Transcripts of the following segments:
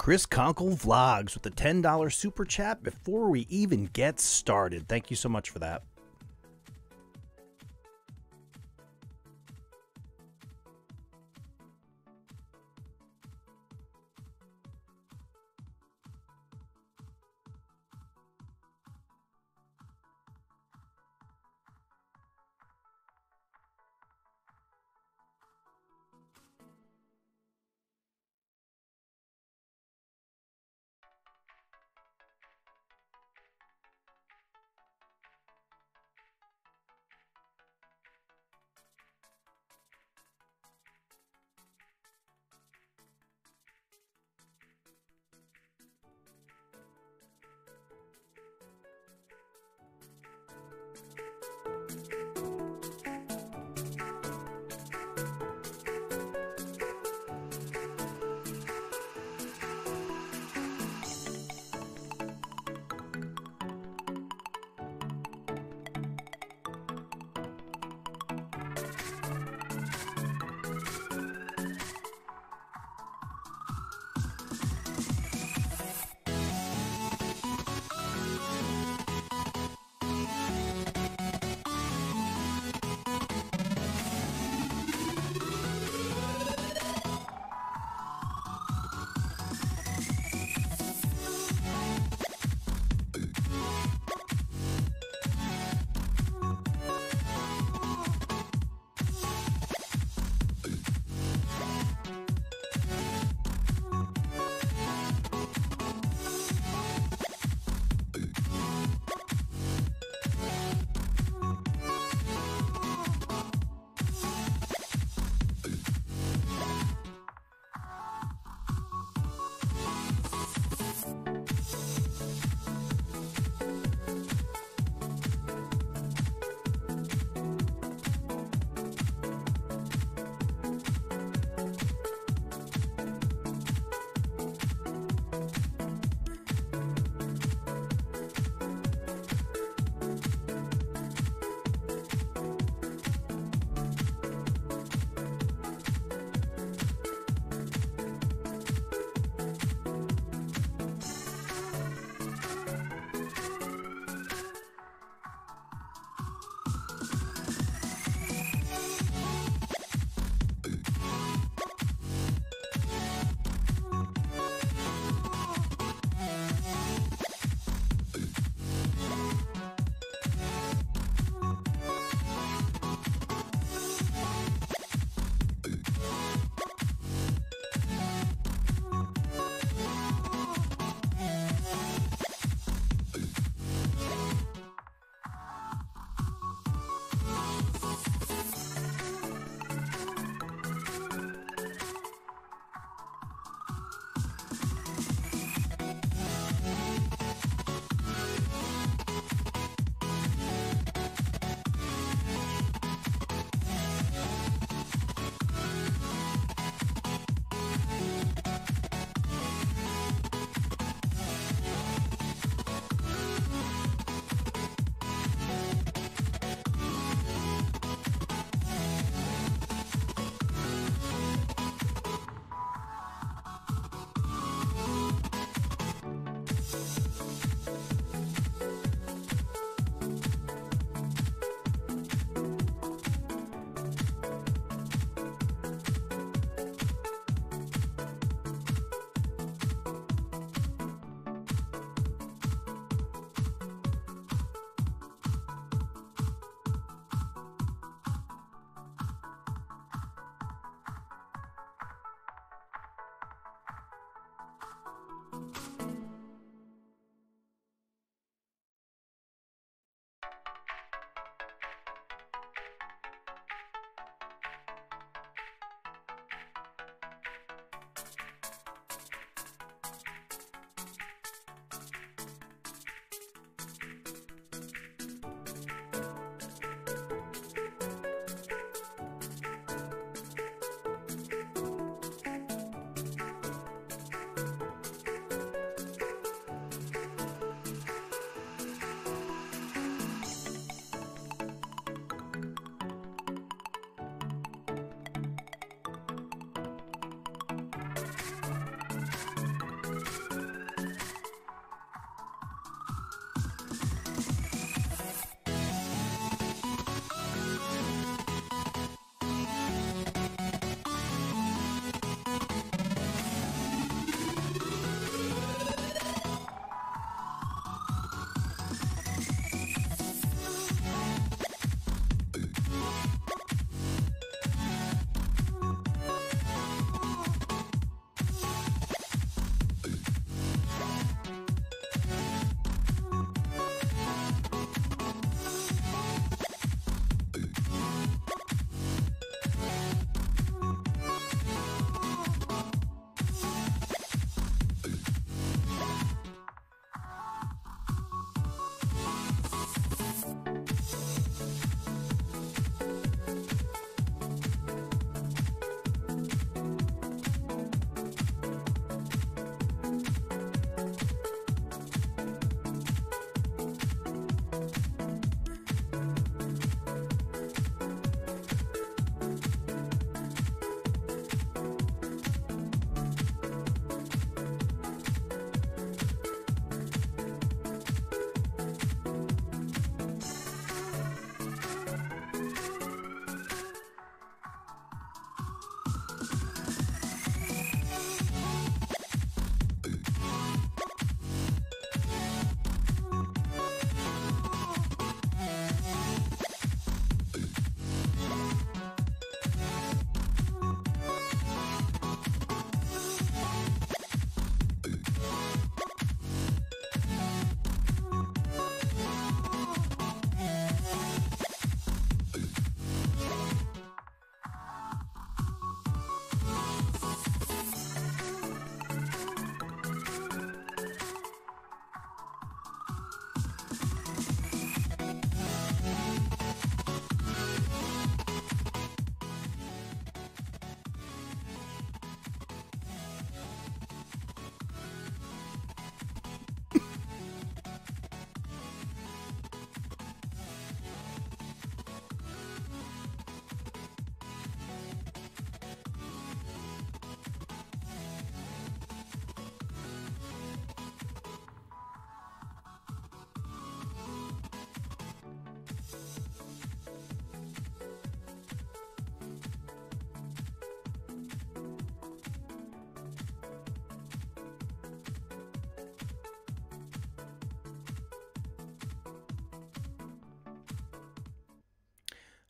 Chris Conkle Vlogs with the $10 super chat before we even get started. Thank you so much for that.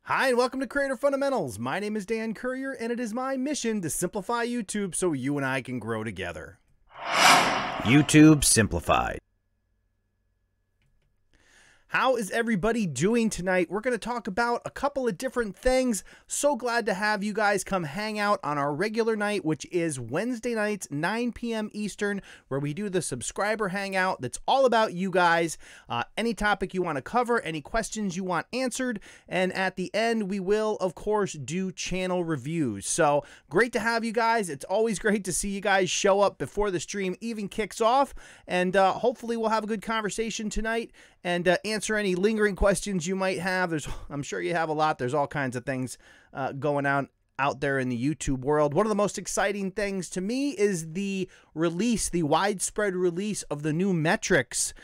Hi, and welcome to Creator Fundamentals. My name is Dan Currier, and it is my mission to simplify YouTube so you and I can grow together. YouTube Simplified. How is everybody doing tonight? We're going to talk about a couple of different things. So glad to have you guys come hang out on our regular night, which is Wednesday nights, 9 p.m. Eastern, where we do the subscriber hangout that's all about you guys. Any topic you want to cover, any questions you want answered, and at the end, we will, of course, do channel reviews. So great to have you guys. It's always great to see you guys show up before the stream even kicks off, and hopefully we'll have a good conversation tonight and answer any lingering questions you might have. I'm sure you have a lot. There's all kinds of things going on out there in the YouTube world. One of the most exciting things to me is the widespread release of the new metrics,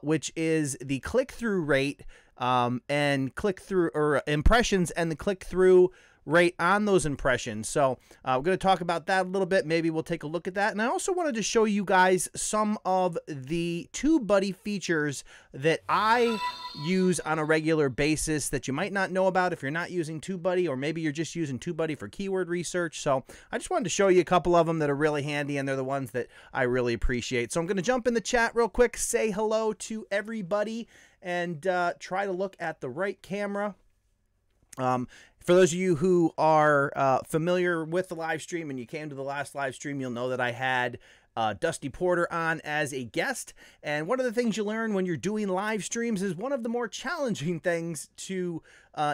which is the click-through rate and click-through or impressions and the click-through rate on those impressions. So we're going to talk about that a little bit. Maybe we'll take a look at that. And I also wanted to show you guys some of the TubeBuddy features that I use on a regular basis that you might not know about if you're not using TubeBuddy, or maybe you're just using TubeBuddy for keyword research. So I just wanted to show you a couple of them that are really handy, and they're the ones that I really appreciate. So I'm going to jump in the chat real quick, say hello to everybody, and try to look at the right camera. For those of you who are familiar with the live stream and you came to the last live stream, you'll know that I had Dusty Porter on as a guest. And one of the things you learn when you're doing live streams is one of the more challenging things to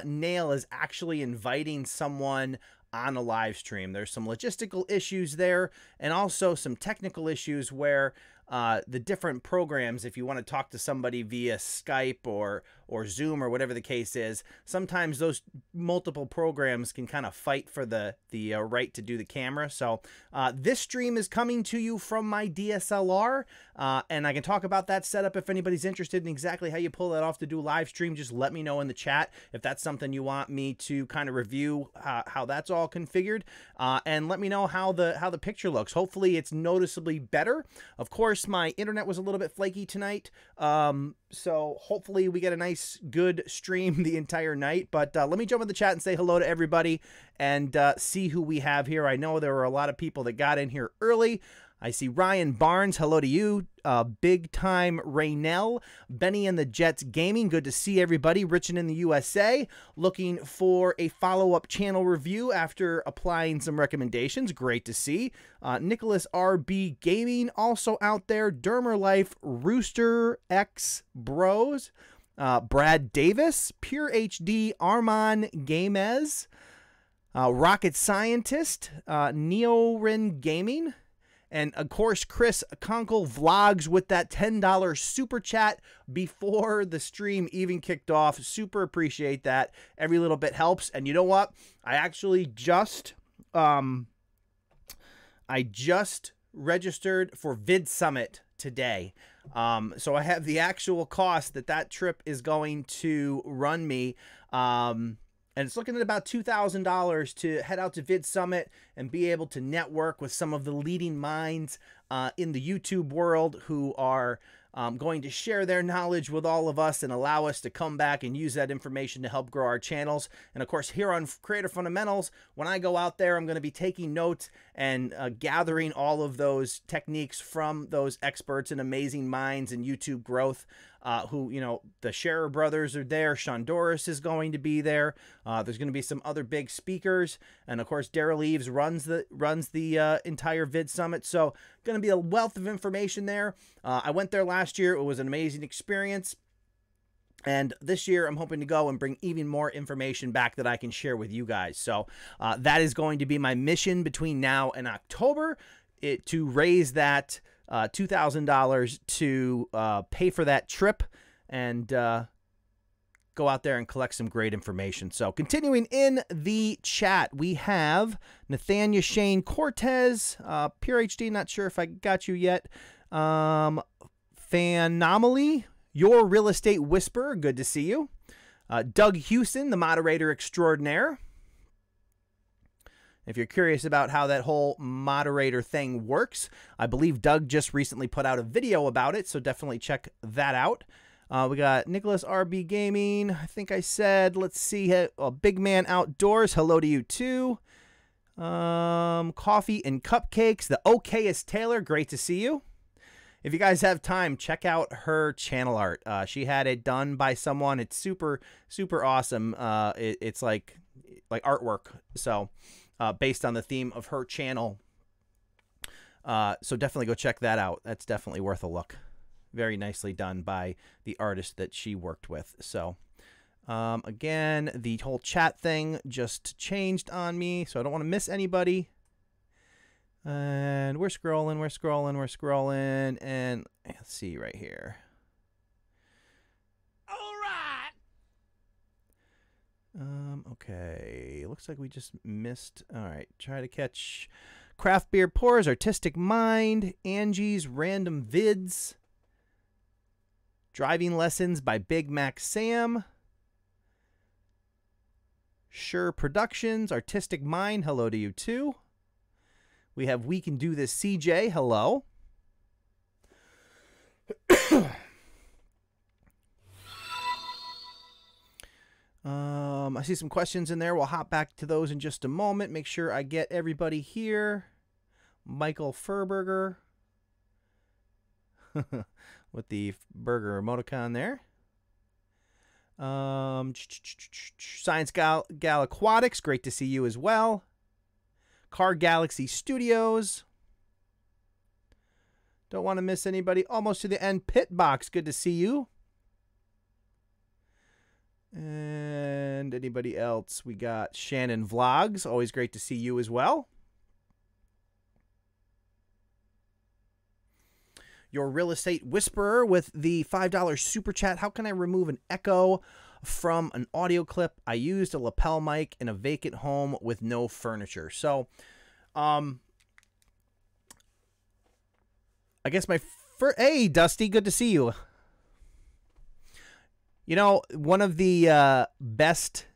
nail is actually inviting someone on a live stream. There's some logistical issues there, and also some technical issues where the different programs, if you want to talk to somebody via Skype or Zoom or whatever the case is, sometimes those multiple programs can kind of fight for the right to do the camera. So this stream is coming to you from my DSLR, and I can talk about that setup if anybody's interested in exactly how you pull that off to do live stream. Just let me know in the chat if that's something you want me to kind of review how that's all configured, and let me know how the picture looks. Hopefully it's noticeably better. Of course, my internet was a little bit flaky tonight, so hopefully we get a nice, good stream the entire night. But let me jump in the chat and say hello to everybody and see who we have here. I know there were a lot of people that got in here early. I see Ryan Barnes, hello to you. Big Time Raynell, Benny and the Jets Gaming, good to see everybody. Richin in the USA, looking for a follow-up channel review after applying some recommendations, great to see. Nicholas RB Gaming, also out there. Dermer Life, Rooster X Bros, Brad Davis, Pure HD, Armand Gamez, Rocket Scientist, Neorin Gaming, and of course, Chris Conkle Vlogs with that $10 super chat before the stream even kicked off. Super appreciate that. Every little bit helps. And you know what? I actually just registered for Vid Summit today. So I have the actual cost that trip is going to run me. And it's looking at about $2,000 to head out to Vid Summit and be able to network with some of the leading minds in the YouTube world who are going to share their knowledge with all of us and allow us to come back and use that information to help grow our channels. And of course, here on Creator Fundamentals, when I go out there, I'm going to be taking notes and gathering all of those techniques from those experts and amazing minds in YouTube growth. Who, you know, the Scherer brothers are there. Sean Doris is going to be there. There's going to be some other big speakers, and of course, Daryl Eves runs the entire Vid Summit. So, going to be a wealth of information there. I went there last year. It was an amazing experience. And this year, I'm hoping to go and bring even more information back that I can share with you guys. So that is going to be my mission between now and October, to raise that $2,000 to pay for that trip and go out there and collect some great information. So continuing in the chat, we have Nathania Shane Cortez, Pure HD, not sure if I got you yet. Phanomaly, Your Real Estate Whisperer, good to see you. Doug Houston, the moderator extraordinaire. If you're curious about how that whole moderator thing works, I believe Doug just recently put out a video about it, so definitely check that out. We got Nicholas RB Gaming. I think I said, let's see, Big Man Outdoors. Hello to you too. Coffee and Cupcakes. The okayest Taylor. Great to see you. If you guys have time, check out her channel art. She had it done by someone. It's super, super awesome. It's like artwork. So, based on the theme of her channel. So definitely go check that out. That's definitely worth a look. Very nicely done by the artist that she worked with. So, again, the whole chat thing just changed on me, so I don't want to miss anybody. And we're scrolling, and let's see right here. All right. Okay, looks like we just missed. All right, try to catch Craft Beer Pours, Artistic Mind, Angie's Random Vids, Driving Lessons by Big Mac Sam, Sure Productions, Artistic Mind, hello to you too. We have We Can Do This CJ, hello. I see some questions in there. We'll hop back to those in just a moment. Make sure I get everybody here. Michael Furberger with the burger emoticon there. Science Gal Aquatics, great to see you as well. Car Galaxy Studios. Don't want to miss anybody. Almost to the end. Pitt Box, good to see you. And anybody else? We got Shannon Vlogs. Always great to see you as well. Your Real Estate Whisperer with the $5 super chat. How can I remove an echo from an audio clip? I used a lapel mic in a vacant home with no furniture. So, I guess my first... Hey, Dusty, good to see you. You know, one of the best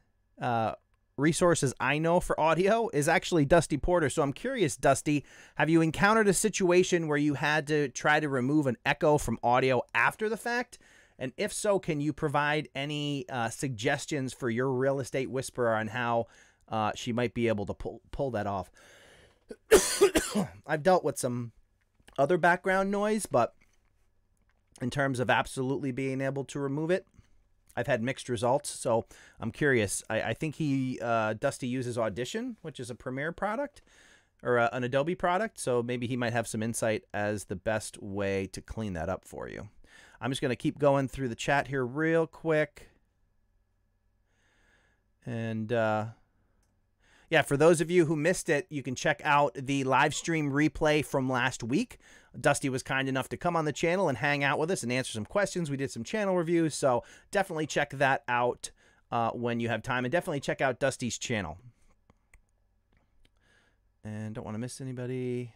resources I know for audio is actually Dusty Porter. So I'm curious, Dusty, have you encountered a situation where you had to try to remove an echo from audio after the fact? And if so, can you provide any suggestions for your Real Estate Whisperer on how she might be able to pull that off? I've dealt with some other background noise, but in terms of absolutely being able to remove it, I've had mixed results, so I'm curious. I think Dusty uses Audition, which is a Premiere product, or an Adobe product, so maybe he might have some insight as the best way to clean that up for you. I'm just going to keep going through the chat here real quick. And, yeah, for those of you who missed it, you can check out the live stream replay from last week. Dusty was kind enough to come on the channel and hang out with us and answer some questions. We did some channel reviews, so definitely check that out when you have time. And definitely check out Dusty's channel. And don't want to miss anybody.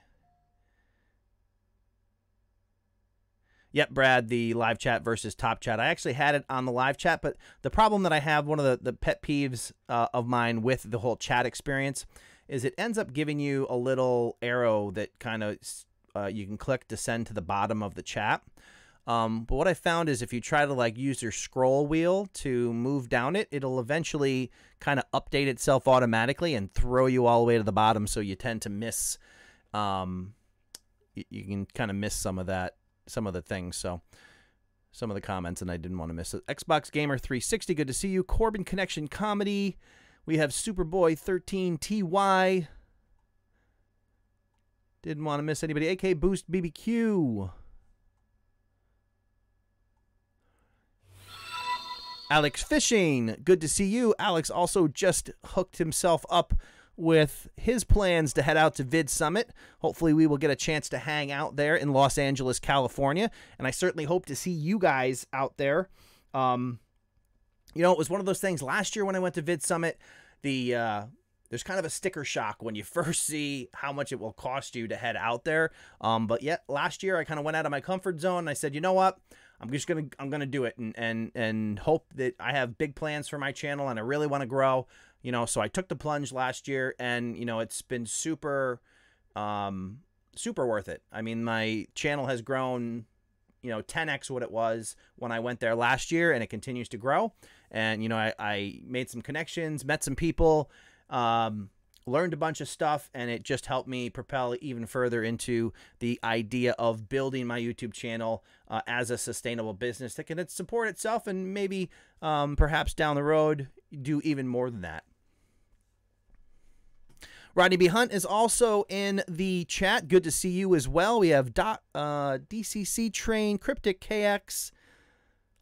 Yep, Brad, the live chat versus top chat. I actually had it on the live chat, but the problem that I have, one of the pet peeves of mine with the whole chat experience is it ends up giving you a little arrow that kind of you can click to send to the bottom of the chat. But what I found is if you try to like use your scroll wheel to move down it, it'll eventually kind of update itself automatically and throw you all the way to the bottom. So you tend to miss, you can kind of miss some of that. Some of the things, so some of the comments, and I didn't want to miss it. Xbox Gamer 360, good to see you. Corbin Connection Comedy. We have Superboy 13 TY. Didn't want to miss anybody. AK Boost BBQ. Alex Fishing, good to see you. Alex also just hooked himself up with his plans to head out to Vid Summit. Hopefully we will get a chance to hang out there in Los Angeles, California. And I certainly hope to see you guys out there. You know, it was one of those things last year when I went to Vid Summit, there's kind of a sticker shock when you first see how much it will cost you to head out there. But yet last year I kind of went out of my comfort zone and I said, you know what? I'm gonna do it and hope that I have big plans for my channel and I really want to grow. You know, so I took the plunge last year and, you know, it's been super, super worth it. I mean, my channel has grown you know, 10x what it was when I went there last year, and it continues to grow. And, you know, I made some connections, met some people, learned a bunch of stuff, and it just helped me propel even further into the idea of building my YouTube channel as a sustainable business that can support itself and maybe perhaps down the road do even more than that. Rodney B. Hunt is also in the chat. Good to see you as well. We have DCC Train, Cryptic KX,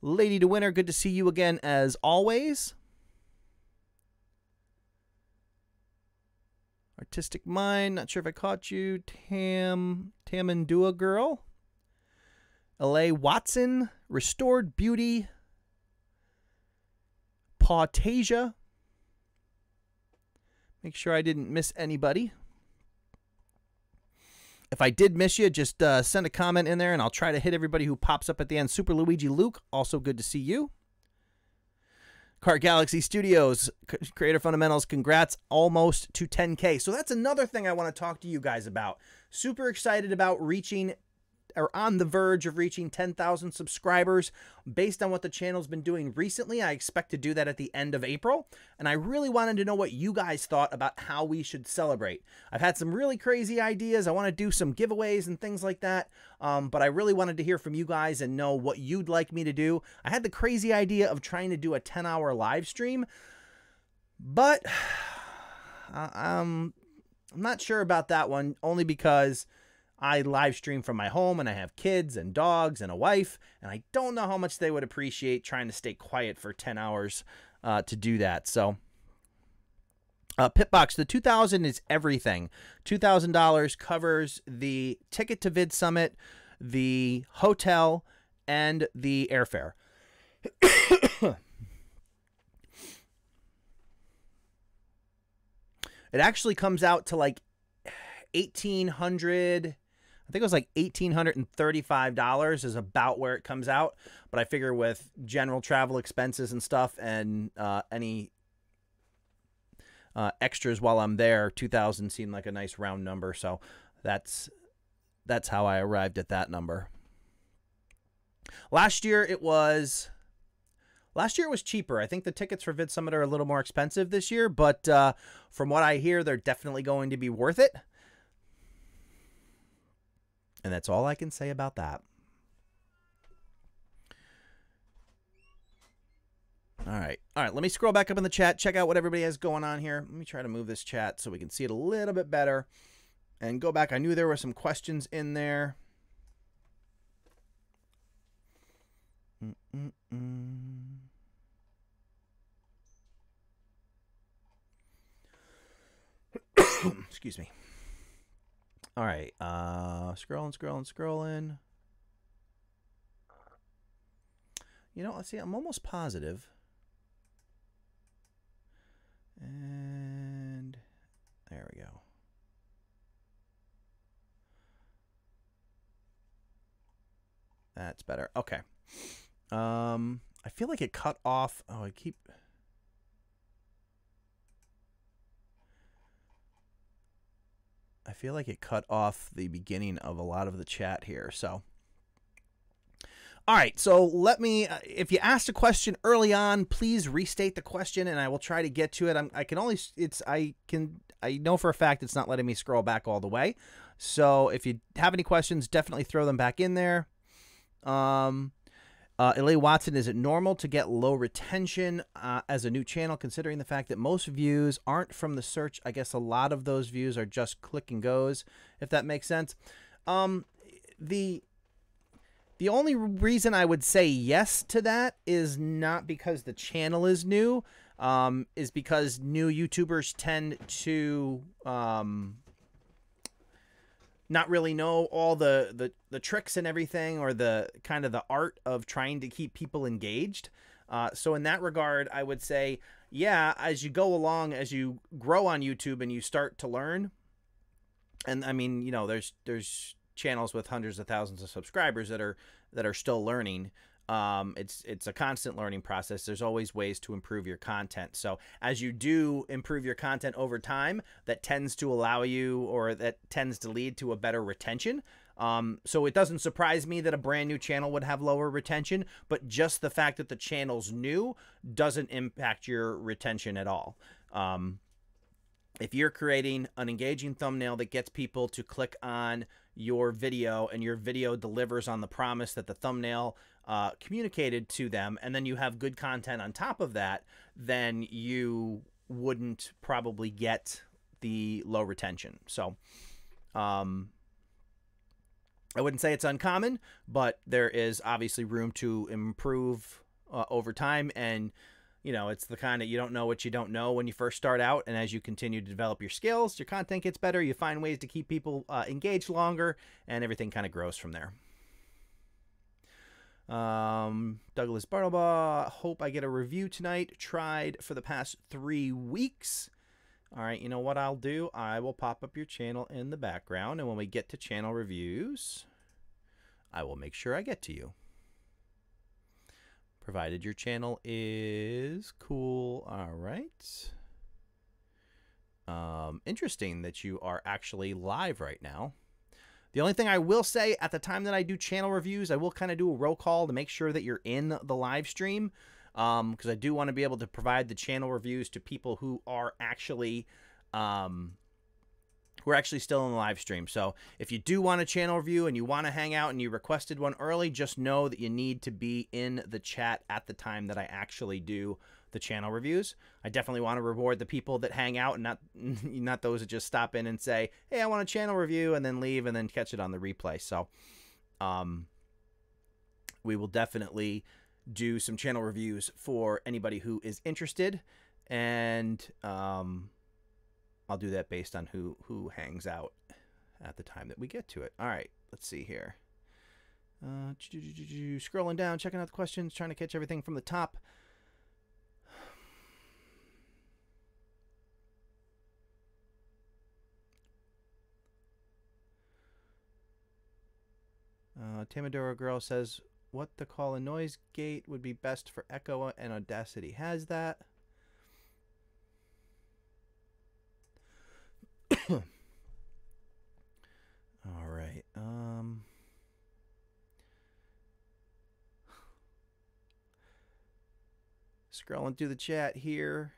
Lady to Winner. Good to see you again as always. Artistic Mind, not sure if I caught you. Tamandua Girl. L.A. Watson, Restored Beauty. Pawtasia. Make sure I didn't miss anybody. If I did miss you, just send a comment in there, and I'll try to hit everybody who pops up at the end. Super Luigi Luke, also good to see you. Cart Galaxy Studios, Creator Fundamentals, congrats, almost to 10K. So that's another thing I want to talk to you guys about. Super excited about reaching, or on the verge of reaching 10,000 subscribers. Based on what the channel's been doing recently, I expect to do that at the end of April. And I really wanted to know what you guys thought about how we should celebrate. I've had some really crazy ideas. I want to do some giveaways and things like that. But I really wanted to hear from you guys and know what you'd like me to do. I had the crazy idea of trying to do a 10-hour live stream, but I'm not sure about that one, only because I live stream from my home and I have kids and dogs and a wife, and I don't know how much they would appreciate trying to stay quiet for 10 hours to do that. So Pitt Box, the $2,000 is everything. $2,000 covers the ticket to Vid Summit, the hotel, and the airfare. It actually comes out to like $1,800. I think it was like $1,835 is about where it comes out. But I figure with general travel expenses and stuff and any extras while I'm there, 2,000 seemed like a nice round number. So that's how I arrived at that number. Last year it was cheaper. I think the tickets for Vid Summit are a little more expensive this year, but from what I hear, they're definitely going to be worth it. And that's all I can say about that. All right. Let me scroll back up in the chat, check out what everybody has going on here. Let me try to move this chat so we can see it a little bit better and go back. I knew there were some questions in there. Excuse me. All right, scrolling. You know, let's see, I'm almost positive. And there we go. That's better. Okay. I feel like it cut off. Oh, I feel like it cut off the beginning of a lot of the chat here. So, all right. So let me, if you asked a question early on, please restate the question and I will try to get to it. I know for a fact it's not letting me scroll back all the way. So if you have any questions, definitely throw them back in there. L.A. Watson, is it normal to get low retention as a new channel, considering the fact that most views aren't from the search? I guess a lot of those views are just click and goes, if that makes sense. The only reason I would say yes to that is not because the channel is new, is because new YouTubers tend to not really know all the tricks and everything, or the kind of the art of trying to keep people engaged. So in that regard, I would say, yeah, as you go along, as you grow on YouTube and you start to learn, and I mean, you know, there's channels with hundreds of thousands of subscribers that are still learning. It's a constant learning process. There's always ways to improve your content. So as you do improve your content over time, that tends to allow you, or that tends to lead to a better retention. So it doesn't surprise me that a brand new channel would have lower retention, but just the fact that the channel's new doesn't impact your retention at all. If you're creating an engaging thumbnail that gets people to click on your video, and your video delivers on the promise that the thumbnail communicated to them, and then you have good content on top of that, then you wouldn't probably get the low retention. So I wouldn't say it's uncommon, but there is obviously room to improve over time. And you know, it's the kind of, you don't know what you don't know when you first start out, and as you continue to develop your skills, your content gets better, you find ways to keep people engaged longer, and everything kind of grows from there. Douglas Bartlebaugh, hope I get a review tonight. Tried for the past 3 weeks. All right, you know what I'll do? I will pop up your channel in the background, and when we get to channel reviews, I will make sure I get to you, provided your channel is cool. All right. Interesting that you are actually live right now. The only thing I will say, at the time that I do channel reviews, I will kind of do a roll call to make sure that you're in the live stream, because I do want to be able to provide the channel reviews to people who are actually still in the live stream. So if you do want a channel review and you want to hang out and you requested one early, just know that you need to be in the chat at the time that I actually do the channel reviews. I definitely want to reward the people that hang out, and not those that just stop in and say, hey, I want a channel review, and then leave and then catch it on the replay. So we will definitely do some channel reviews for anybody who is interested, and I'll do that based on who hangs out at the time that we get to it. All right, let's see here. Scrolling down, checking out the questions, trying to catch everything from the top. Tamadora Girl says, what to call a noise gate would be best for Echo, and Audacity has that. All right. Scrolling through the chat here.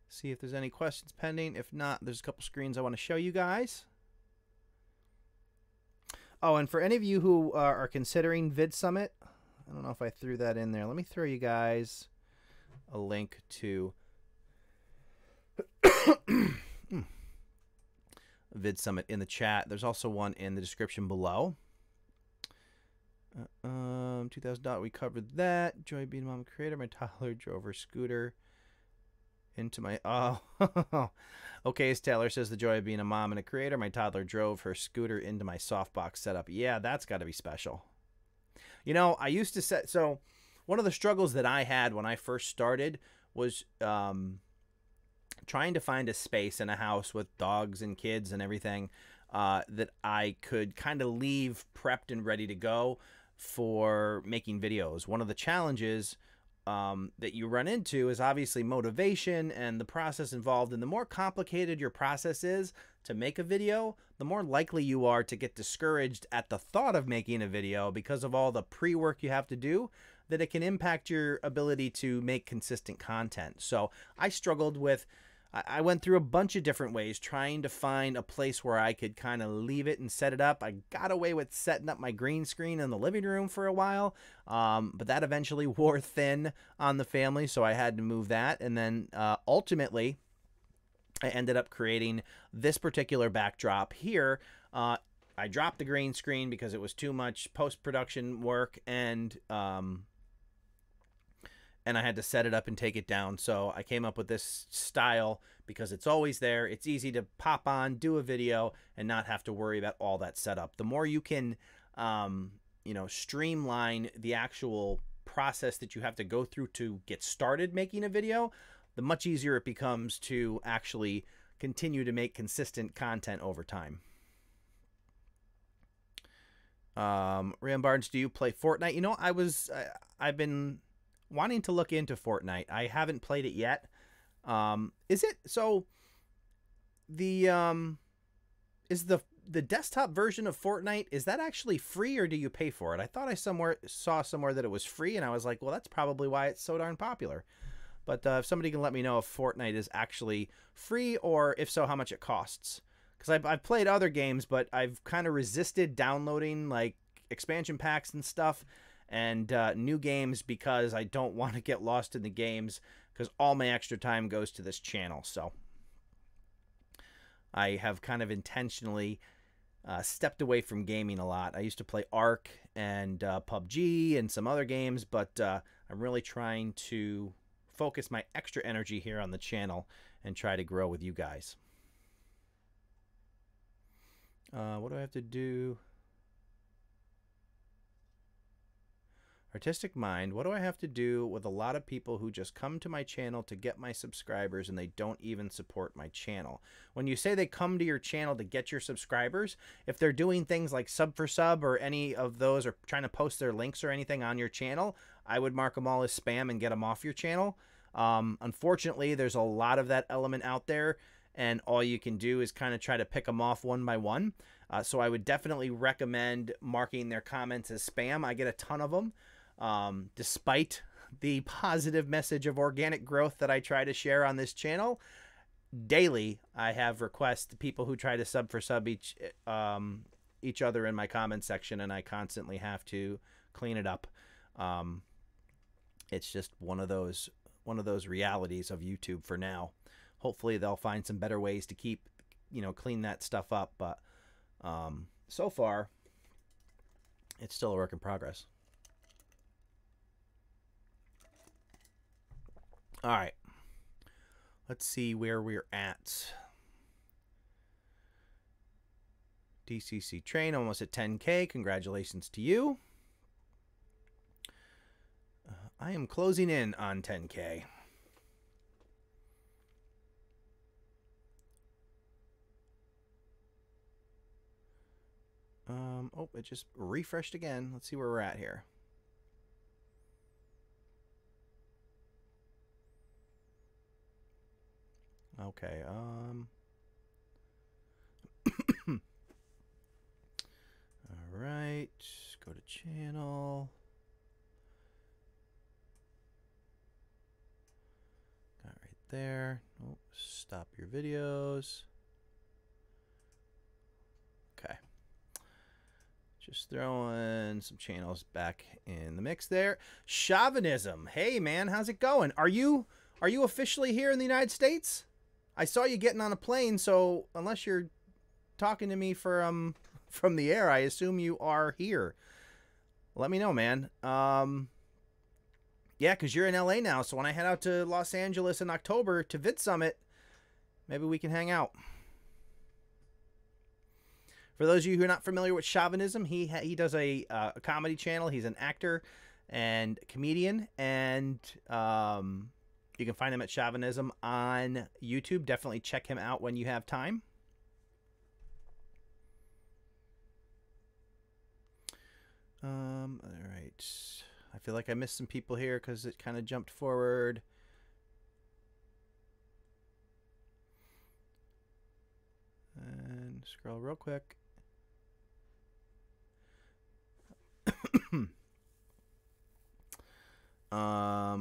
See if there's any questions pending. If not, there's a couple screens I want to show you guys. Oh, and for any of you who are considering VidSummit, I don't know if I threw that in there. Let me throw you guys a link to VidSummit in the chat. There's also one in the description below. $2,000. We covered that. Joy being a mom creator. My toddler drove her scooter into my... Oh. Okay, as Taylor says, the joy of being a mom and a creator. My toddler drove her scooter into my softbox setup. Yeah, that's got to be special. You know, I used to set... So one of the struggles that I had when I first started was trying to find a space in a house with dogs and kids and everything that I could kind of leave prepped and ready to go for making videos. One of the challenges that you run into is obviously motivation and the process involved. And the more complicated your process is to make a video, the more likely you are to get discouraged at the thought of making a video because of all the pre-work you have to do, that it can impact your ability to make consistent content. So I struggled with... I went through a bunch of different ways trying to find a place where I could kind of leave it and set it up. I got away with setting up my green screen in the living room for a while, but that eventually wore thin on the family, so I had to move that. And then ultimately, I ended up creating this particular backdrop here. I dropped the green screen because it was too much post-production work, and I had to set it up and take it down. So I came up with this style because it's always there. It's easy to pop on, do a video, and not have to worry about all that setup. The more you can, you know, streamline the actual process that you have to go through to get started making a video, the much easier it becomes to actually continue to make consistent content over time. Ram Barnes, do you play Fortnite? You know, I've been wanting to look into Fortnite. I haven't played it yet. Is it so? The is the desktop version of Fortnite, is that actually free or do you pay for it? I thought I saw somewhere that it was free, and I was like, well, that's probably why it's so darn popular. But if somebody can let me know if Fortnite is actually free, or if so, how much it costs. Because I've played other games, but I've kind of resisted downloading like expansion packs and stuff and new games because I don't want to get lost in the games, because all my extra time goes to this channel. So I have kind of intentionally stepped away from gaming a lot. I used to play Ark and PUBG and some other games, but I'm really trying to focus my extra energy here on the channel and try to grow with you guys. What do I have to do? Artistic Mind. What do I have to do with a lot of people who just come to my channel to get my subscribers and they don't even support my channel? When you say they come to your channel to get your subscribers, if they're doing things like sub for sub or any of those, or trying to post their links or anything on your channel, I would mark them all as spam and get them off your channel. Unfortunately, there's a lot of that element out there, and all you can do is kind of try to pick them off one by one. So I would definitely recommend marking their comments as spam. I get a ton of them. Despite the positive message of organic growth that I try to share on this channel, daily I have requests to people who try to sub for sub each other in my comment section, and I constantly have to clean it up. It's just one of those realities of YouTube for now. Hopefully they'll find some better ways to keep, clean that stuff up, but so far it's still a work in progress. All right, let's see where we're at. DCC Train almost at 10K. Congratulations to you. I am closing in on 10K. Oh, it just refreshed again. Let's see where we're at here. Okay, all right, go to channel. Got right there. Oh, stop your videos. Okay. Just throwing some channels back in the mix there. Chauvinism. Hey man, how's it going? Are you officially here in the United States? I saw you getting on a plane, so unless you're talking to me from the air, I assume you are here. Let me know, man. Yeah, because you're in LA now, so when I head out to Los Angeles in October to Vid Summit, maybe we can hang out. For those of you who are not familiar with Chauvinism, he does a comedy channel. He's an actor and comedian, and you can find him at Chauvinism on YouTube. Definitely check him out when you have time. All right. I feel like I missed some people here because it kind of jumped forward. And scroll real quick.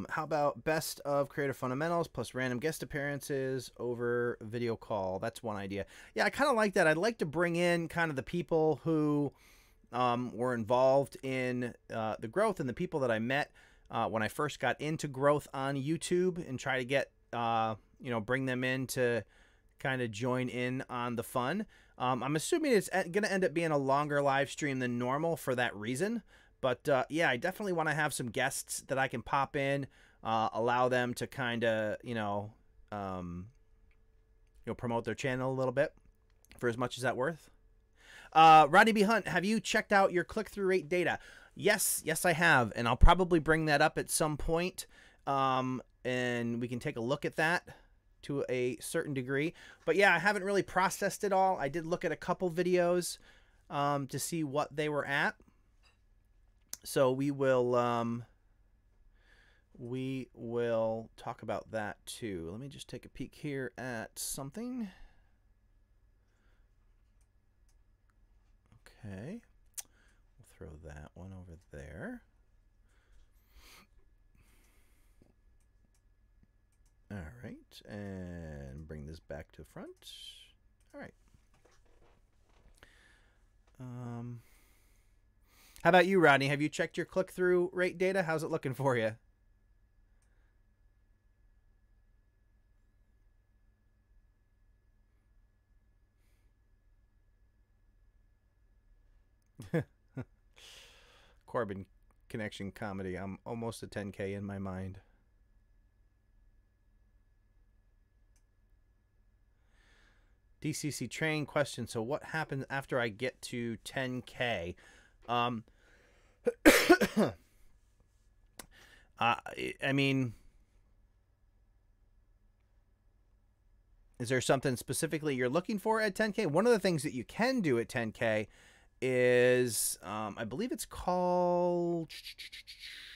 How about best of creator fundamentals plus random guest appearances over video call? That's one idea. Yeah, I kind of like that. I'd like to bring in kind of the people who were involved in the growth, and the people that I met when I first got into growth on YouTube, and try to get, bring them in to kind of join in on the fun. I'm assuming it's going to end up being a longer live stream than normal for that reason. But yeah, I definitely want to have some guests that I can pop in, allow them to kind of, promote their channel a little bit for as much as that's worth. Rodney B. Hunt, have you checked out your click-through rate data? Yes, I have, and I'll probably bring that up at some point, and we can take a look at that to a certain degree. But yeah, I haven't really processed it all. I did look at a couple videos. to see what they were at. So we will talk about that too. Let me just take a peek here at something. Okay, we'll throw that one over there. All right, and bring this back to front. All right. How about you, Rodney? Have you checked your click-through rate data? How's it looking for you? Corbin connection comedy. I'm almost a 10K in my mind. DCC train question. So what happens after I get to 10K? I mean, is there something specifically you're looking for at 10K? One of the things that you can do at 10K is, I believe it's called,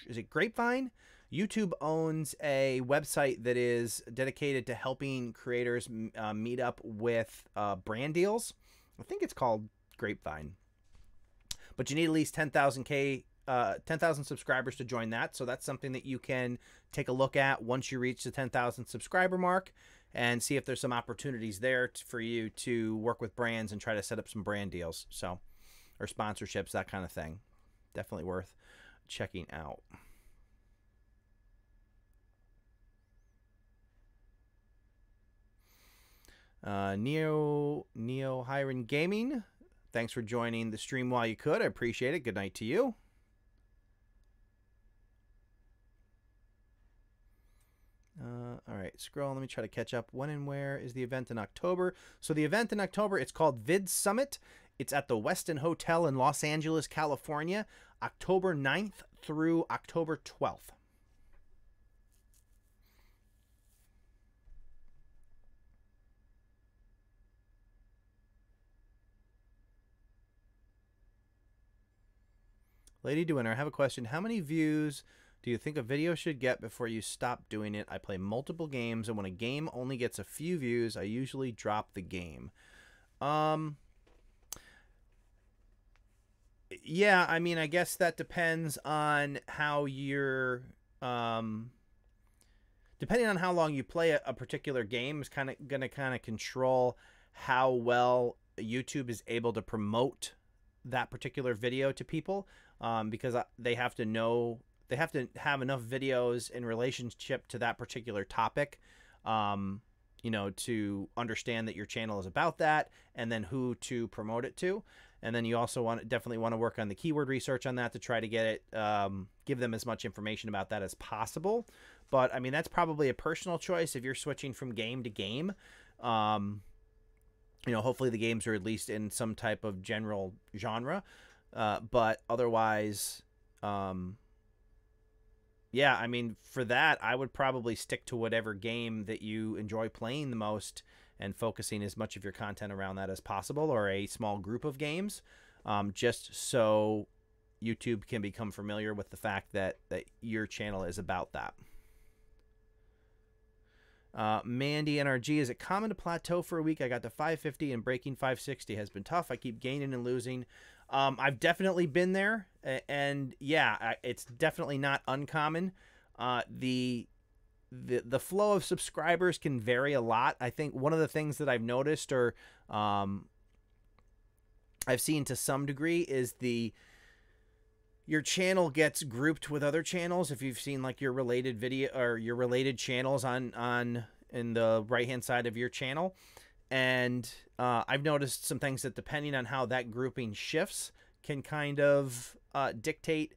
is it Grapevine? YouTube owns a website that is dedicated to helping creators meet up with brand deals. I think it's called Grapevine. But you need at least 10,000 subscribers to join that. So that's something that you can take a look at once you reach the 10,000 subscriber mark and see if there's some opportunities there for you to work with brands and try to set up some brand deals. So, or sponsorships, that kind of thing. Definitely worth checking out. Neo Hiron Gaming, thanks for joining the stream while you could. I appreciate it. Good night to you. All right, scroll. Let me try to catch up. When and where is the event in October? So the event in October, it's called Vid Summit. It's at the Westin Hotel in Los Angeles, California, October 9th through October 12th. Lady Duinner, I have a question. How many views do you think a video should get before you stop doing it? I play multiple games, and when a game only gets a few views, I usually drop the game. Yeah, I mean, I guess that depends on how you're, depending on how long you play a particular game is kind of going to control how well YouTube is able to promote that particular video to people, because they have to know, they have to have enough videos in relationship to that particular topic, you know, to understand that your channel is about that, and then who to promote it to. And then you also definitely want to work on the keyword research on that to try to get it, give them as much information about that as possible. But I mean, that's probably a personal choice if you're switching from game to game. You know, hopefully the games are at least in some type of general genre. But otherwise, yeah, I mean, for that, I would probably stick to whatever game that you enjoy playing the most and focusing as much of your content around that as possible, or a small group of games, just so YouTube can become familiar with the fact that your channel is about that. Mandy NRG, is it common to plateau for a week? I got to 550 and breaking 560 has been tough. I keep gaining and losing. I've definitely been there, and yeah, it's definitely not uncommon. The flow of subscribers can vary a lot. I think one of the things that I've noticed, or I've seen to some degree, is your channel gets grouped with other channels. If you've seen like your related video or your related channels in the right hand side of your channel, and I've noticed some things that, depending on how that grouping shifts, can kind of dictate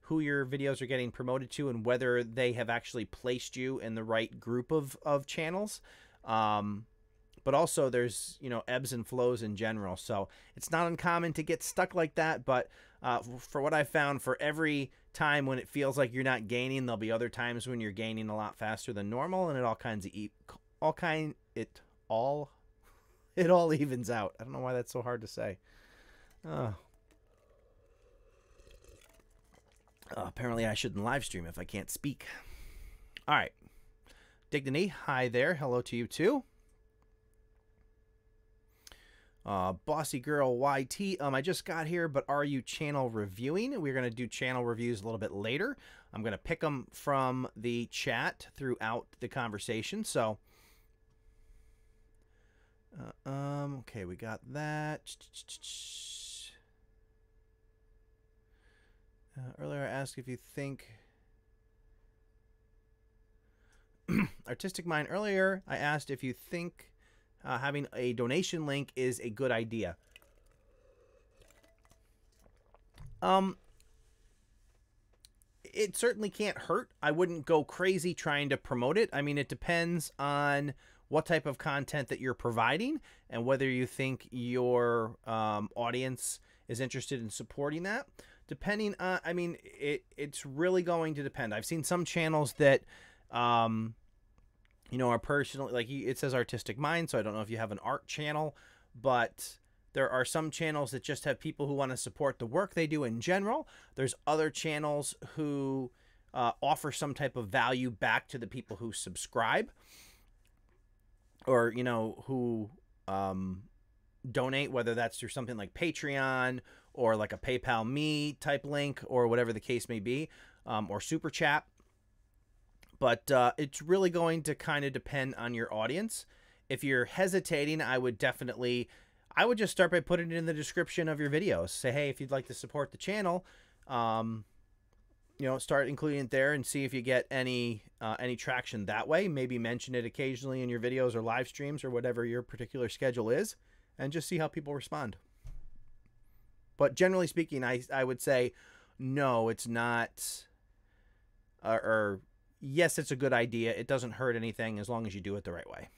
who your videos are getting promoted to and whether they have actually placed you in the right group of channels. But also there's, you know, ebbs and flows in general. So it's not uncommon to get stuck like that. But for what I've found, for every time when it feels like you're not gaining, there'll be other times when you're gaining a lot faster than normal, and it all evens out. I don't know why that's so hard to say. Apparently I shouldn't live stream if I can't speak. All right. Dignity, hi there. Hello to you too. Bossy Girl YT, I just got here, but are you channel reviewing? We're going to do channel reviews a little bit later. I'm going to pick them from the chat throughout the conversation. So, okay, we got that. Earlier I asked if you think... Artistic Mind, earlier I asked if you think having a donation link is a good idea. It certainly can't hurt. I wouldn't go crazy trying to promote it. I mean, it depends on what type of content that you're providing and whether you think your audience is interested in supporting that. Depending on, I mean, it's really going to depend. I've seen some channels that, you know, are personal, like it says Artistic Mind, so I don't know if you have an art channel, but there are some channels that just have people who want to support the work they do in general. There's other channels who offer some type of value back to the people who subscribe, or, you know, who donate, whether that's through something like Patreon or like a PayPal Me type link or whatever the case may be, or Super Chat. But it's really going to kind of depend on your audience. If you're hesitating, I would just start by putting it in the description of your videos. Say, hey, if you'd like to support the channel, you know, start including it there and see if you get any traction that way. Maybe mention it occasionally in your videos or live streams or whatever your particular schedule is, and just see how people respond. But generally speaking, I would say no, it's not, or yes, it's a good idea. It doesn't hurt anything as long as you do it the right way.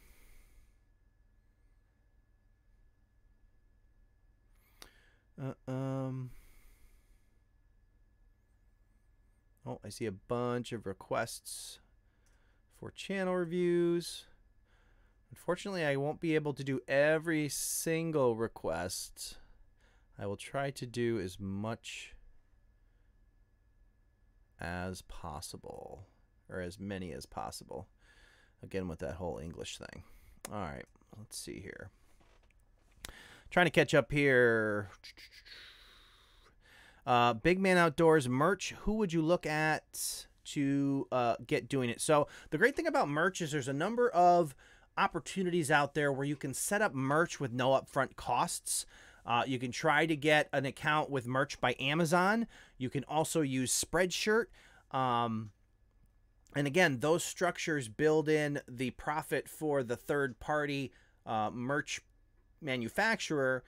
Oh, I see a bunch of requests for channel reviews. Unfortunately, I won't be able to do every single request. I will try to do as much as possible, or as many as possible. Again, with that whole English thing. All right, let's see here. Trying to catch up here. Big Man Outdoors merch. Who would you look at to get doing it? So the great thing about merch is there's a number of opportunities out there where you can set up merch with no upfront costs. You can try to get an account with Merch by Amazon. You can also use Spreadshirt. And again, those structures build in the profit for the third-party merch manufacturer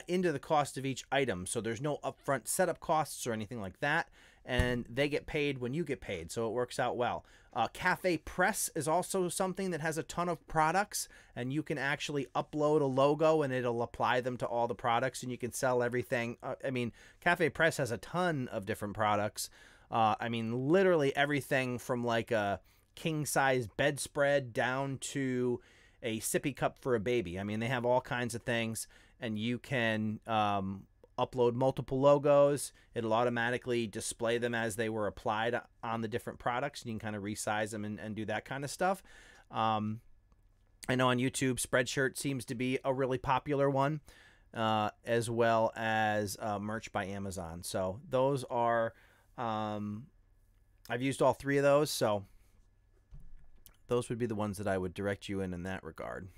into the cost of each item. So there's no upfront setup costs or anything like that. And they get paid when you get paid. So it works out well. Cafe Press is also something that has a ton of products, and you can actually upload a logo and it'll apply them to all the products, and you can sell everything. I mean, Cafe Press has a ton of different products. I mean, literally everything from like a king-size bedspread down to a sippy cup for a baby. I mean, they have all kinds of things, and you can upload multiple logos. It'll automatically display them as they were applied on the different products, and you can kind of resize them and do that kind of stuff. I know on YouTube, Spreadshirt seems to be a really popular one, as well as Merch by Amazon. So those are, I've used all three of those, so those would be the ones that I would direct you in that regard.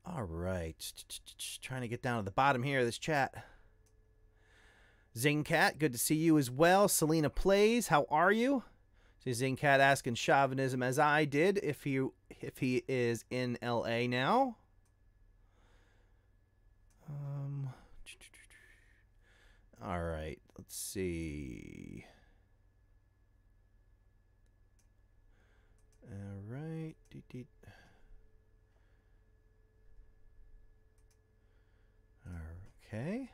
All right. Trying to get down to the bottom here of this chat. Zingcat, good to see you as well. Selena Plays, how are you? See Zingcat asking chauvinism as I did, if he is in LA now. All right, let's see. All right. Okay.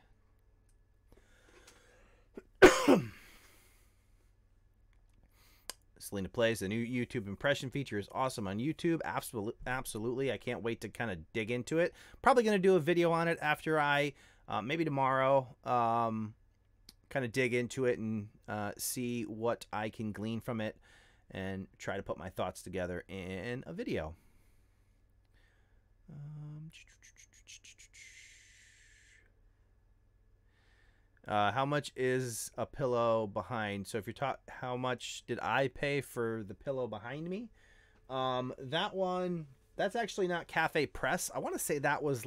Selena Plays, the new YouTube impression feature is awesome on YouTube. Absolutely. I can't wait to kind of dig into it. Probably going to do a video on it after I Maybe tomorrow, kind of dig into it and see what I can glean from it and try to put my thoughts together in a video. How much is a pillow behind? So if you're talking, how much did I pay for the pillow behind me? That one, that's actually not Cafe Press. I want to say that was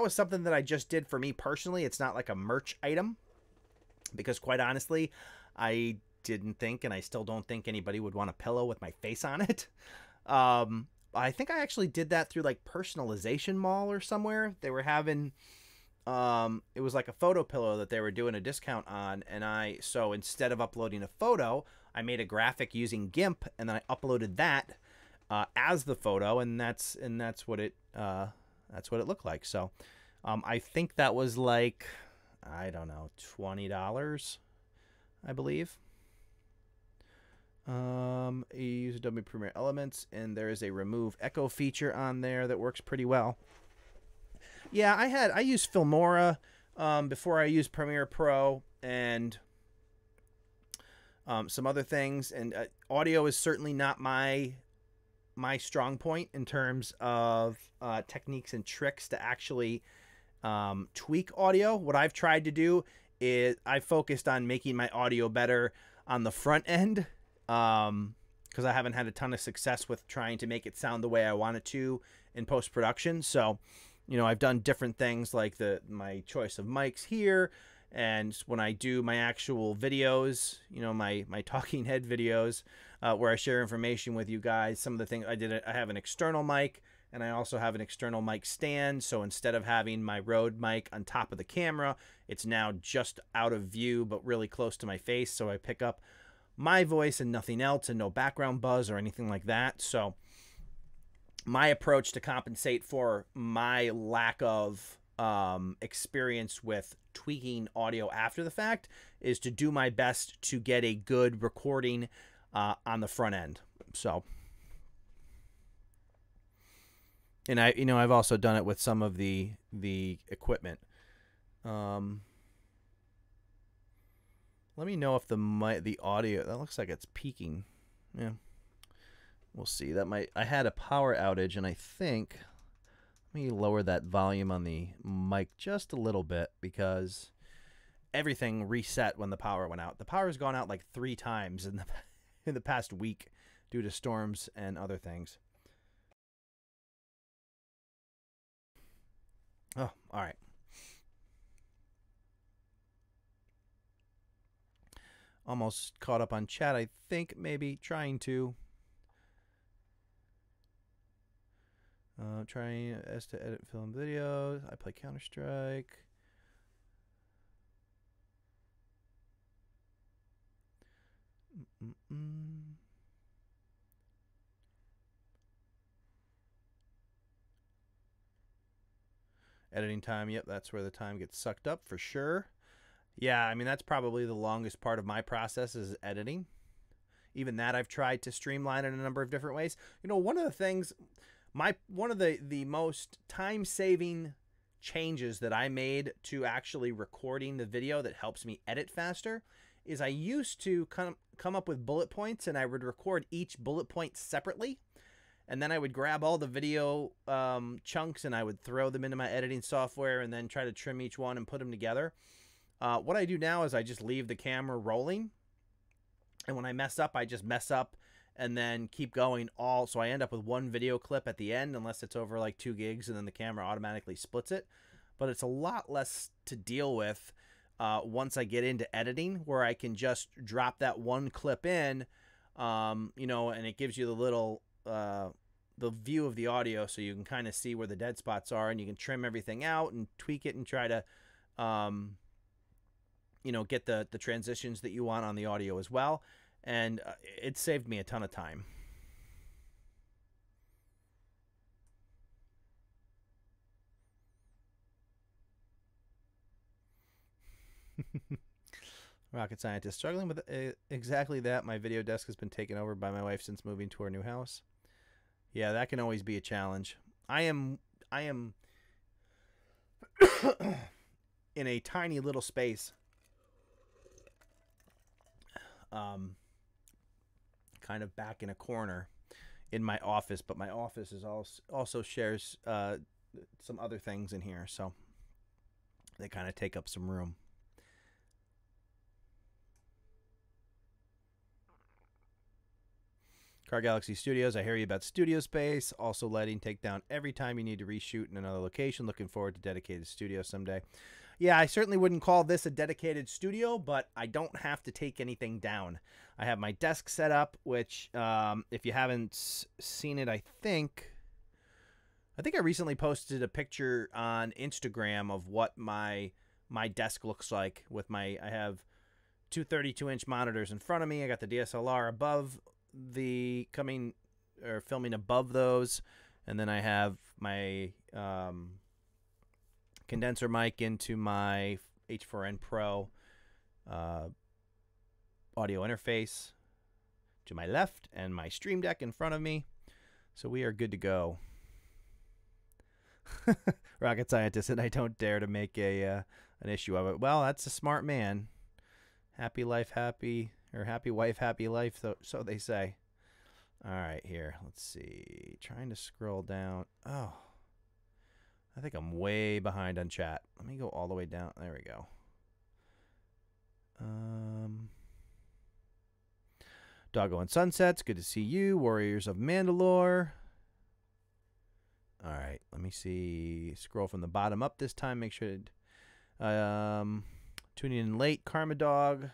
something that I just did for me personally. It's not like a merch item, because quite honestly, I didn't think, and I still don't think anybody would want a pillow with my face on it. I think I actually did that through like Personalization Mall or somewhere. They were having, it was like a photo pillow that they were doing a discount on, and so instead of uploading a photo, I made a graphic using GIMP, and then I uploaded that as the photo, and that's what it looked like. So I think that was like, I don't know, $20, I believe. You use Adobe Premiere Elements, and there is a remove echo feature on there that works pretty well. Yeah, I used Filmora before I used Premiere Pro, and some other things, and audio is certainly not my strong point in terms of techniques and tricks to actually tweak audio. What I've tried to do is I focused on making my audio better on the front end, because I haven't had a ton of success with trying to make it sound the way I want it to in post-production. So, you know, I've done different things like my choice of mics here, and when I do my actual videos, you know, my talking head videos, where I share information with you guys, some of the things I have an external mic, and I also have an external mic stand. So instead of having my Rode mic on top of the camera, it's now just out of view, but really close to my face. So I pick up my voice and nothing else, and no background buzz or anything like that. So my approach to compensate for my lack of experience with tweaking audio after the fact is to do my best to get a good recording on the front end. So, and I've also done it with some of the equipment. Let me know if the audio, that looks like it's peaking. Yeah, we'll see. I had a power outage, and I think, let me lower that volume on the mic just a little bit, because everything reset when the power went out. The power has gone out like 3 times in the past week due to storms and other things. Oh, all right. Almost caught up on chat, I think. Maybe trying to trying as to edit film videos. I play Counter-Strike. Editing time, yep, that's where the time gets sucked up for sure. Yeah, I mean, that's probably the longest part of my process is editing. Even that I've tried to streamline in a number of different ways. You know, one of the things, one of the most time-saving changes that I made to actually recording the video that helps me edit faster is I used to come up with bullet points, and I would record each bullet point separately. And then I would grab all the video chunks, and I would throw them into my editing software, and then try to trim each one and put them together. What I do now is I just leave the camera rolling, and when I mess up, I just mess up and then keep going so I end up with one video clip at the end, unless it's over like 2 gigs, and then the camera automatically splits it. But it's a lot less to deal with once I get into editing, where I can just drop that one clip in, you know, and it gives you the little the view of the audio, so you can kind of see where the dead spots are, and you can trim everything out and tweak it and try to you know, get the transitions that you want on the audio as well. And it saved me a ton of time. Rocket scientist struggling with exactly that. My video desk has been taken over by my wife since moving to our new house. Yeah, that can always be a challenge. I am in a tiny little space. Kind of back in a corner in my office, but my office is also shares some other things in here, so they kind of take up some room. Car Galaxy Studios, I hear you about studio space. Also letting take down every time you need to reshoot in another location. Looking forward to dedicated studio someday. Yeah, I certainly wouldn't call this a dedicated studio, but I don't have to take anything down. I have my desk set up, which if you haven't seen it, I think I recently posted a picture on Instagram of what my desk looks like with I have two 32-inch monitors in front of me. I got the DSLR above the filming above those, and then I have my condenser mic into my H4n Pro audio interface to my left, and my Stream Deck in front of me, so we are good to go. Rocket scientist, and I don't dare to make an issue of it. Well, that's a smart man. Happy life, happy wife, happy life, so they say. All right, here, let's see. Trying to scroll down. Oh, I think I'm way behind on chat. Let me go all the way down. There we go. Doggo and Sunsets, good to see you. Warriors of Mandalore. All right, let me see. Scroll from the bottom up this time. Make sure tuning in late. Karma Dog.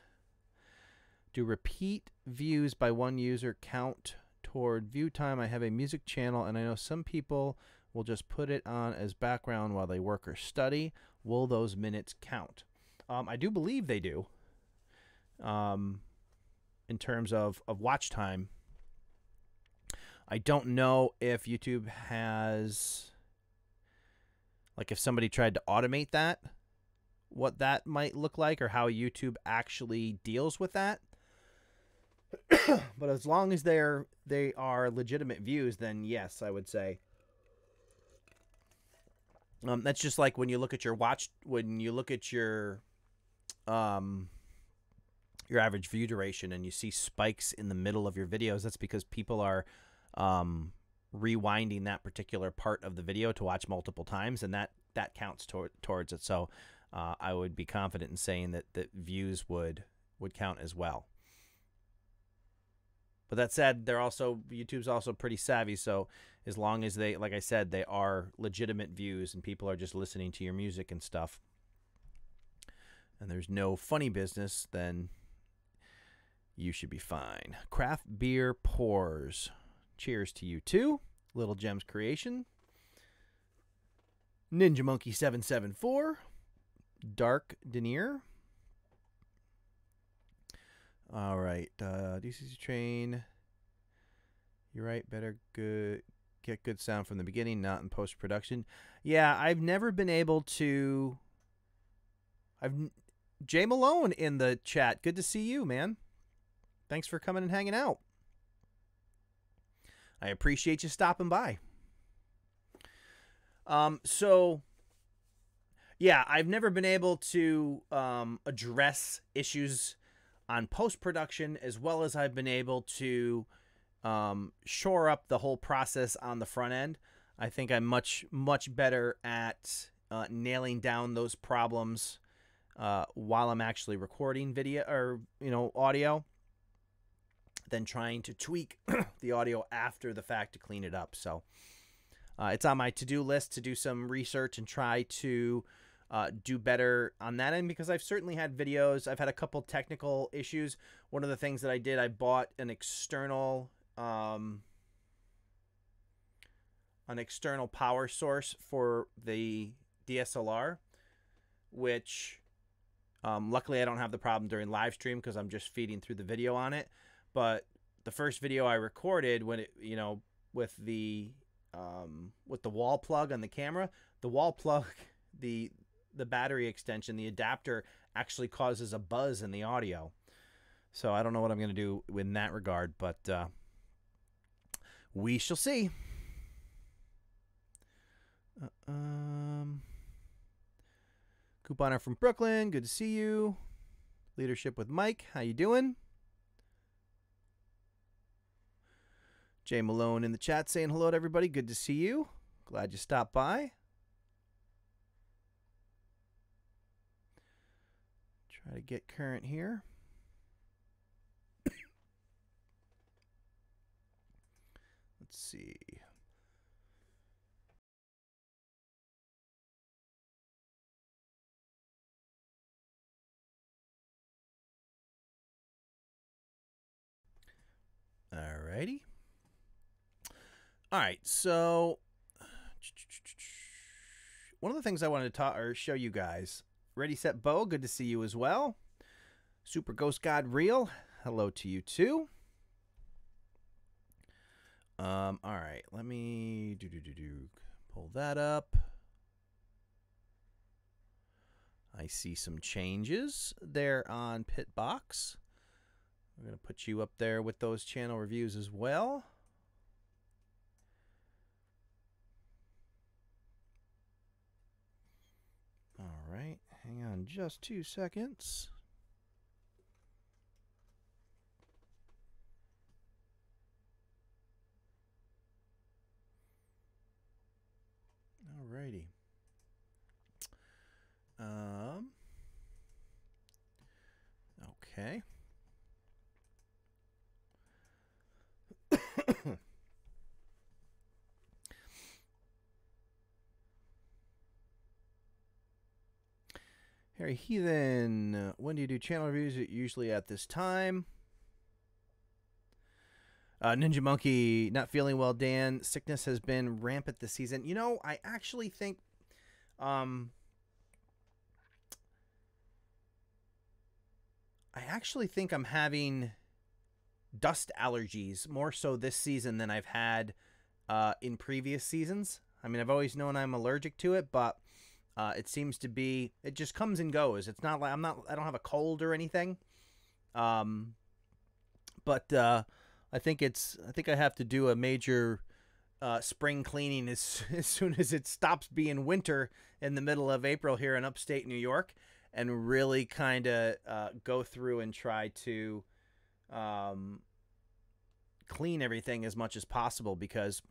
Do repeat views by one user count toward view time? I have a music channel, and I know some people will just put it on as background while they work or study. Will those minutes count? I do believe they do. In terms of watch time. I don't know if YouTube has, like, if somebody tried to automate that, what that might look like, or how YouTube actually deals with that. But as long as they are legitimate views, then yes, I would say. That's just like when you look at your average view duration and you see spikes in the middle of your videos. That's because people are rewinding that particular part of the video to watch multiple times, and that counts towards it. So I would be confident in saying that views would count as well. But that said, YouTube's also pretty savvy, so as long as they, like I said, they are legitimate views and people are just listening to your music and stuff, and there's no funny business, then you should be fine. Craft Beer Pours. Cheers to you too. Little Gems Creation. Ninja Monkey 774. Dark Denier. All right. DCC Train. You're right. Better get good sound from the beginning, not in post-production. Yeah, I've never been able to... Jay Malone in the chat. Good to see you, man. Thanks for coming and hanging out. I appreciate you stopping by. So, yeah, I've never been able to address issues on post-production as well as I've been able to shore up the whole process on the front end. I think I'm much better at nailing down those problems while I'm actually recording video or audio than trying to tweak the audio after the fact to clean it up. So it's on my to-do list to do some research and try to do better on that end, because I've certainly had videos. I've had a couple technical issues. One of the things that I did, I bought an external power source for the DSLR, which luckily I don't have the problem during live stream because I'm just feeding through the video on it. But the first video I recorded when it, with the wall plug on the camera, the wall plug, the battery extension, the adapter actually causes a buzz in the audio. So I don't know what I'm going to do in that regard, but we shall see. Couponer from Brooklyn, good to see you. Leadership with Mike, how you doing? Jay Malone in the chat saying hello to everybody. Good to see you. Glad you stopped by. Try to get current here. Let's see. Alrighty. All right, so one of the things I wanted to talk or show you guys. Ready, set, Bo, good to see you as well. Super Ghost God Real, hello to you too. All right, let me pull that up. I see some changes there on Pitt Box. We're going to put you up there with those channel reviews as well. All right, hang on just 2 seconds. All righty. Okay. Harry Heathen, when do you do channel reviews? Usually at this time. Ninja Monkey, not feeling well, Dan. Sickness has been rampant this season. You know, I actually think I'm having dust allergies more so this season than I've had in previous seasons. I mean, I've always known I'm allergic to it, but it seems to be, it just comes and goes. It's not like I don't have a cold or anything. But I think I have to do a major spring cleaning as soon as it stops being winter in the middle of April here in upstate New York, and really kind of go through and try to clean everything as much as possible, because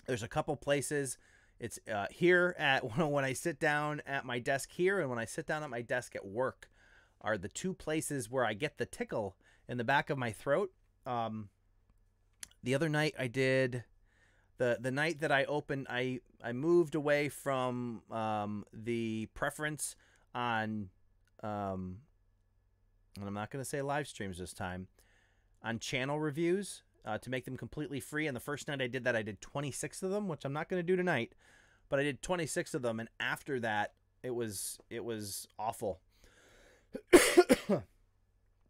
there's a couple places. It's here at when I sit down at my desk here and when I sit down at my desk at work are the two places where I get the tickle in the back of my throat. The other night I did the night that I opened, I moved away from the preference on and I'm not going to say live streams this time, on channel reviews to make them completely free. And the first night I did that, I did 26 of them, which I'm not going to do tonight, but I did 26 of them. And after that, it was awful.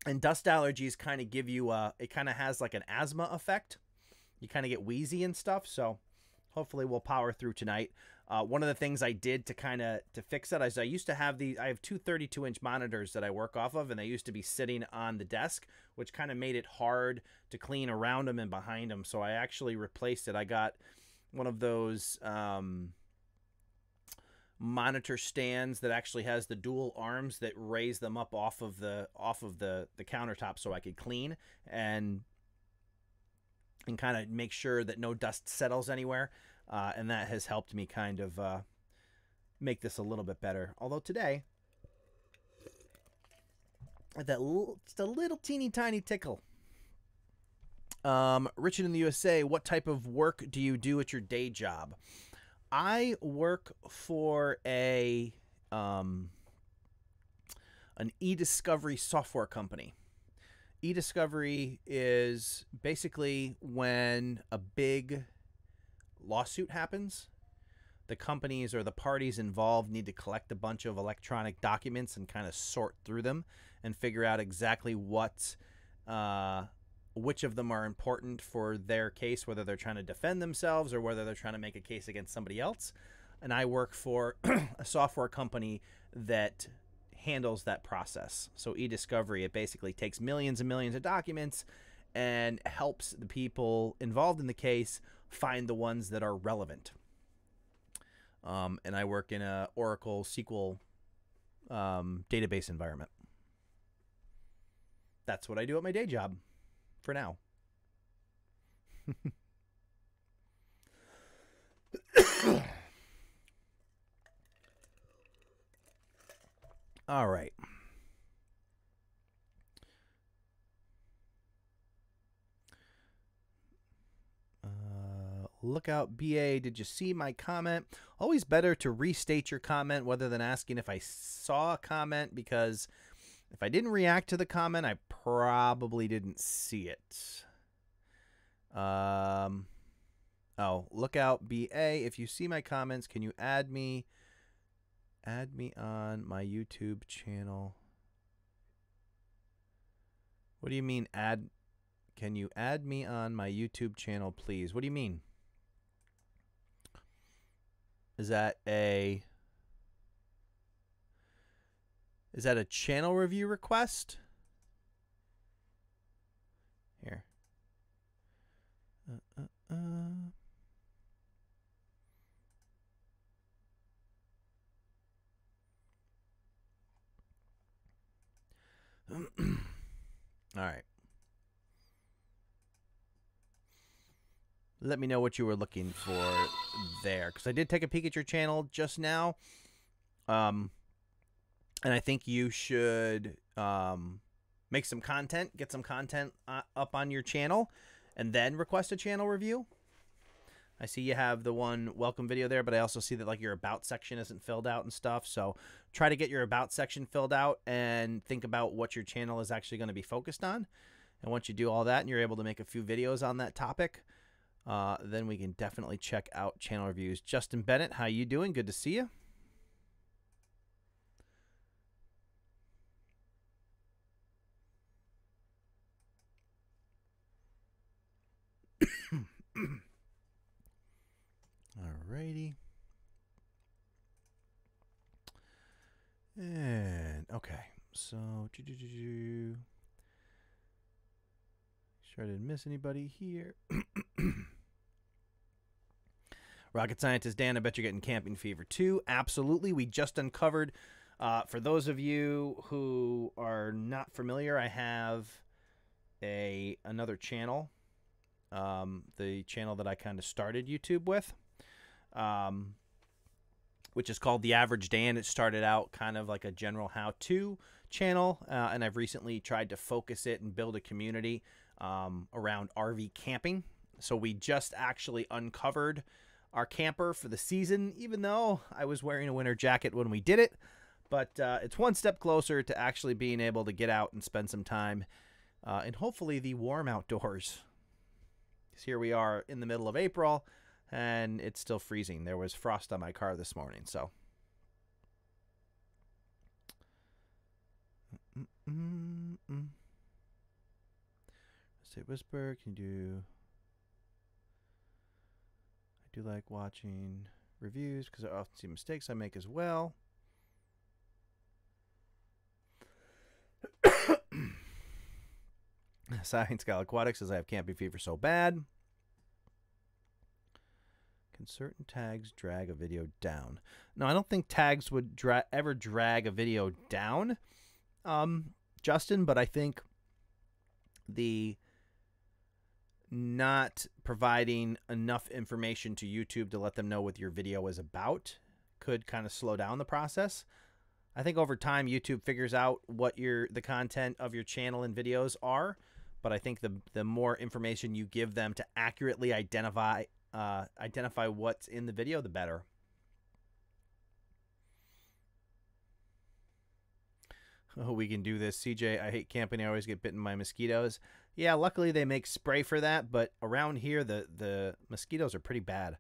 And dust allergies kind of give you it kind of has like an asthma effect. You kind of get wheezy and stuff. So hopefully we'll power through tonight. One of the things I did to fix that is I used to have I have two 32-inch monitors that I work off of, and they used to be sitting on the desk, which kind of made it hard to clean around them and behind them. So I actually replaced it. I got one of those monitor stands that actually has the dual arms that raise them up off of the countertop, so I could clean and kind of make sure that no dust settles anywhere. And that has helped me kind of make this a little bit better. Although today, just a little teeny tiny tickle. Richard in the USA, what type of work do you do at your day job? I work for an e-discovery software company. E-discovery is basically when a big lawsuit happens, the companies or the parties involved need to collect a bunch of electronic documents and kind of sort through them and figure out exactly which of them are important for their case, whether they're trying to defend themselves or whether they're trying to make a case against somebody else. And I work for a software company that handles that process. So e-discovery, it basically takes millions and millions of documents and helps the people involved in the case find the ones that are relevant. And I work in a Oracle SQL database environment. That's what I do at my day job for now. All right. Lookout BA, did you see my comment? Always better to restate your comment rather than asking if I saw a comment, because if I didn't react to the comment, I probably didn't see it. Oh, Lookout BA, if you see my comments, can you add me on my YouTube channel? What do you mean add? Can you add me on my YouTube channel, please? What do you mean? Is that a channel review request? Here. All right. Let me know what you were looking for there, because I did take a peek at your channel just now. And I think you should make some content, get some content up on your channel, and then request a channel review. I see you have the one welcome video there, but I also see that like your about section isn't filled out and stuff. So try to get your about section filled out and think about what your channel is actually going to be focused on. And once you do all that and you're able to make a few videos on that topic, then we can definitely check out channel reviews. Justin Bennett, how you doing? Good to see you. Alrighty. And okay, so sure I didn't miss anybody here. Rocket Scientist Dan, I bet you're getting camping fever too. Absolutely. We just uncovered, for those of you who are not familiar, I have another channel, the channel that I kind of started YouTube with, which is called The Average Dan. It started out kind of like a general how-to channel, and I've recently tried to focus it and build a community around RV camping. So we just actually uncovered our camper for the season, even though I was wearing a winter jacket when we did it. But it's one step closer to actually being able to get out and spend some time in hopefully the warm outdoors. Because here we are in the middle of April, and it's still freezing. There was frost on my car this morning, so. Say whisper, can you do... I do like watching reviews because I often see mistakes I make as well. Science Gal Aquatic says I have camping fever so bad. Can certain tags drag a video down? No, I don't think tags would ever drag a video down, Justin, but I think the not providing enough information to YouTube to let them know what your video is about could kind of slow down the process. I think over time YouTube figures out what the content of your channel and videos are, but I think the more information you give them to accurately identify what's in the video, the better. Oh, we can do this. CJ, I hate camping. I always get bitten by mosquitoes. Yeah, luckily they make spray for that, but around here the mosquitoes are pretty bad.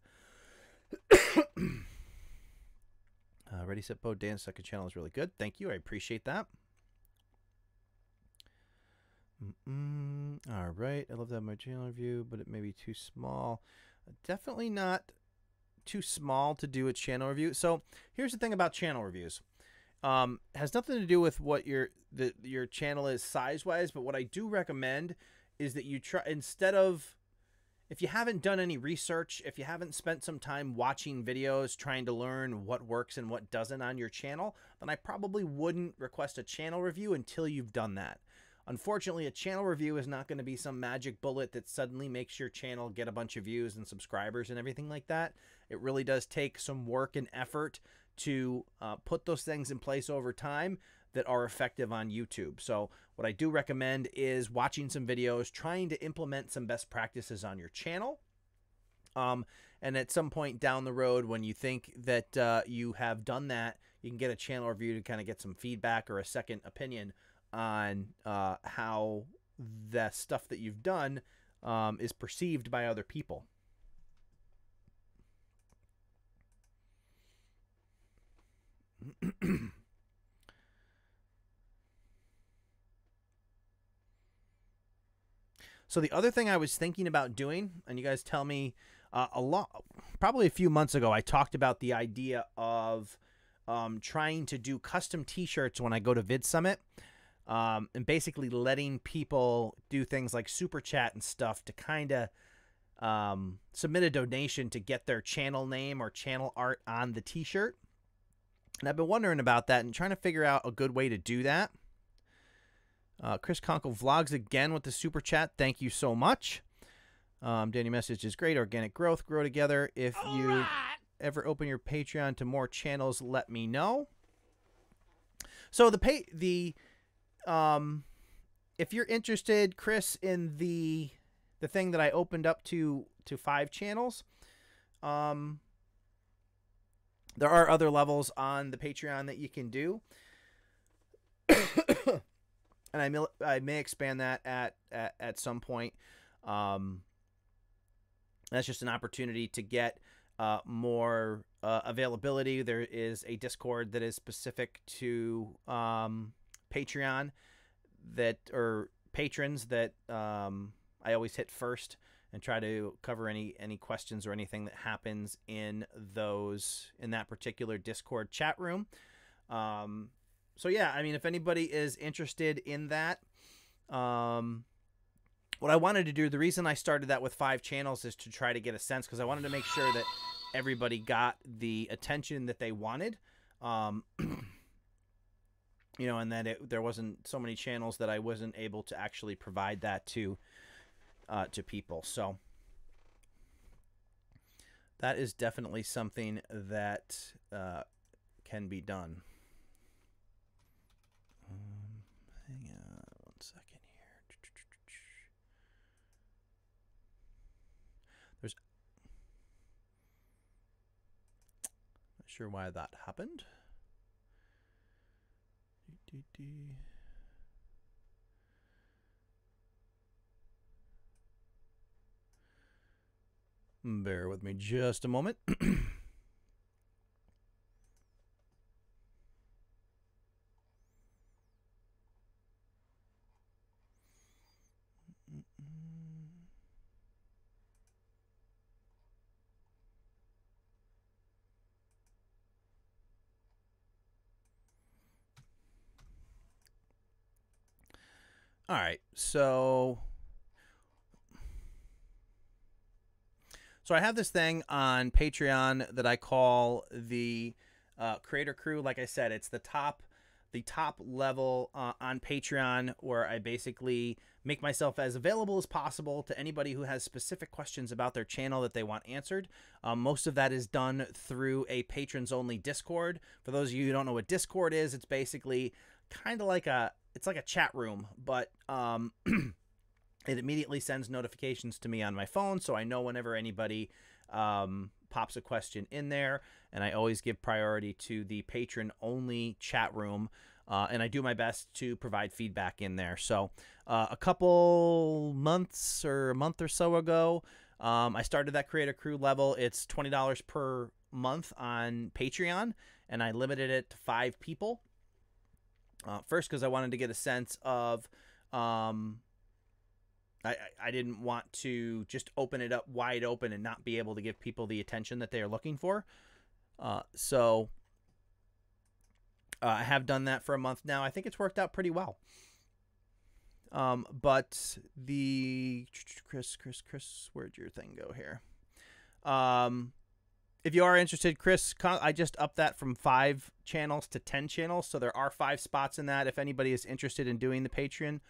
Ready, Set, Bo, Dan's second channel is really good. Thank you. I appreciate that. All right. I love that my channel review, but it may be too small. Definitely not too small to do a channel review. So here's the thing about channel reviews. Has nothing to do with what your channel is size-wise, but what I do recommend is that you try, instead of, if you haven't done any research, if you haven't spent some time watching videos trying to learn what works and what doesn't on your channel, then I probably wouldn't request a channel review until you've done that. Unfortunately, a channel review is not going to be some magic bullet that suddenly makes your channel get a bunch of views and subscribers and everything like that. It really does take some work and effort to put those things in place over time that are effective on YouTube. So what I do recommend is watching some videos, trying to implement some best practices on your channel. And at some point down the road, when you think that you have done that, you can get a channel review to kind of get some feedback or a second opinion on how the stuff that you've done is perceived by other people. So the other thing I was thinking about doing, and you guys tell me, probably a few months ago, I talked about the idea of trying to do custom t-shirts when I go to VidSummit, and basically letting people do things like super chat and stuff to kind of submit a donation to get their channel name or channel art on the t-shirt. And I've been wondering about that and trying to figure out a good way to do that. Chris Conkle Vlogs again with the super chat. Thank you so much. Danny message is great. Organic growth, grow together. If you ever open your Patreon to more channels, let me know. So if you're interested, Chris, in the thing that I opened up to 5 channels, there are other levels on the Patreon that you can do. And I may expand that at some point. That's just an opportunity to get more availability. There is a Discord that is specific to Patreon or patrons that I always hit first and try to cover any questions or anything that happens in that particular Discord chat room. So yeah, I mean, if anybody is interested in that, what I wanted to do, the reason I started that with 5 channels is to try to get a sense, because I wanted to make sure that everybody got the attention that they wanted, you know, and that there wasn't so many channels that I wasn't able to actually provide that to people. So that is definitely something that can be done. Hang on 1 second here. Not sure why that happened. Bear with me just a moment. All right, so I have this thing on Patreon that I call the Creator Crew. Like I said, it's the top level on Patreon, where I basically make myself as available as possible to anybody who has specific questions about their channel that they want answered. Most of that is done through a patrons-only Discord. For those of you who don't know what Discord is, it's basically kind of like a chat room, but it immediately sends notifications to me on my phone, so I know whenever anybody pops a question in there, and I always give priority to the patron-only chat room, and I do my best to provide feedback in there. So a couple months or a month or so ago, I started that Creator Crew level. It's $20 per month on Patreon, and I limited it to 5 people. First, because I wanted to get a sense of, I didn't want to just open it up wide open and not be able to give people the attention that they are looking for. So I have done that for a month now. I think it's worked out pretty well. But the Chris, where'd your thing go here? If you are interested, Chris, I just upped that from 5 channels to 10 channels. So there are 5 spots in that. If anybody is interested in doing the Patreon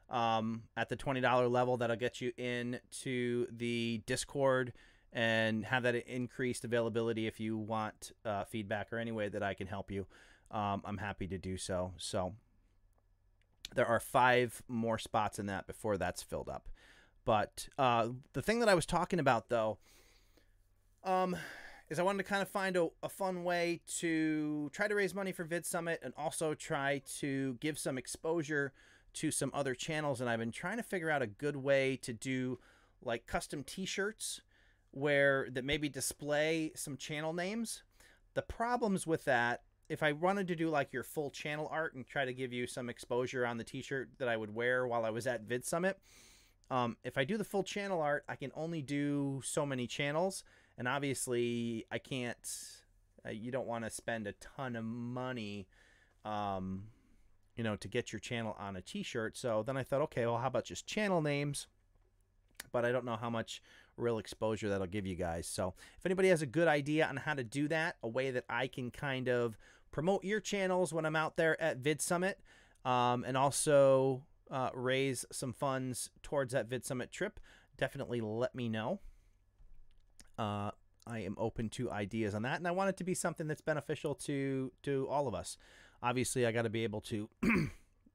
at the $20 level, that'll get you into the Discord and have that increased availability if you want feedback or any way that I can help you. I'm happy to do so. So there are 5 more spots in that before that's filled up. But the thing that I was talking about, though, is I wanted to kind of find a fun way to try to raise money for Vid Summit and also try to give some exposure to some other channels. And I've been trying to figure out a good way to do like custom t-shirts that maybe display some channel names. The problems with that, if I wanted to do like your full channel art and try to give you some exposure on the t-shirt that I would wear while I was at Vid Summit, if I do the full channel art, I can only do so many channels. And obviously, I can't, you don't want to spend a ton of money, you know, to get your channel on a t-shirt. So then I thought, okay, well, how about just channel names? But I don't know how much real exposure that'll give you guys. So if anybody has a good idea on how to do that, a way that I can kind of promote your channels when I'm out there at Vid Summit, and also raise some funds towards that Vid Summit trip, definitely let me know. I am open to ideas on that, and I want it to be something that's beneficial to all of us. Obviously, I got to be able to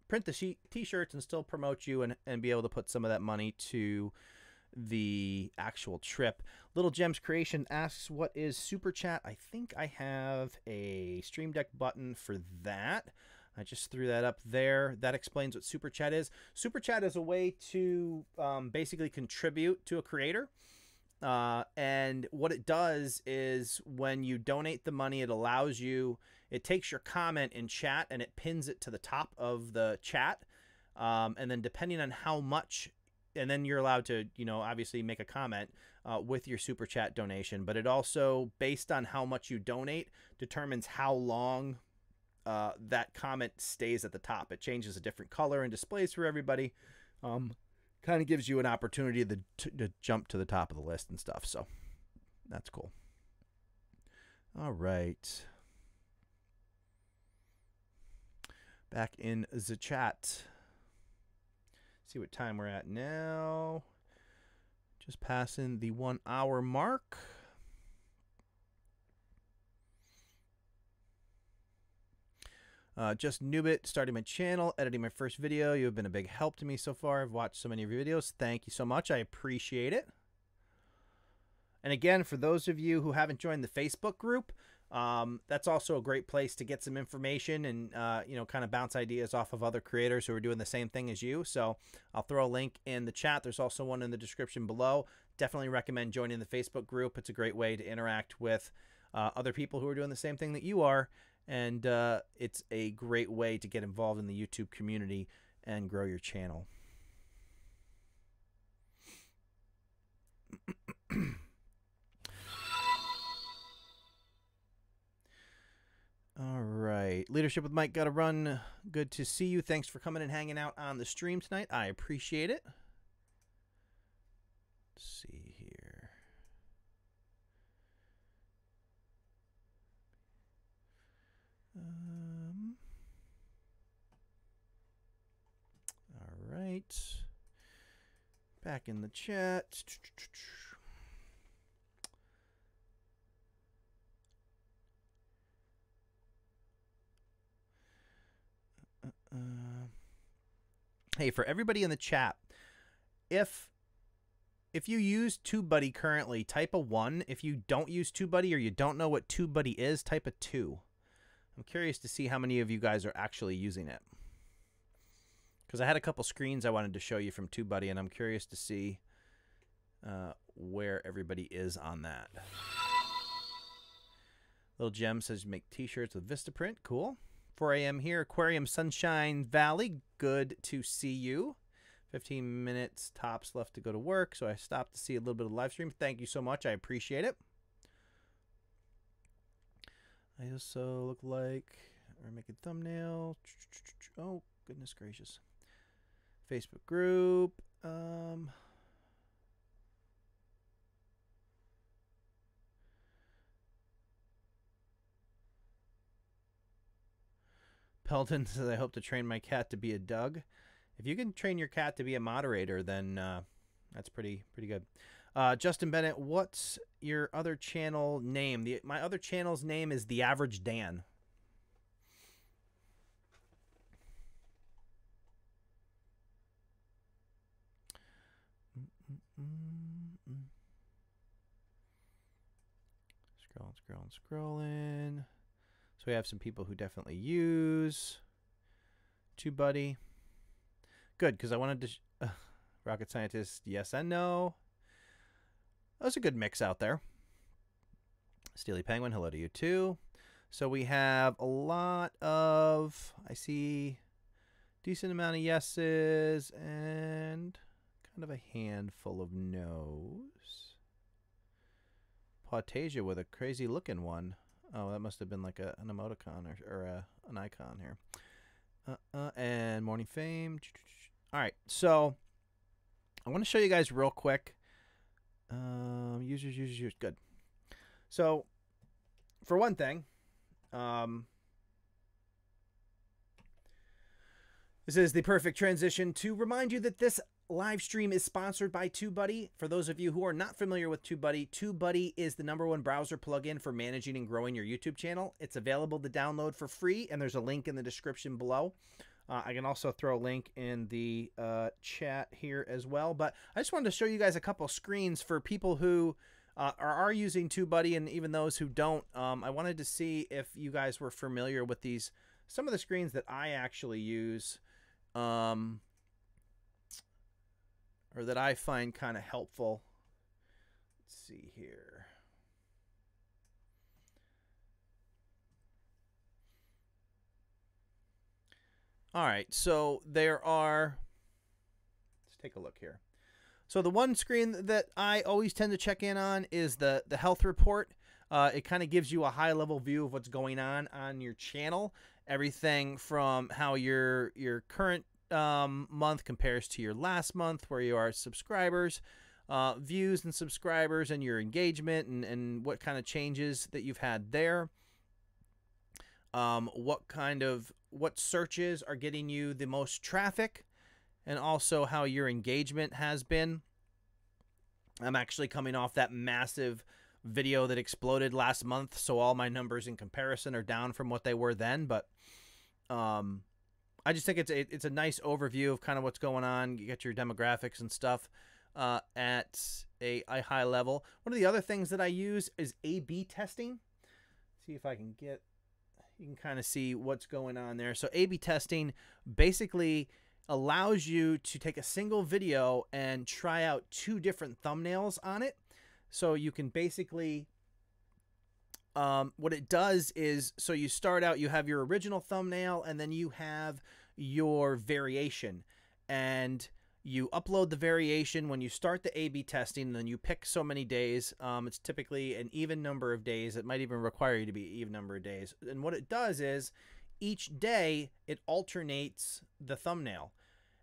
print the t-shirts and still promote you and be able to put some of that money to the actual trip. Little Gems Creation asks, what is Super Chat? I think I have a Stream Deck button for that. I just threw that up there. That explains what Super Chat is. Super Chat is a way to basically contribute to a creator. And what it does is when you donate the money, it allows you, it takes your comment in chat and it pins it to the top of the chat. And then depending on how much, and then you're allowed to, you know, obviously make a comment with your Super Chat donation, but it also, based on how much you donate, determines how long that comment stays at the top. It changes a different color and displays for everybody. Kind of gives you an opportunity to jump to the top of the list and stuff. So that's cool. All right. Back in the chat. See what time we're at now. Just passing the 1 hour mark. Just Newbit, starting my channel, editing my first video. You have been a big help to me so far. I've watched so many of your videos. Thank you so much. I appreciate it. And again, for those of you who haven't joined the Facebook group, that's also a great place to get some information and, you know, kind of bounce ideas off of other creators who are doing the same thing as you. So I'll throw a link in the chat. There's also one in the description below. Definitely recommend joining the Facebook group. It's a great way to interact with other people who are doing the same thing that you are. And it's a great way to get involved in the YouTube community and grow your channel. All right. Leadership with Mike, got to run. Good to see you. Thanks for coming and hanging out on the stream tonight. I appreciate it. Let's see here. All right. Back in the chat. Hey, for everybody in the chat, if you use TubeBuddy currently, type a 1. If you don't use TubeBuddy or you don't know what TubeBuddy is, type a 2. I'm curious to see how many of you guys are actually using it. Because I had a couple screens I wanted to show you from TubeBuddy, and I'm curious to see where everybody is on that. Little Gem says make t-shirts with Vistaprint. Cool. 4 a.m. here. Aquarium Sunshine Valley. Good to see you. 15 minutes tops left to go to work, so I stopped to see a little bit of the live stream. Thank you so much. I appreciate it. I also look like we're making thumbnail. Oh, goodness gracious. Facebook group. Pelton says, I hope to train my cat to be a Doug. If you can train your cat to be a moderator, then that's pretty good. Justin Bennett, what's your other channel name? My other channel's name is The Average Dan. Scrolling. So we have some people who definitely use TubeBuddy. Good, because I wanted to... Rocket Scientist, yes and no. That was a good mix out there. Steely Penguin, hello to you too. So we have a lot of... I see decent amount of yeses and kind of a handful of no's. Pautesia with a crazy looking one. Oh, that must have been like an emoticon or an icon here. And Morning Fame. All right, so I want to show you guys real quick. Users. Good. So, for one thing, this is the perfect transition to remind you that this live stream is sponsored by TubeBuddy. For those of you who are not familiar with TubeBuddy, TubeBuddy is the #1 browser plugin for managing and growing your YouTube channel. It's available to download for free, and there's a link in the description below. I can also throw a link in the chat here as well. But I just wanted to show you guys a couple screens for people who are using TubeBuddy, and even those who don't. I wanted to see if you guys were familiar with some of the screens that I actually use. Or that I find kind of helpful. Let's see here. All right, so there are, let's take a look here. So the one screen that I always tend to check in on is the health report. It kind of gives you a high-level view of what's going on your channel. Everything from how your current month compares to your last month, where you are subscribers, views and subscribers, and your engagement, and what kind of changes that you've had there. What searches are getting you the most traffic, and also how your engagement has been. I'm actually coming off that massive video that exploded last month, so all my numbers in comparison are down from what they were then, but I just think it's a nice overview of kind of what's going on. You get your demographics and stuff at a high level. One of the other things that I use is A/B testing. See if I can get... You can kind of see what's going on there. So A/B testing basically allows you to take a single video and try out 2 different thumbnails on it. So you can basically... what it does is, so you start out, you have your original thumbnail, and then you have your variation, and you upload the variation when you start the A/B testing, and then you pick so many days. It's typically an even number of days. It might even require you to be an even number of days. And what it does is each day it alternates the thumbnail,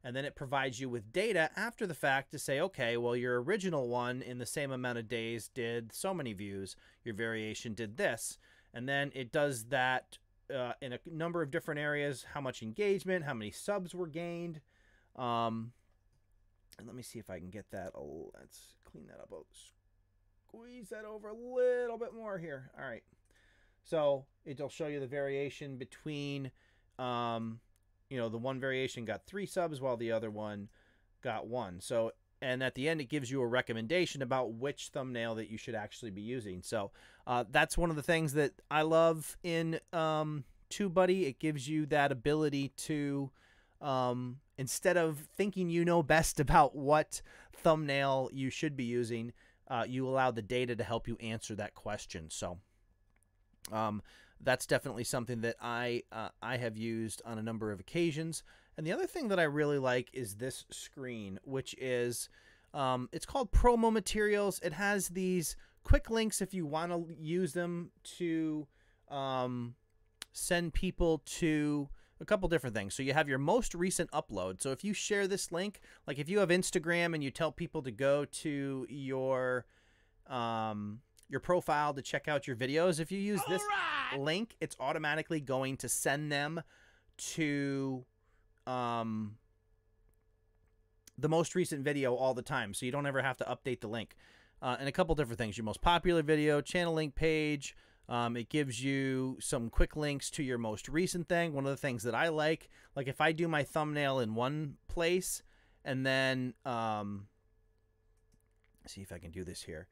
and then it provides you with data after the fact to say, okay, well, your original one in the same amount of days did so many views, your variation did this, and then it does that in a number of different areas, how much engagement, how many subs were gained. And let me see if I can get that. Oh, let's clean that up. I'll squeeze that over a little bit more here. All right. So it'll show you the variation between, you know, the one variation got 3 subs while the other one got 1. So, and at the end, it gives you a recommendation about which thumbnail that you should actually be using. So that's one of the things that I love in TubeBuddy. It gives you that ability to, instead of thinking you know best about what thumbnail you should be using, you allow the data to help you answer that question. So that's definitely something that I have used on a number of occasions. And the other thing that I really like is this screen, which is, it's called Promo Materials. It has these quick links if you want to use them to send people to a couple different things. So you have your most recent upload. So if you share this link, like if you have Instagram and you tell people to go to your profile to check out your videos, if you use this link, it's automatically going to send them to the most recent video all the time, so you don't ever have to update the link. And a couple different things. Your most popular video, channel link page. It gives you some quick links to your most recent thing. One of the things that I like if I do my thumbnail in one place and then see if I can do this here.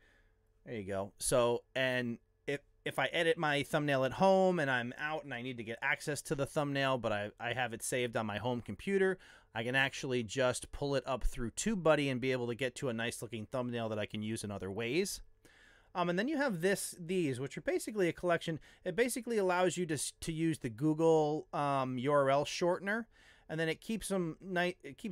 There you go. So, and if I edit my thumbnail at home and I'm out and I need to get access to the thumbnail, but I have it saved on my home computer, I can actually just pull it up through TubeBuddy and be able to get to a nice looking thumbnail that I can use in other ways. And then you have these, which are basically a collection. It basically allows you to use the Google URL shortener, and then it keeps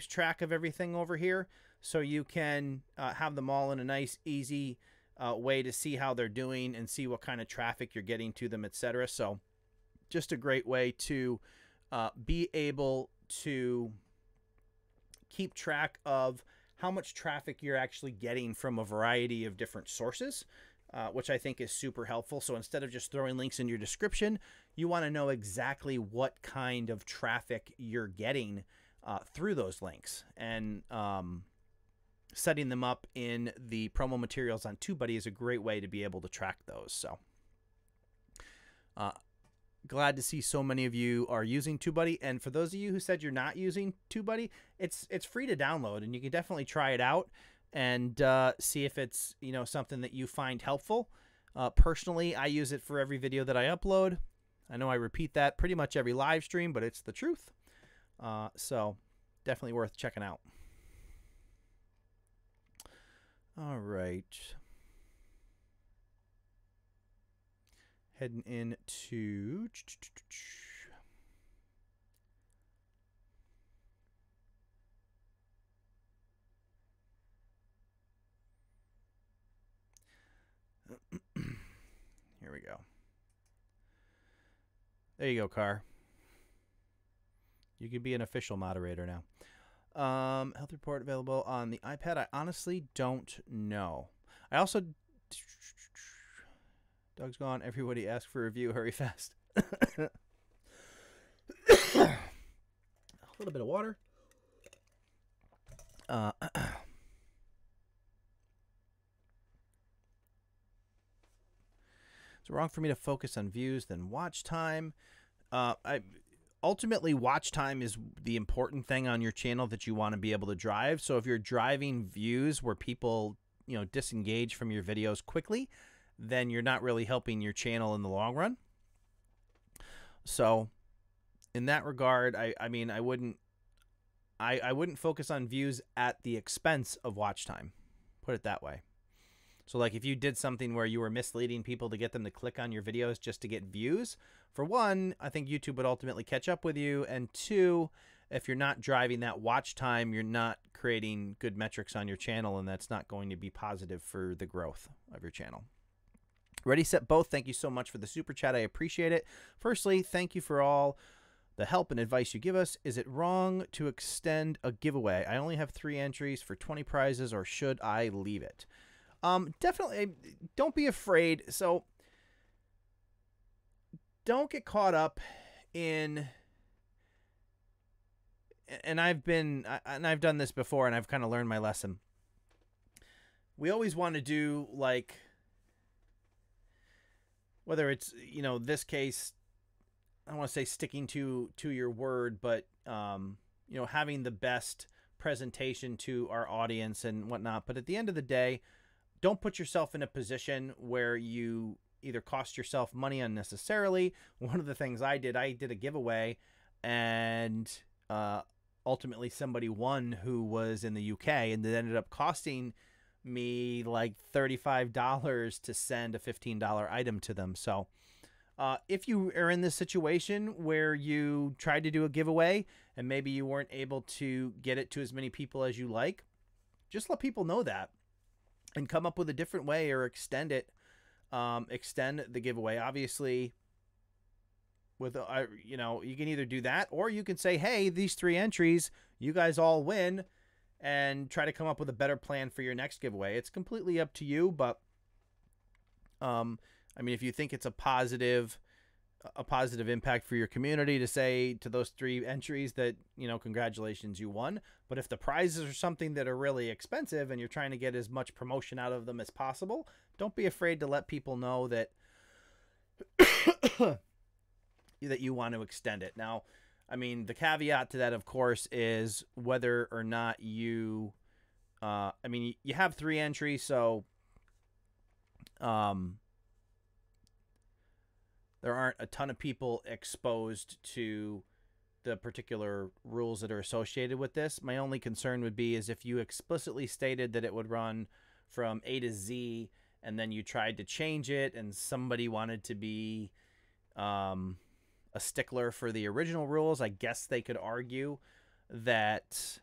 track of everything over here, so you can have them all in a nice, easy way to see how they're doing and see what kind of traffic you're getting to them, etc. So just a great way to be able to keep track of how much traffic you're actually getting from a variety of different sources, which I think is super helpful. So instead of just throwing links in your description, you want to know exactly what kind of traffic you're getting through those links. And setting them up in the promo materials on TubeBuddy is a great way to be able to track those. So glad to see so many of you are using TubeBuddy. And for those of you who said you're not using TubeBuddy, it's free to download, and you can definitely try it out and see if it's something that you find helpful. Personally, I use it for every video that I upload. I know I repeat that pretty much every live stream, but it's the truth. So definitely worth checking out. All right. Heading into here we go. There you go, Car. You can be an official moderator now. Health report available on the iPad. I honestly don't know. I also... Doug's gone. Everybody ask for a review. Hurry fast. A little bit of water. It's wrong for me to focus on views than watch time. Ultimately, watch time is the important thing on your channel that you want to be able to drive. So if you're driving views where people, disengage from your videos quickly, then you're not really helping your channel in the long run. So in that regard, I mean, I wouldn't focus on views at the expense of watch time. Put it that way. So like if you did something where you were misleading people to get them to click on your videos just to get views, for one, I think YouTube would ultimately catch up with you. And two, if you're not driving that watch time, you're not creating good metrics on your channel, and that's not going to be positive for the growth of your channel. Ready, Set, Both. Thank you so much for the super chat. I appreciate it. Firstly, thank you for all the help and advice you give us. Is it wrong to extend a giveaway? I only have 3 entries for 20 prizes, or should I leave it? Definitely don't be afraid. So don't get caught up in, and I've done this before, and I've kind of learned my lesson. We always want to do, like, whether it's, this case, I don't want to say sticking to your word, but, having the best presentation to our audience and whatnot. But at the end of the day, don't put yourself in a position where you either cost yourself money unnecessarily. One of the things I did a giveaway, and ultimately somebody won who was in the UK, and it ended up costing me like $35 to send a $15 item to them. So if you are in this situation where you tried to do a giveaway and maybe you weren't able to get it to as many people as you like, just let people know that and come up with a different way, or extend it, extend the giveaway. Obviously, with you know, you can either do that, or you can say, hey, these 3 entries, you guys all win, and try to come up with a better plan for your next giveaway. It's completely up to you, but I mean, if you think it's a positive impact for your community to say to those 3 entries that, you know, congratulations, you won. But if the prizes are something that are really expensive and you're trying to get as much promotion out of them as possible, don't be afraid to let people know that that you want to extend it. Now, I mean, the caveat to that, of course, is whether or not you I mean, you have 3 entries, so there aren't a ton of people exposed to the particular rules that are associated with this. My only concern would be is if you explicitly stated that it would run from A to Z, and then you tried to change it, and somebody wanted to be a stickler for the original rules. I guess they could argue that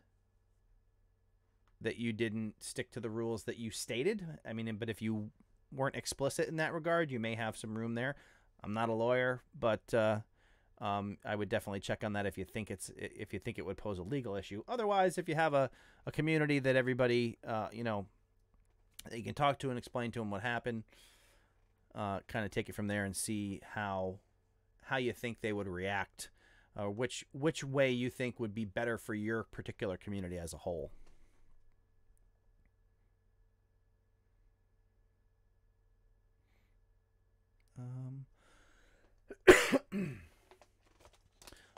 you didn't stick to the rules that you stated. I mean, but if you weren't explicit in that regard, you may have some room there. I'm not a lawyer, but I would definitely check on that if you think it would pose a legal issue. Otherwise, if you have a community that everybody you know, that you can talk to and explain to them what happened, kind of take it from there and see how you think they would react, or which way you think would be better for your particular community as a whole.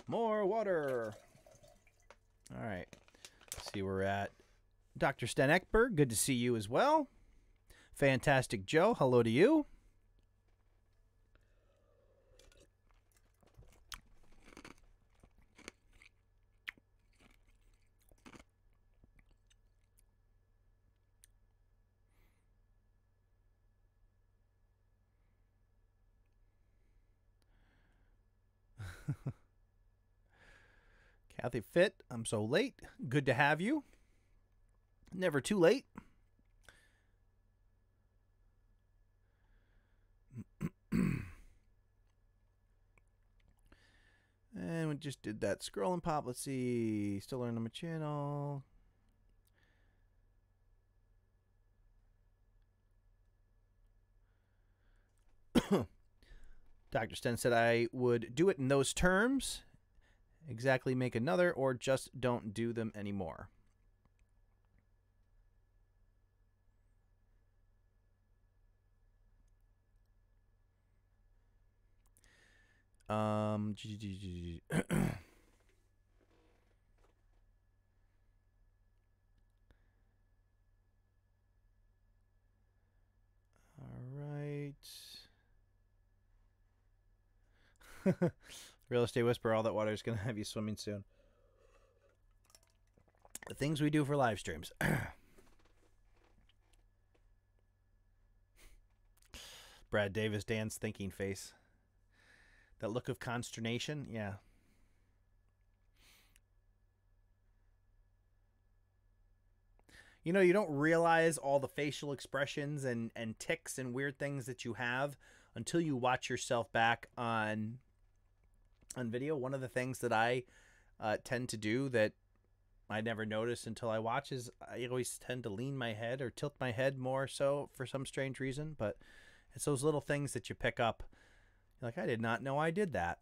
More water. All right. Let's see where we're at. Dr. Sten Ekberg, good to see you as well. Fantastic Joe, hello to you. Kathy Fit, I'm so late. Good to have you. Never too late. And we just did that scroll and pop. Let's see. Still learning on my channel. Dr. Sten said I would do it in those terms. Exactly, make another, or just don't do them anymore. All right. Real Estate Whisperer, all that water is going to have you swimming soon. The things we do for live streams. Brad Davis, Dan's thinking face. That look of consternation, yeah. You know, you don't realize all the facial expressions and tics and weird things that you have until you watch yourself back on video. One of the things that I tend to do that I never notice until I watch is I always tend to lean my head or tilt my head more so for some strange reason. But it's those little things that you pick up. You're like, I did not know I did that.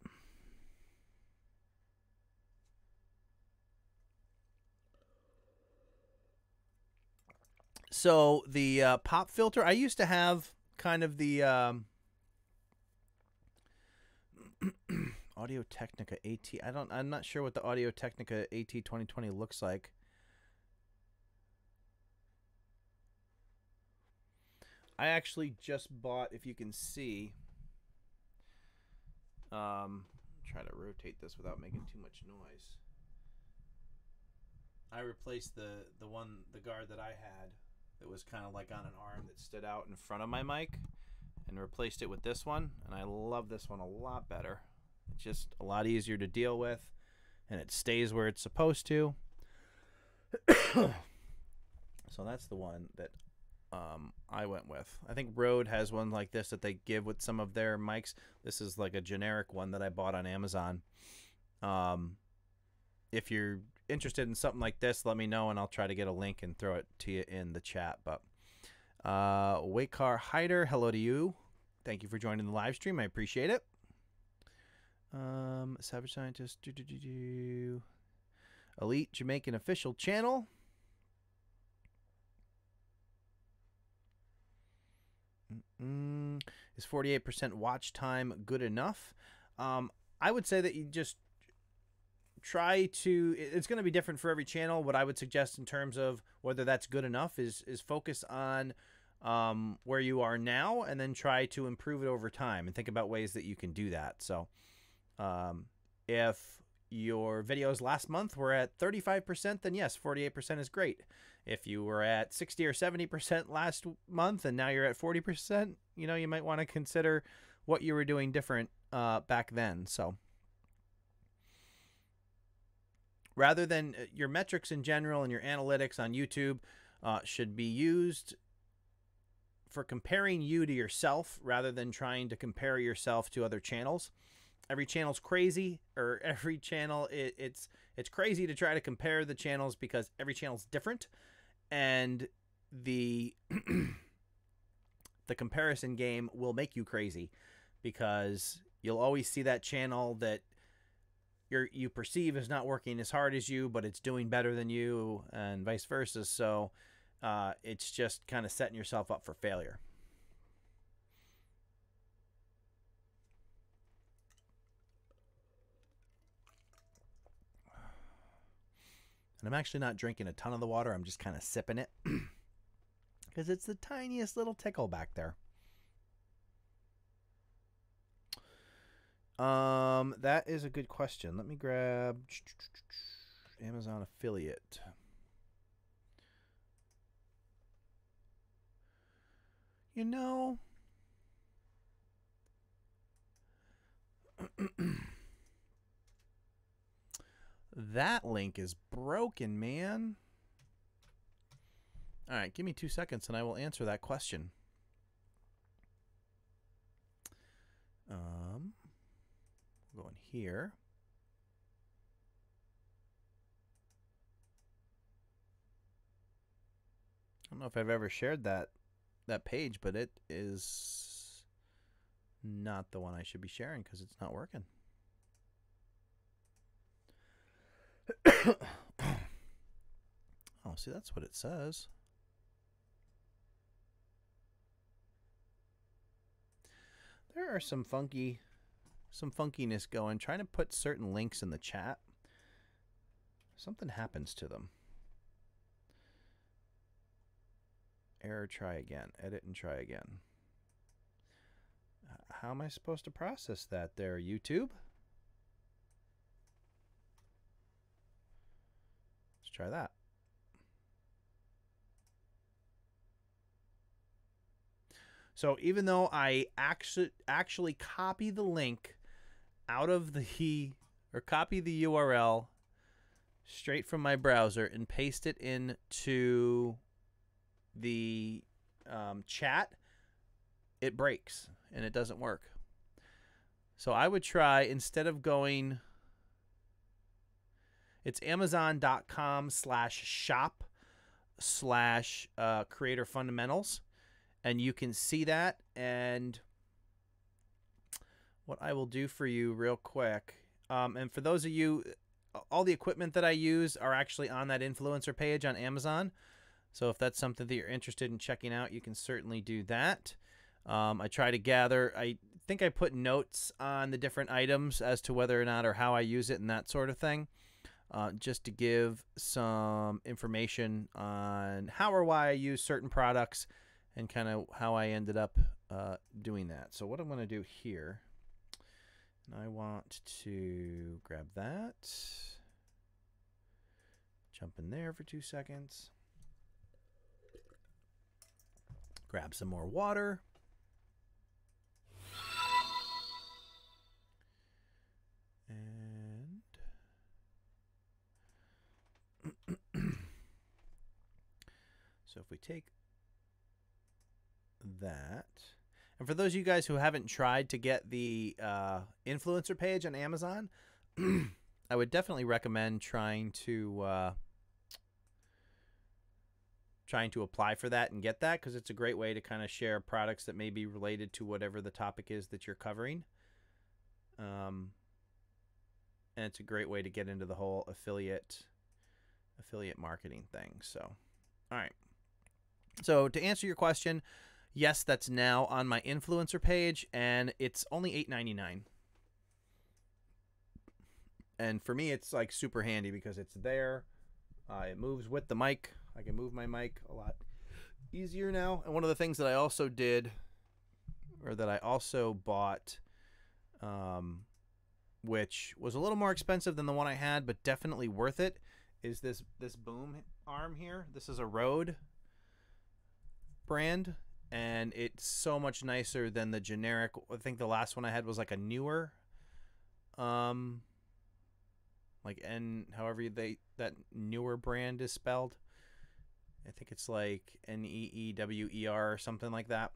So the pop filter, I used to have kind of the Audio Technica AT. I'm not sure what the Audio Technica AT 2020 looks like. I actually just bought, if you can see, try to rotate this without making too much noise. I replaced the guard that I had that was kind of like on an arm that stood out in front of my mic, and replaced it with this one, and I love this one a lot better. It's just a lot easier to deal with, and it stays where it's supposed to. So that's the one that I went with. I think Rode has one like this that they give with some of their mics. This is like a generic one that I bought on Amazon. If you're interested in something like this, let me know and I'll try to get a link and throw it to you in the chat. But Waykar Hider, hello to you. Thank you for joining the live stream. I appreciate it. Savage Scientist, Elite Jamaican official channel. Is 48% watch time good enough? I would say that you just try to, it's going to be different for every channel. What I would suggest in terms of whether that's good enough is focus on where you are now and then try to improve it over time and think about ways that you can do that. So if your videos last month were at 35%, then yes, 48% is great. If you were at 60 or 70% last month and now you're at 40%, you know, you might want to consider what you were doing different back then. So rather than your metrics in general and your analytics on YouTube should be used for comparing you to yourself rather than trying to compare yourself to other channels. Every channel's crazy, or every channel, it's crazy to try to compare the channels because every channel's different, and the the comparison game will make you crazy because you'll always see that channel that you perceive as not working as hard as you, but it's doing better than you, and vice versa. So it's just kind of setting yourself up for failure. And I'm actually not drinking a ton of the water. I'm just kind of sipping it because it's the tiniest little tickle back there. That is a good question. Let me grab Amazon affiliate. You know, that link is broken, man. All right, give me 2 seconds and I will answer that question. Going here. I don't know if I've ever shared that page, but it is not the one I should be sharing because it's not working. Oh, see, that's what it says. There are some funkiness going. Trying to put certain links in the chat. Something happens to them. Error, try again. Edit and try again. How am I supposed to process that there, YouTube? Let's try that. So even though I actually copy the link out of the, or copy the URL straight from my browser and paste it into the chat, it breaks and it doesn't work. So I would try, instead of going, it's amazon.com/shop/creator fundamentals. And you can see that. And what I will do for you real quick, and for those of you, all the equipment that I use are actually on that influencer page on Amazon. So if that's something that you're interested in checking out, you can certainly do that. I try to gather, I think I put notes on the different items as to whether or not or how I use it and that sort of thing. Just to give some information on how or why I use certain products and kind of how I ended up doing that. So what I'm going to do here, and I want to grab that, jump in there for 2 seconds, grab some more water, and so if we take that. And for those of you guys who haven't tried to get the influencer page on Amazon, I would definitely recommend trying to apply for that and get that, because it's a great way to kind of share products that may be related to whatever the topic is that you're covering. And it's a great way to get into the whole affiliate marketing thing. So, all right. So to answer your question, yes, that's now on my influencer page, and it's only $8.99. And for me, it's like super handy because it's there. It moves with the mic. I can move my mic a lot easier now. And one of the things that I also did, or that I also bought, which was a little more expensive than the one I had, but definitely worth it, is this boom arm here. This is a Rode brand, and it's so much nicer than the generic. I think the last one I had was like a newer, like however that newer brand is spelled. I think it's like NEEWER or something like that.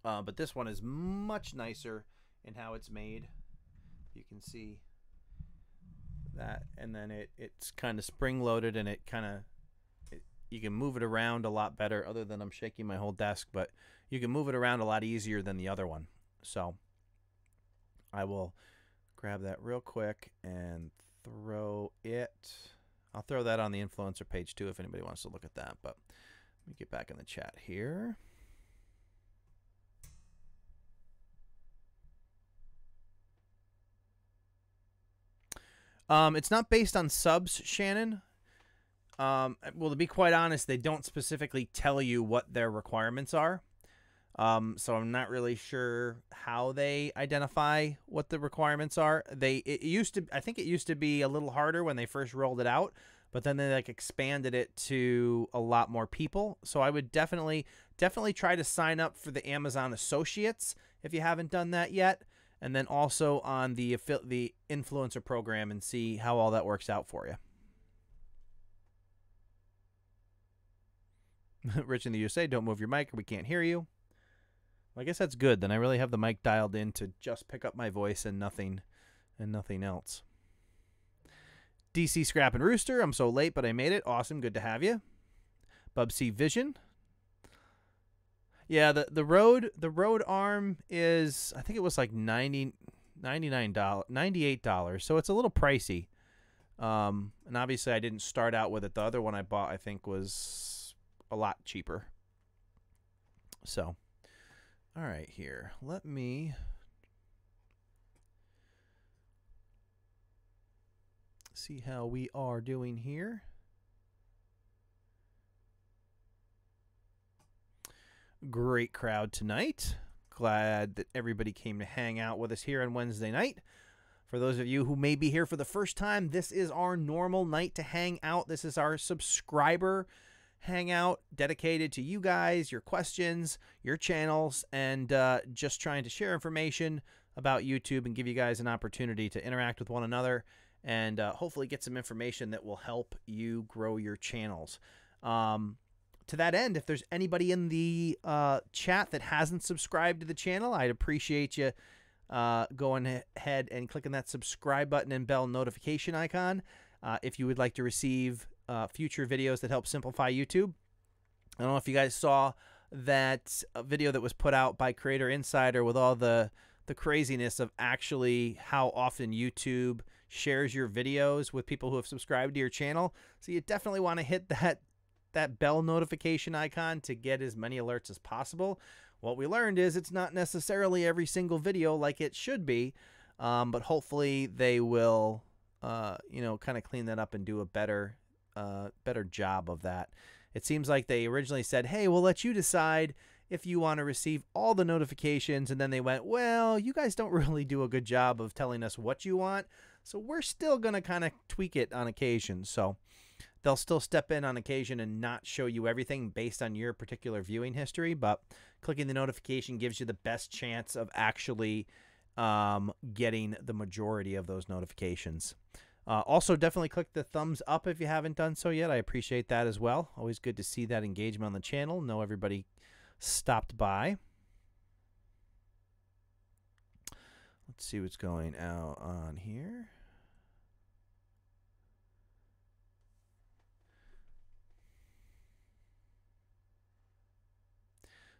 But this one is much nicer in how it's made. You can see that, and then it's kind of spring loaded, and you can move it around a lot better, other than I'm shaking my whole desk, but you can move it around a lot easier than the other one. So I will grab that real quick and throw it. I'll throw that on the influencer page too if anybody wants to look at that, but let me get back in the chat here. It's not based on subs, Shannon. Well, to be quite honest, they don't specifically tell you what their requirements are. So I'm not really sure how they identify what the requirements are. I think it used to be a little harder when they first rolled it out, but then they like expanded it to a lot more people. So I would definitely try to sign up for the Amazon Associates if you haven't done that yet, and then also on the influencer program, and see how all that works out for you. Rich in the USA, don't move your mic or we can't hear you. Well, I guess that's good. Then I really have the mic dialed in to just pick up my voice and nothing else. DC Scrap and Rooster, I'm so late, but I made it. Awesome, good to have you. Bubsy Vision. Yeah, the Rode arm is, I think it was like $98. So it's a little pricey. And obviously I didn't start out with it. The other one I bought, I think, was a lot cheaper. So, all right, here. Let me see how we are doing here. Great crowd tonight. Glad that everybody came to hang out with us here on Wednesday night. For those of you who may be here for the first time, this is our normal night to hang out. This is our subscriber hangout dedicated to you guys, your questions, your channels, and just trying to share information about YouTube and give you guys an opportunity to interact with one another, and hopefully get some information that will help you grow your channels. To that end, if there's anybody in the chat that hasn't subscribed to the channel, I'd appreciate you going ahead and clicking that subscribe button and bell notification icon if you would like to receive future videos that help simplify YouTube. I don't know if you guys saw that video that was put out by Creator Insider with all the craziness of actually how often YouTube shares your videos with people who have subscribed to your channel. So you definitely want to hit that bell notification icon to get as many alerts as possible. What we learned is it's not necessarily every single video like it should be, but hopefully they will, kind of clean that up and do a better job of that. It seems like they originally said, hey, we'll let you decide if you want to receive all the notifications, and then they went, well, you guys don't really do a good job of telling us what you want, so we're still going to kind of tweak it on occasion. So they'll still step in on occasion and not show you everything based on your particular viewing history, but clicking the notification gives you the best chance of actually getting the majority of those notifications. Also, definitely click the thumbs up if you haven't done so yet. I appreciate that as well. Always good to see that engagement on the channel. Know everybody stopped by. Let's see what's going out on here.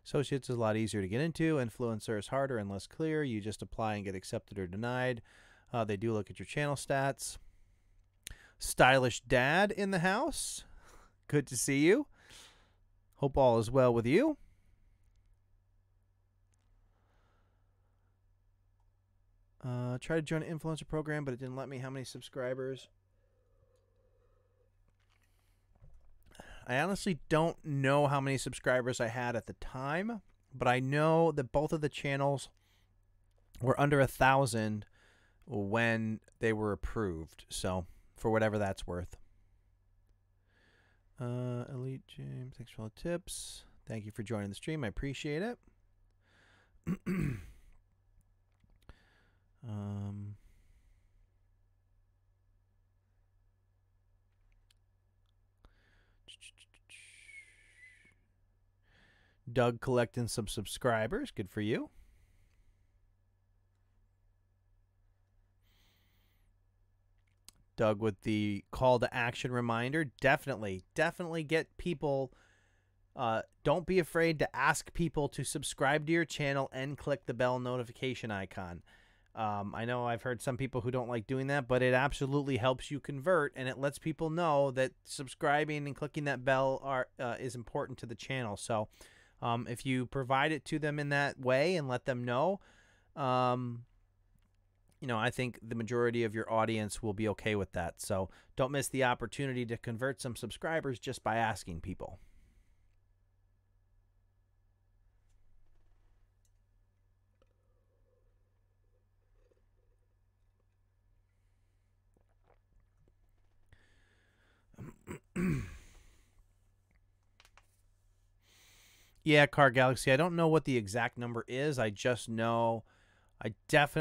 Associates is a lot easier to get into. Influencer is harder and less clear. You just apply and get accepted or denied. They do look at your channel stats. Stylish dad in the house. Good to see you. Hope all is well with you. Tried to join an influencer program, but it didn't let me. How many subscribers? I honestly don't know how many subscribers I had at the time, but I know that both of the channels were under 1,000 when they were approved. So, for whatever that's worth. Elite James, thanks for all the tips. Thank you for joining the stream. I appreciate it. Doug collecting some subscribers. Good for you. Doug with the call to action reminder. Definitely get people. Don't be afraid to ask people to subscribe to your channel and click the bell notification icon. I know I've heard some people who don't like doing that, but it absolutely helps you convert, and it lets people know that subscribing and clicking that bell is important to the channel. So if you provide it to them in that way and let them know, you know, I think the majority of your audience will be okay with that. So don't miss the opportunity to convert some subscribers just by asking people. Yeah, Car Galaxy. I don't know what the exact number is. I just know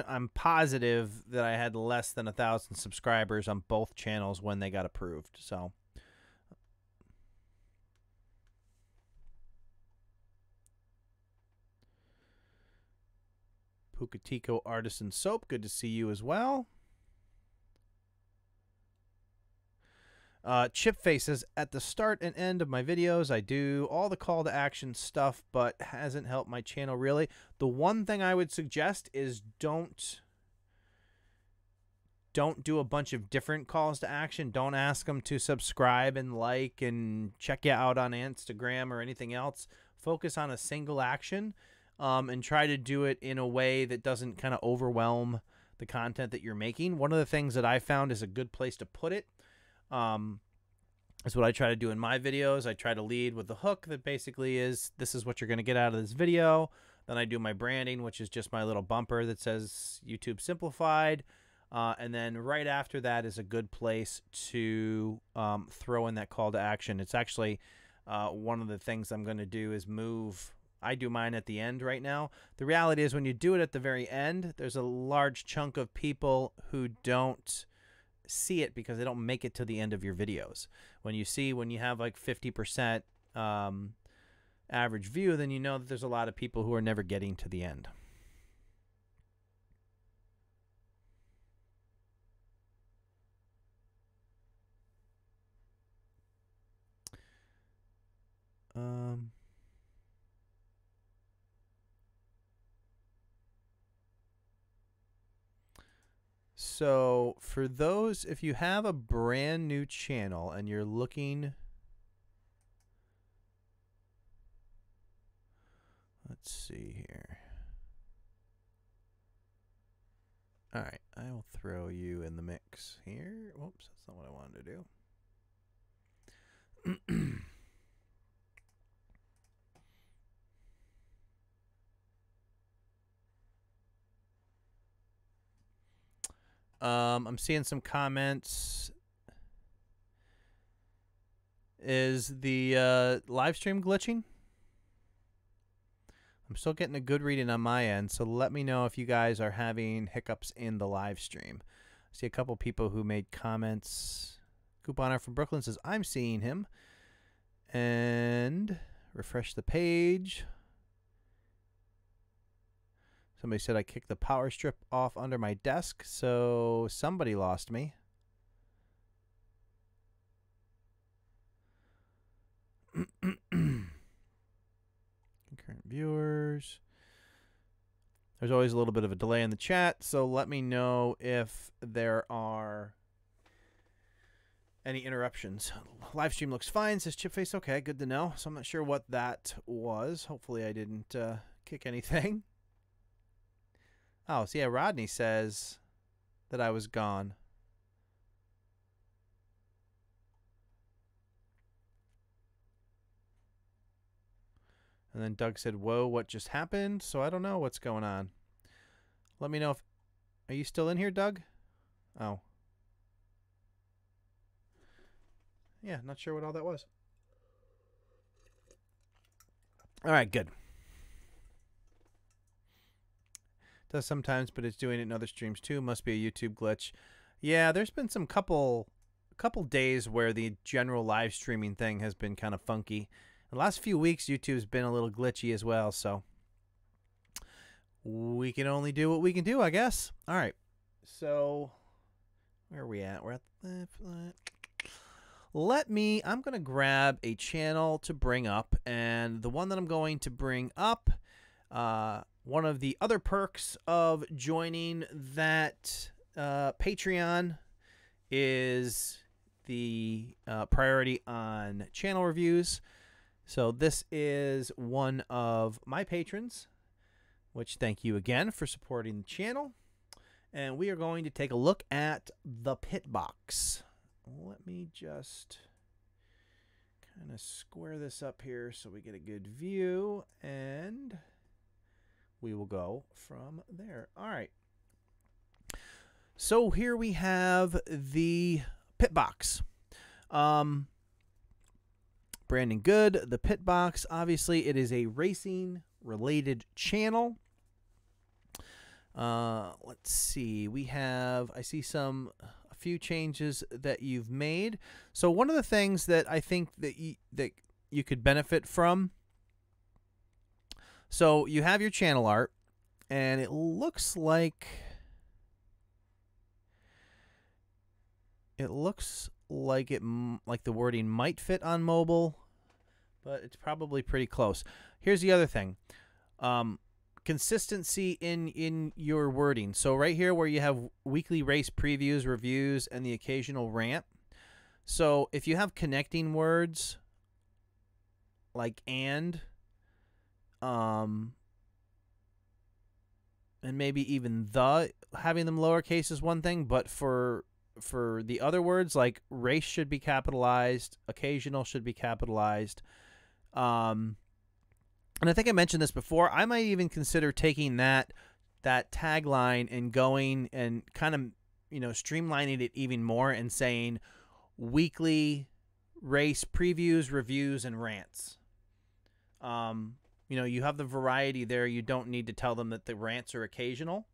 I'm positive that I had less than 1,000 subscribers on both channels when they got approved. So Pukatico Artisan Soap, good to see you as well. Chip faces at the start and end of my videos. I do all the call to action stuff, but hasn't helped my channel really. The one thing I would suggest is don't do a bunch of different calls to action. Don't ask them to subscribe and like and check you out on Instagram or anything else. Focus on a single action and try to do it in a way that doesn't kind of overwhelm the content that you're making. One of the things that I found is a good place to put it is what I try to do in my videos. I try to lead with the hook that basically is, this is what you're going to get out of this video. Then I do my branding, which is just my little bumper that says YouTube Simplified. And then right after that is a good place to throw in that call to action. It's actually one of the things I'm going to do is move. I do mine at the end right now. The reality is when you do it at the very end, there's a large chunk of people who don't see it because they don't make it to the end of your videos. When you have like 50% average view, then you know that there's a lot of people who are never getting to the end. So for those, if you have a brand new channel and you're looking, let's see here. All right, I will throw you in the mix here. Whoops, that's not what I wanted to do. I'm seeing some comments. Is the live stream glitching? I'm still getting a good reading on my end, so let me know if you guys are having hiccups in the live stream. I see a couple people who made comments. Couponer from Brooklyn says, I'm seeing him. And refresh the page. Somebody said I kicked the power strip off under my desk, so somebody lost me. Concurrent viewers. There's always a little bit of a delay in the chat, so let me know if there are any interruptions. Live stream looks fine, says Chipface. Okay, good to know. So I'm not sure what that was. Hopefully I didn't kick anything. Oh, so yeah, Rodney says that I was gone. And then Doug said, whoa, what just happened? So I don't know what's going on. Let me know if... Are you still in here, Doug? Oh. Yeah, not sure what all that was. All right, good. Does sometimes, but it's doing it in other streams too. Must be a YouTube glitch. Yeah, there's been some couple days where the general live streaming thing has been kind of funky. The last few weeks, YouTube's been a little glitchy as well, so we can only do what we can do, I guess. All right, so where are we at? We're at I'm going to grab a channel to bring up, and the one that I'm going to bring up, one of the other perks of joining that Patreon is the priority on channel reviews. So this is one of my patrons, which thank you again for supporting the channel. And we are going to take a look at the Pitt Box. Let me just kind of square this up here so we get a good view, and we will go from there. All right. So here we have the Pitt Box. Branding good. The Pitt Box, obviously, it is a racing-related channel. Let's see. We have, I see a few changes that you've made. So one of the things that I think that you could benefit from, so you have your channel art, and it looks like like the wording might fit on mobile, but it's probably pretty close. Here's the other thing. Consistency in your wording. So right here where you have weekly race previews, reviews, and the occasional rant. So if you have connecting words like and maybe even the, having them lowercase is one thing, but for the other words, like race should be capitalized, occasional should be capitalized. And I think I mentioned this before. I might even consider taking that tagline and going and kind of, streamlining it even more and saying weekly race previews, reviews, and rants. You have the variety there. You don't need to tell them that the rants are occasional.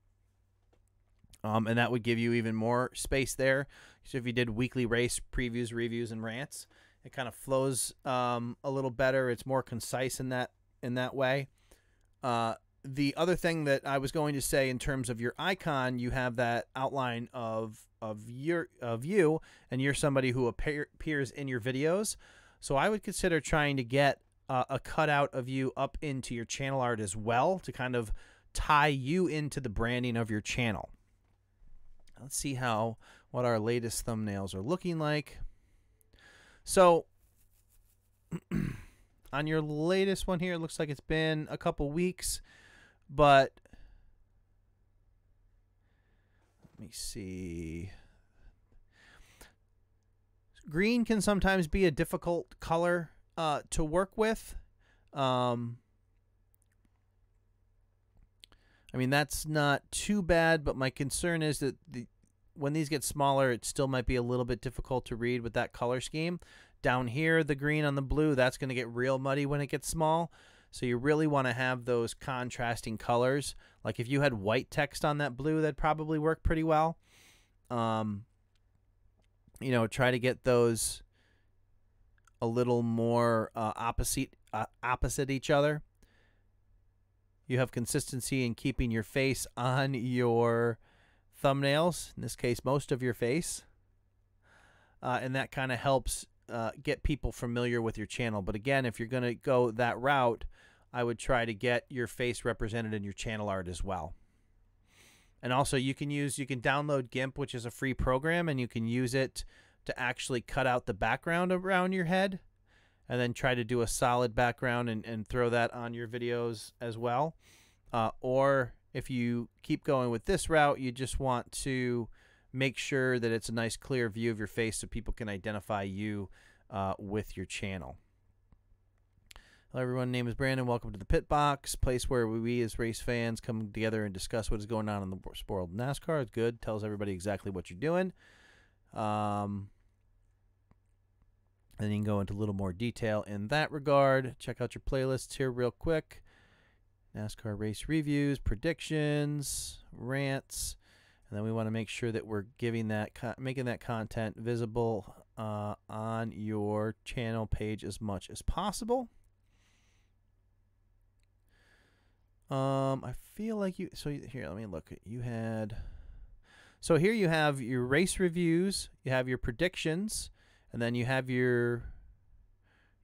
And that would give you even more space there. So if you did weekly race previews, reviews, and rants, it kind of flows a little better. It's more concise in that way. The other thing that I was going to say in terms of your icon, you have that outline of you, and you're somebody who appears in your videos. So I would consider trying to get a cutout of you up into your channel art as well to kind of tie you into the branding of your channel. Let's see what our latest thumbnails are looking like. So on your latest one here, it looks like it's been a couple weeks, but let me see. Green can sometimes be a difficult color to work with. I mean, that's not too bad, but my concern is that when these get smaller, it still might be a little bit difficult to read with that color scheme. Down here, the green on the blue, that's going to get real muddy when it gets small. So you really want to have those contrasting colors. Like if you had white text on that blue, that'd probably work pretty well. Try to get those a little more opposite each other. you have consistency in keeping your face on your thumbnails, in this case most of your face, and that kind of helps get people familiar with your channel. But again, if you're going to go that route, I would try to get your face represented in your channel art as well. And also you can download GIMP, which is a free program, and you can use it to actually cut out the background around your head and then try to do a solid background and throw that on your videos as well. Or if you keep going with this route, you just want to make sure that it's a nice clear view of your face so people can identify you with your channel. Hello everyone, name is Brandon. Welcome to the Pitt Box, place where we as race fans come together and discuss what is going on in the world of NASCAR. It's good. Tells everybody exactly what you're doing. And then you can go into a little more detail in that regard. Check out your playlists here real quick. NASCAR race reviews, predictions, rants. And then we want to make sure that we're giving that, making that content visible on your channel page as much as possible. I feel like you, so here, let me look. You had, so here you have your race reviews, you have your predictions, and then you have your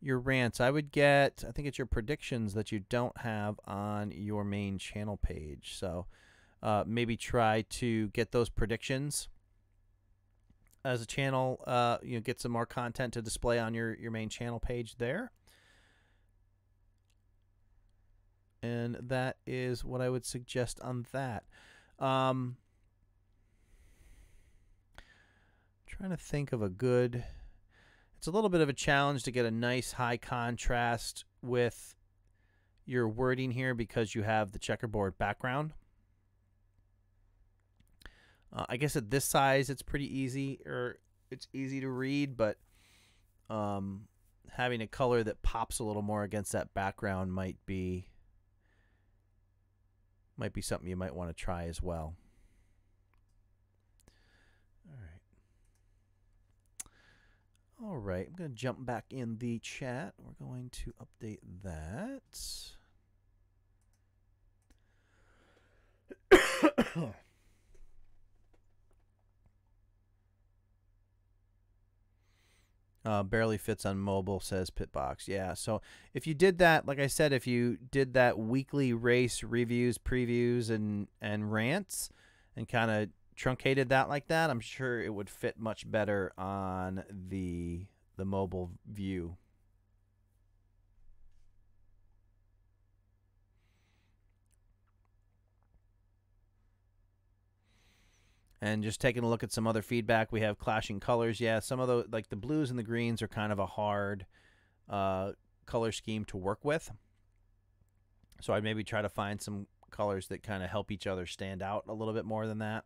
rants. I would get, I think it's your predictions that you don't have on your main channel page. So maybe try to get those predictions as a channel, you know, get some more content to display on your main channel page there. And that is what I would suggest on that. Trying to think of a good, it's a little bit of a challenge to get a nice high contrast with your wording here because you have the checkerboard background. I guess at this size it's pretty easy, or it's easy to read, but having a color that pops a little more against that background might be something you might want to try as well. All right, I'm going to jump back in the chat. We're going to update that. Barely fits on mobile, says Pitt Box. Yeah, so if you did that, like I said, if you did that weekly race reviews, previews, and rants, and kind of truncated that like that, I'm sure it would fit much better on the mobile view. And just taking a look at some other feedback, we have clashing colors. Yeah, some of the, like the blues and the greens are kind of a hard color scheme to work with. So I'd maybe try to find some colors that kind of help each other stand out a little bit more than that.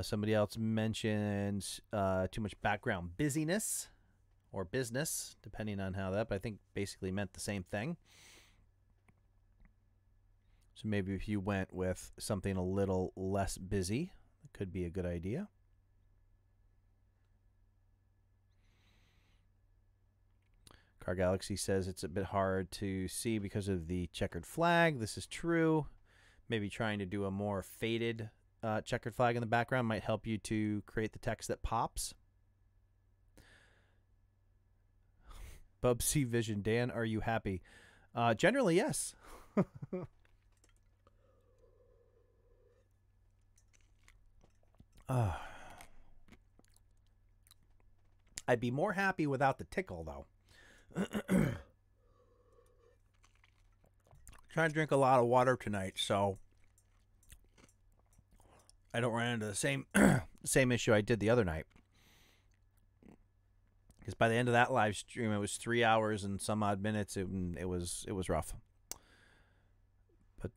Somebody else mentioned too much background busyness or business, depending on how that, but I think basically meant the same thing. So maybe if you went with something a little less busy, it could be a good idea. Car Galaxy says it's a bit hard to see because of the checkered flag. This is true. Maybe trying to do a more faded checkered flag in the background might help you to create the text that pops. Bubsy Vision. Dan, are you happy? Generally, yes. I'd be more happy without the tickle, though. Trying to drink a lot of water tonight, so I don't run into the same same issue I did the other night. Because by the end of that live stream, it was 3 hours and some odd minutes. It was rough. But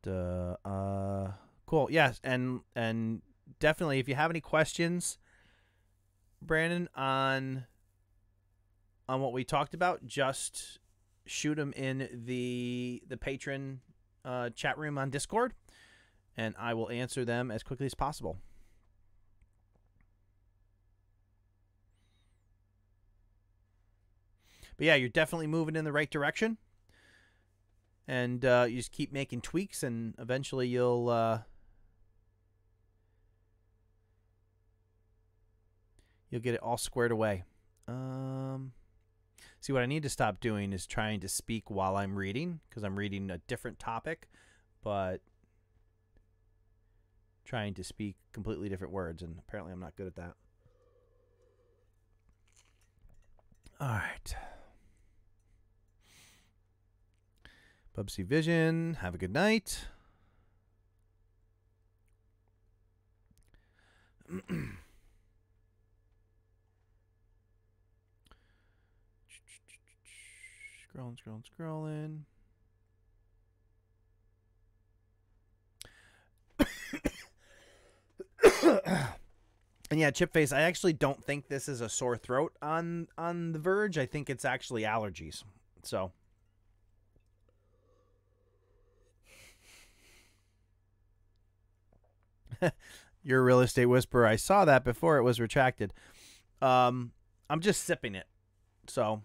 cool, yes, and definitely if you have any questions, Brandon, on what we talked about, just shoot them in the patron chat room on Discord, and I will answer them as quickly as possible. But yeah, you're definitely moving in the right direction. And you just keep making tweaks, and eventually you'll get it all squared away. See, what I need to stop doing is trying to speak while I'm reading, because I'm reading a different topic, but trying to speak completely different words, and apparently I'm not good at that. All right. Bubsy Vision, have a good night. Scrolling. And yeah, Chipface, I actually don't think this is a sore throat on the verge. I think it's actually allergies. So you're a real estate whisperer. I saw that before it was retracted. I'm just sipping it. So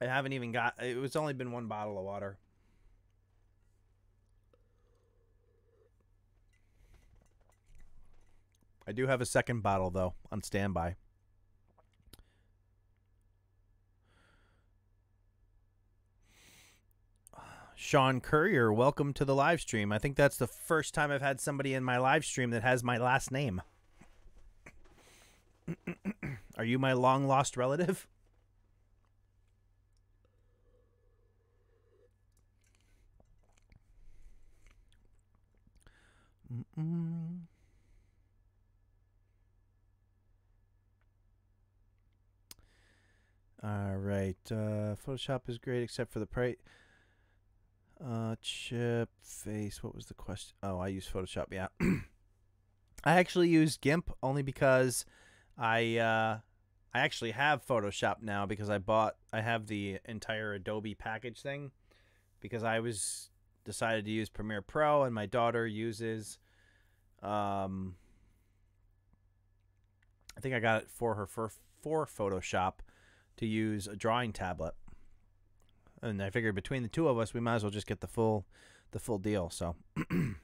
I haven't even got, it was only been one bottle of water. I do have a second bottle, though, on standby. Sean Currier, welcome to the live stream. I think that's the first time I've had somebody in my live stream that has my last name. Are you my long-lost relative? All right. Photoshop is great except for the price. Chip face. What was the question? Oh, I use Photoshop. Yeah. I actually use GIMP only because I actually have Photoshop now because I have the entire Adobe package thing because I decided to use Premiere Pro, and my daughter uses I think I got it for her for Photoshop to use a drawing tablet. And I figured between the two of us, we might as well just get the full deal. So, you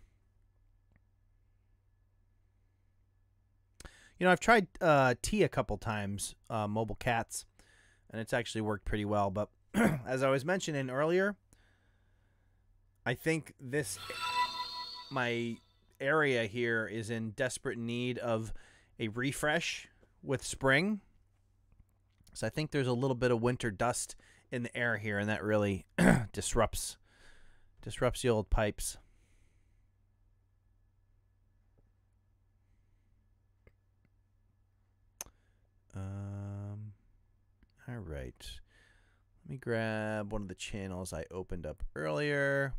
know, I've tried T a couple times, Mobile Cats, and it's actually worked pretty well. But as I was mentioning earlier, I think my area here is in desperate need of a refresh with spring. So I think there's a little bit of winter dust in the air here, and that really disrupts the old pipes. All right. Let me grab one of the channels I opened up earlier.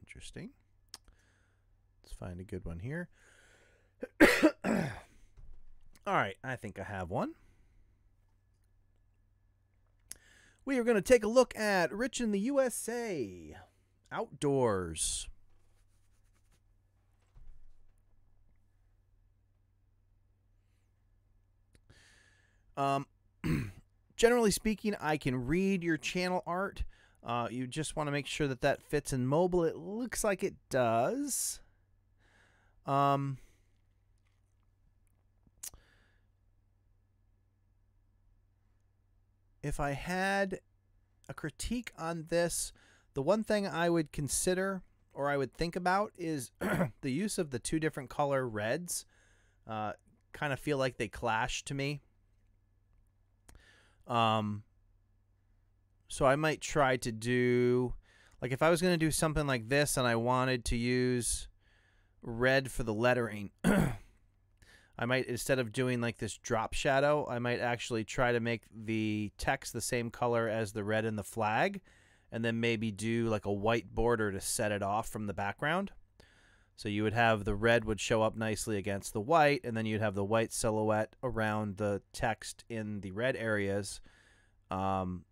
Interesting. Let's find a good one here. All right, I think I have one. We are going to take a look at Rich in the USA. Outdoors. Generally speaking, I can read your channel art. You just want to make sure that that fits in mobile. It looks like it does. If I had a critique on this, the one thing I would consider or I would think about is the use of the two different color reds. Kind of feel like they clash to me. So I might try to do, like if I was going to do something like this and I wanted to use red for the lettering, I might, instead of doing like this drop shadow, I might actually try to make the text the same color as the red in the flag, and then maybe do like a white border to set it off from the background. So you would have the red would show up nicely against the white, and then you'd have the white silhouette around the text in the red areas.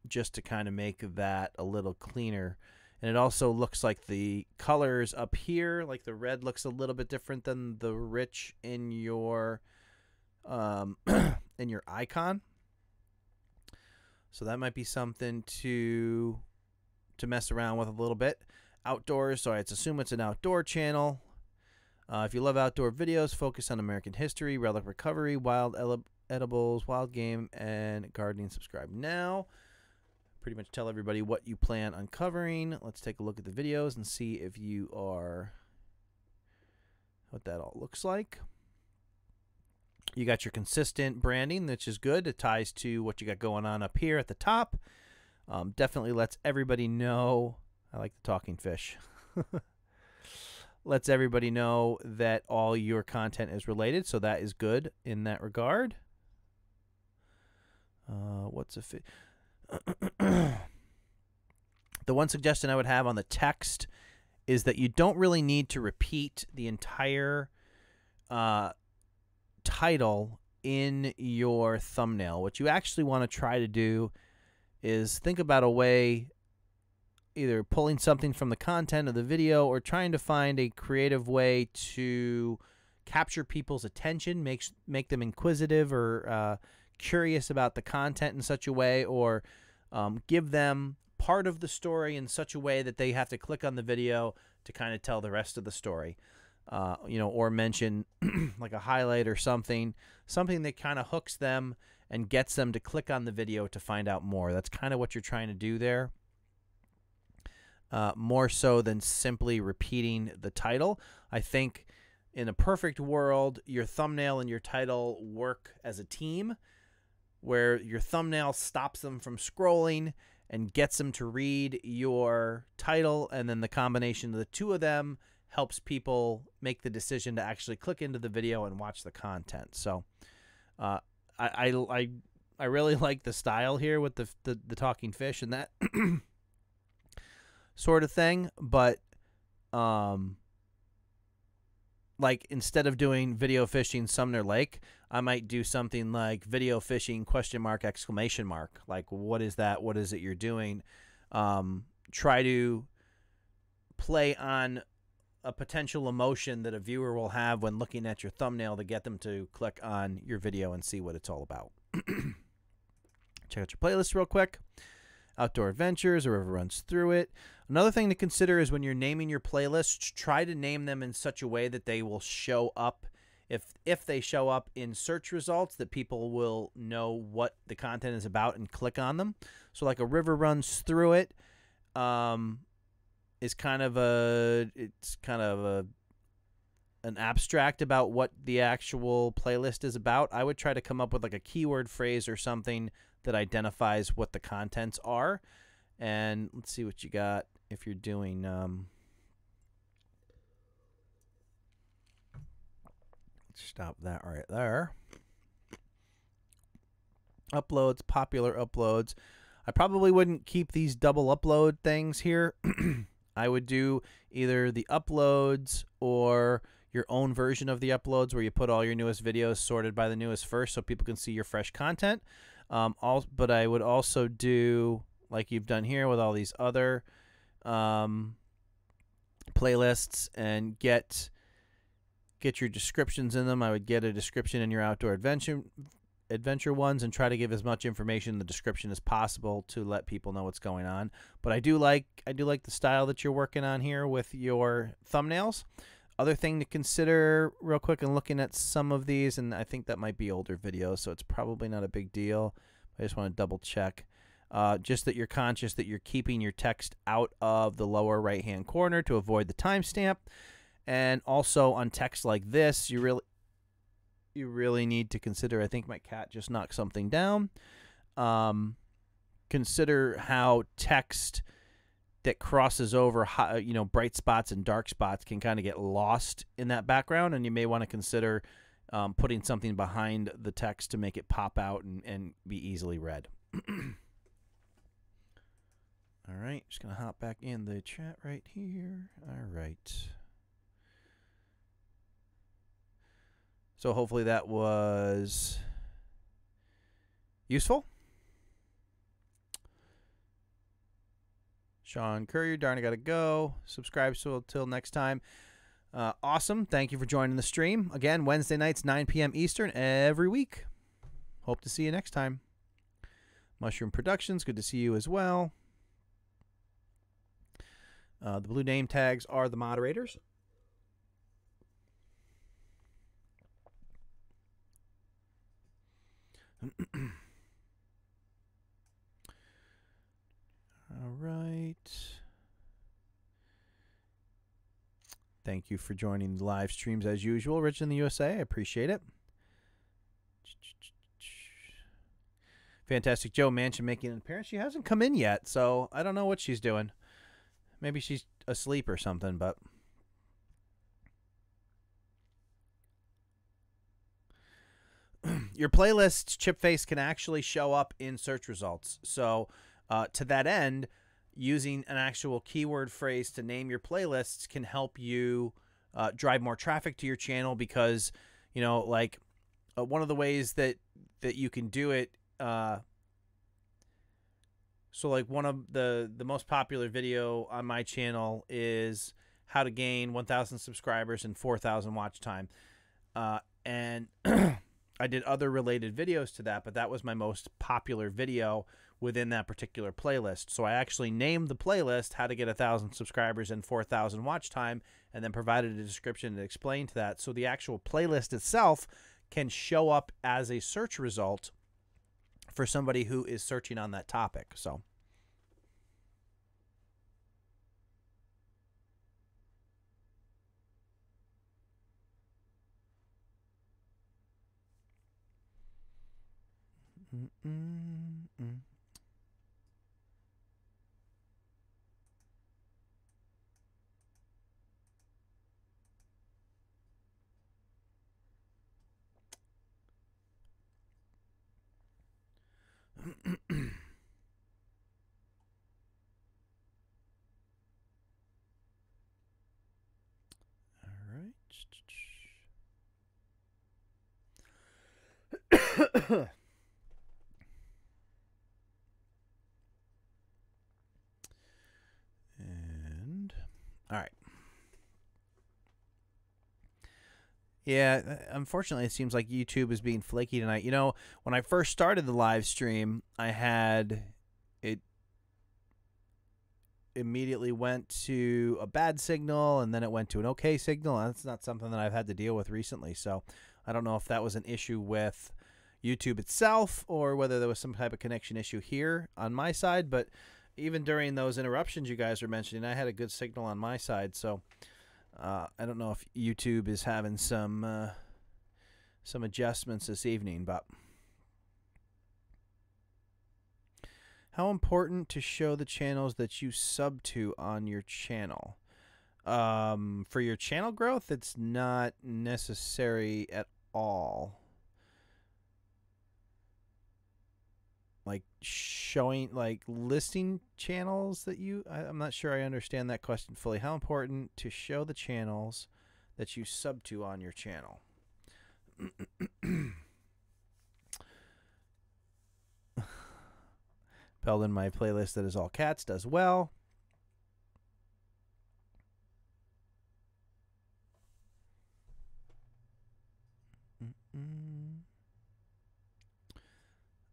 just to kind of make that a little cleaner. And it also looks like the colors up here, like the red looks a little bit different than the rich in your in your icon. So that might be something to mess around with a little bit. Outdoors, so I assume it's an outdoor channel. If you love outdoor videos, focus on American history, relic recovery, wild edibles, wild game, and gardening. Subscribe now. Pretty much tell everybody what you plan on covering. Let's take a look at the videos and see if you are, what that all looks like. You got your consistent branding, which is good. It ties to what you got going on up here at the top. Definitely lets everybody know. I like the talking fish. Lets everybody know that all your content is related, so that is good in that regard. What's a fit? The one suggestion I would have on the text is that you don't really need to repeat the entire title in your thumbnail. What you actually want to try to do is think about a way, either pulling something from the content of the video or trying to find a creative way to capture people's attention, make them inquisitive or curious about the content in such a way, or give them part of the story in such a way that they have to click on the video to kind of tell the rest of the story. You know, or mention like a highlight or something that kind of hooks them and gets them to click on the video to find out more. That's kind of what you're trying to do there. More so than simply repeating the title. I think in a perfect world, your thumbnail and your title work as a team, where your thumbnail stops them from scrolling and gets them to read your title, and then the combination of the two of them helps people make the decision to actually click into the video and watch the content. So I really like the style here with the talking fish and that sort of thing, but like instead of doing video fishing Sumner Lake, I might do something like video fishing ? Like, what is that? What is it you're doing? Try to play on a potential emotion that a viewer will have when looking at your thumbnail to get them to click on your video and see what it's all about. Check out your playlist real quick. Outdoor adventures, or whoever runs through it. Another thing to consider is when you're naming your playlists, try to name them in such a way that they will show up. If they show up in search results, that people will know what the content is about and click on them. So like a river runs through it is kind of an abstract about what the actual playlist is about. I would try to come up with like a keyword phrase or something that identifies what the contents are. And let's see what you got if you're doing stop that right there. Uploads, popular uploads. I probably wouldn't keep these double upload things here. I would do either the uploads or your own version of the uploads, where you put all your newest videos sorted by the newest first so people can see your fresh content. But I would also do like you've done here with all these other playlists and get your descriptions in them. I would get a description in your outdoor adventure ones and try to give as much information in the description as possible to let people know what's going on. But I do like the style that you're working on here with your thumbnails. Other thing to consider real quick and looking at some of these, and I think that might be older videos, so it's probably not a big deal. I just want to double check. Just that you're conscious that you're keeping your text out of the lower right-hand corner to avoid the timestamp. And also on text like this, you really need to consider, I think my cat just knocked something down. Consider how text that crosses over, bright spots and dark spots can kind of get lost in that background, and you may want to consider putting something behind the text to make it pop out and be easily read. All right, just going to hop back in the chat right here. All right. So hopefully that was useful. Sean Currier, darn, I gotta go. Subscribe so till next time. Awesome. Thank you for joining the stream. Again, Wednesday nights, 9 p.m. Eastern every week. Hope to see you next time. Mushroom Productions, good to see you as well. The blue name tags are the moderators. All right. Thank you for joining the live streams as usual, Rich in the USA. I appreciate it. Fantastic Joe Mansion making an appearance. She hasn't come in yet, so I don't know what she's doing. Maybe she's asleep or something, but your playlists, Chipface, can actually show up in search results. So to that end, using an actual keyword phrase to name your playlists can help you drive more traffic to your channel because, you know, like one of the ways that you can do it. So like one of the most popular video on my channel is how to gain 1,000 subscribers and 4,000 watch time. And I did other related videos to that, but that was my most popular video within that particular playlist. So I actually named the playlist how to get 1,000 subscribers and 4,000 watch time, and then provided a description that explained that. So the actual playlist itself can show up as a search result for somebody who is searching on that topic. So and all right. Yeah, unfortunately, it seems like YouTube is being flaky tonight. You know, when I first started the live stream, I had it immediately went to a bad signal, and then it went to an okay signal. That's not something that I've had to deal with recently. So I don't know if that was an issue with YouTube itself or whether there was some type of connection issue here on my side. But even during those interruptions you guys were mentioning, I had a good signal on my side. So I don't know if YouTube is having some adjustments this evening, but how important to show the channels that you sub to on your channel? For your channel growth, it's not necessary at all. Like showing, like listing channels that I'm not sure I understand that question fully. How important to show the channels that you sub to on your channel? Pelled in my playlist that is all cats does well.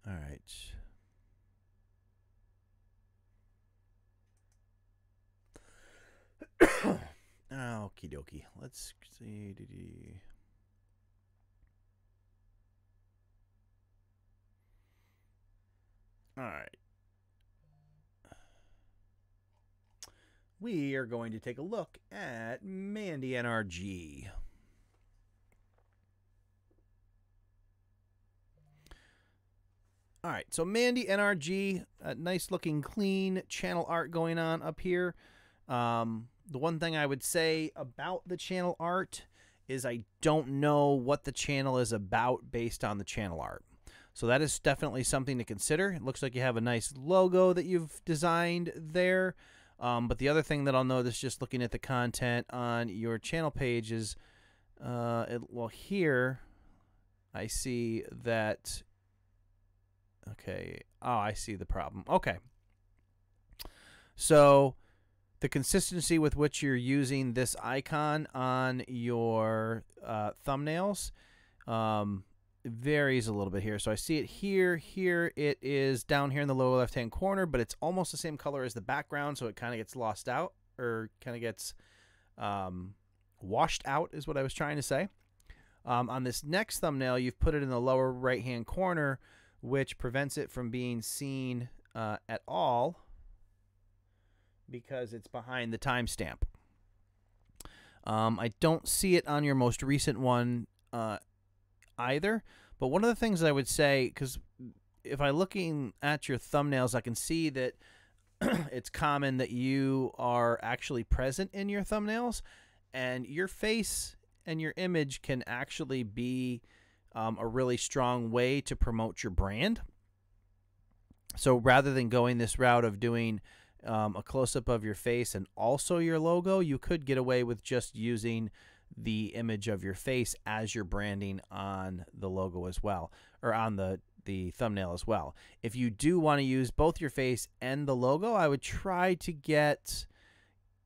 All right. Okie dokie. Let's see. All right. We are going to take a look at Mandy NRG. All right, so Mandy NRG, nice looking clean channel art going on up here. The one thing I would say about the channel art is I don't know what the channel is about based on the channel art. So that is definitely something to consider. It looks like you have a nice logo that you've designed there. But the other thing that I'll notice just looking at the content on your channel page is, well, here I see that, okay, oh, I see the problem. Okay. So the consistency with which you're using this icon on your thumbnails varies a little bit here. So I see it here. Here it is down here in the lower left-hand corner, but it's almost the same color as the background, so it kind of gets lost out, or kind of gets washed out is what I was trying to say. On this next thumbnail, you've put it in the lower right-hand corner, which prevents it from being seen at all because it's behind the timestamp. I don't see it on your most recent one either, but one of the things I would say, because if I'm looking at your thumbnails, I can see that it's common that you are actually present in your thumbnails, and your face and your image can actually be a really strong way to promote your brand. So rather than going this route of doing a close-up of your face and also your logo, you could get away with just using the image of your face as your branding on the logo as well, or on the thumbnail as well. If you do want to use both your face and the logo, I would try to get,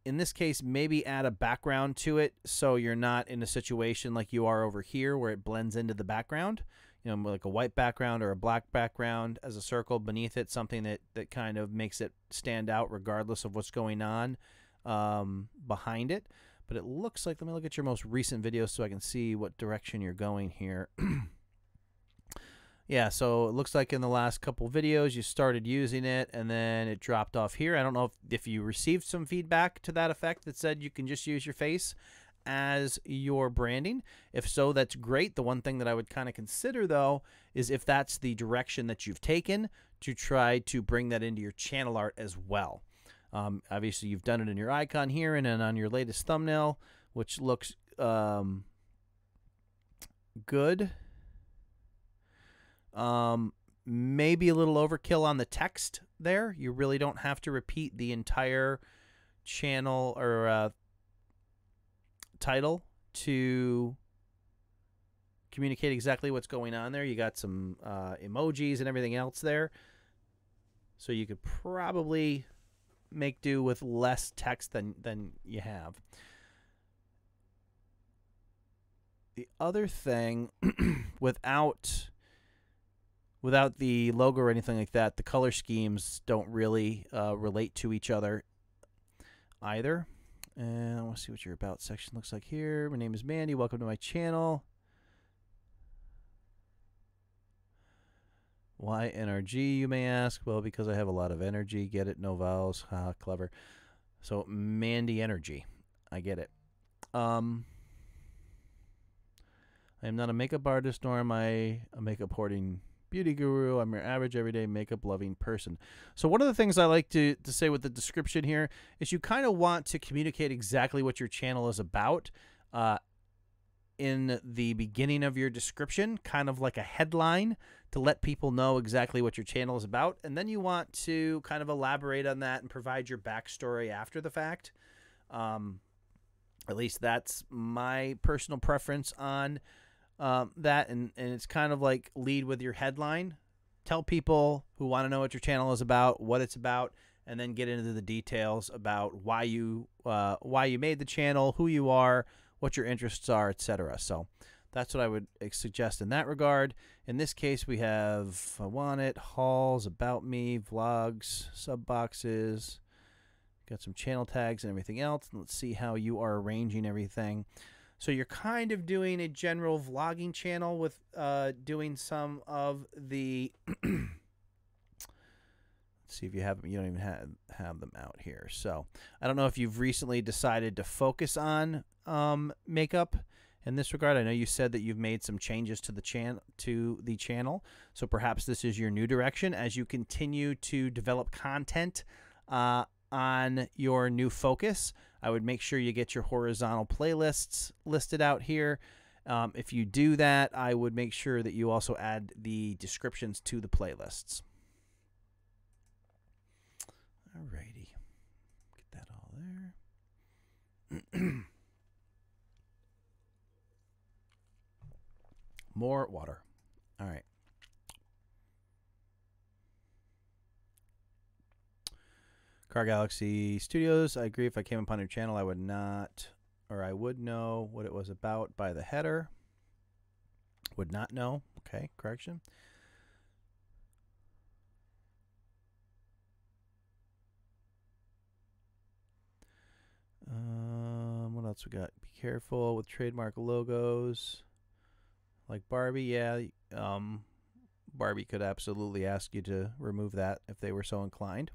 in this case, maybe add a background to it so you're not in a situation like you are over here where it blends into the background, you know, like a white background or a black background as a circle beneath it, something that kind of makes it stand out regardless of what's going on behind it. But it looks like, let me look at your most recent video so I can see what direction you're going here. Yeah, so it looks like in the last couple videos you started using it and then it dropped off here. I don't know if you received some feedback to that effect that said you can just use your face as your branding. If so, that's great. The one thing that I would kind of consider, though, is if that's the direction that you've taken, to try to bring that into your channel art as well. Obviously, you've done it in your icon here and then on your latest thumbnail, which looks good. Maybe a little overkill on the text there. You really don't have to repeat the entire channel or title to communicate exactly what's going on there. You got some emojis and everything else there. So you could probably make do with less text than you have. The other thing, without the logo or anything like that, the color schemes don't really relate to each other either. And I want to see what your about section looks like here. My name is Mandy. Welcome to my channel. Why NRG, you may ask? Well, because I have a lot of energy. Get it? No vowels. Ha, clever. So Mandy NRG. I get it. I am not a makeup artist, nor am I a makeup hoarding beauty guru. I'm your average, everyday makeup-loving person. So one of the things I like to say with the description here is you kind of want to communicate exactly what your channel is about in the beginning of your description, kind of like a headline to let people know exactly what your channel is about. And then you want to kind of elaborate on that and provide your backstory after the fact. At least that's my personal preference on that, and it's kind of like lead with your headline. Tell people who want to know what your channel is about, what it's about, and then get into the details about why you made the channel, who you are, what your interests are, etc. So that's what I would suggest in that regard. In this case, we have I want it, hauls, about me, vlogs, sub boxes, got some channel tags and everything else. Let's see how you are arranging everything. So you're kind of doing a general vlogging channel with doing some of the let's see if you have them. You don't even have them out here. So I don't know if you've recently decided to focus on makeup in this regard. I know you said that you've made some changes to the channel. So perhaps this is your new direction as you continue to develop content on your new focus. I would make sure you get your horizontal playlists listed out here. If you do that, I would make sure that you also add the descriptions to the playlists. Alrighty. Get that all there. More water. All right. Car Galaxy Studios. I agree. If I came upon your channel, I would not, or I would know what it was about by the header. Would not know. Okay, correction. What else we got? Be careful with trademark logos. Like Barbie, yeah. Barbie could absolutely ask you to remove that if they were so inclined.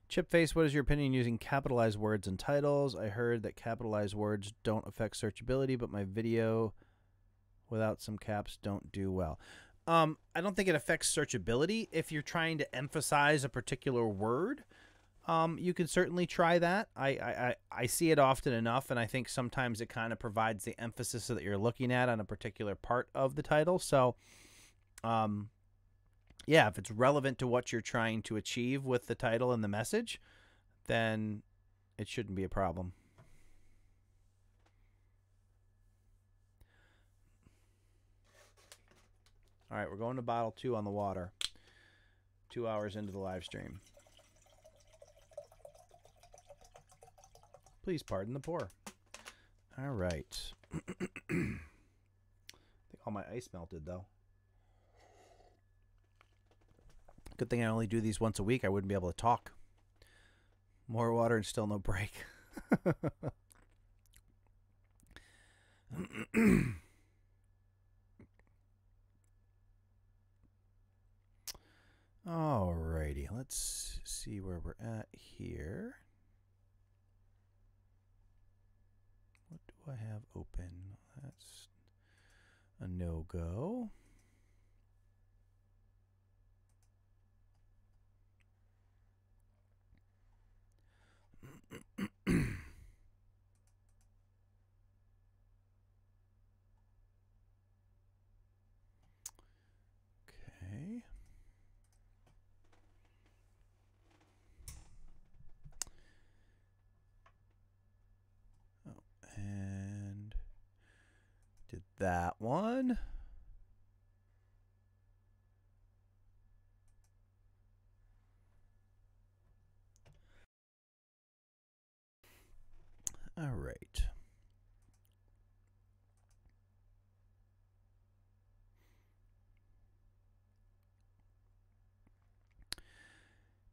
Chipface, what is your opinion using capitalized words in titles? I heard that capitalized words don't affect searchability, but my video without some caps don't do well. I don't think it affects searchability. If you're trying to emphasize a particular word, you can certainly try that. I see it often enough, and I think sometimes it kind of provides the emphasis that you're looking at on a particular part of the title. So, yeah, if it's relevant to what you're trying to achieve with the title and the message, then it shouldn't be a problem. All right, we're going to bottle 2 on the water. 2 hours into the live stream. Please pardon the pour. All right. I think all my ice melted, though. Good thing I only do these once a week. I wouldn't be able to talk. More water and still no break. Alrighty, let's see where we're at here. What do I have open? That's a no-go. Okay. Oh, and did that one. All right.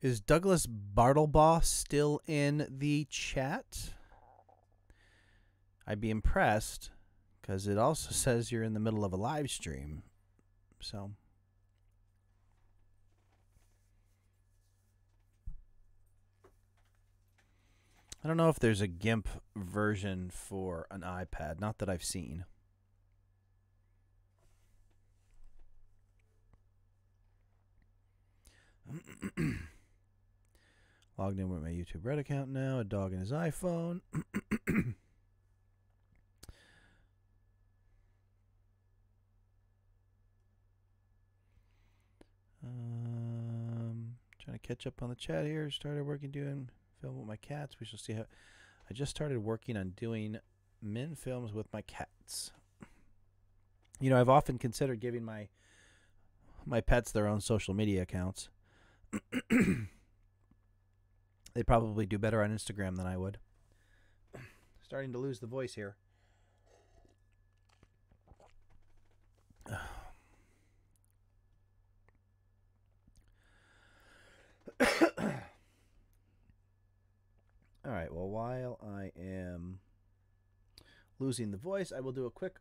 Is Douglas Bartlebaugh still in the chat? I'd be impressed because it also says you're in the middle of a live stream. So I don't know if there's a GIMP version for an iPad, not that I've seen. Logged in with my YouTube Red account now, a dog in his iPhone. Trying to catch up on the chat here. Started working doing film with my cats. We shall see how. I just started working on doing min films with my cats. You know, I've often considered giving my pets their own social media accounts. They'd probably do better on Instagram than I would. Starting to lose the voice here. All right, well, while I am losing the voice, I will do a quick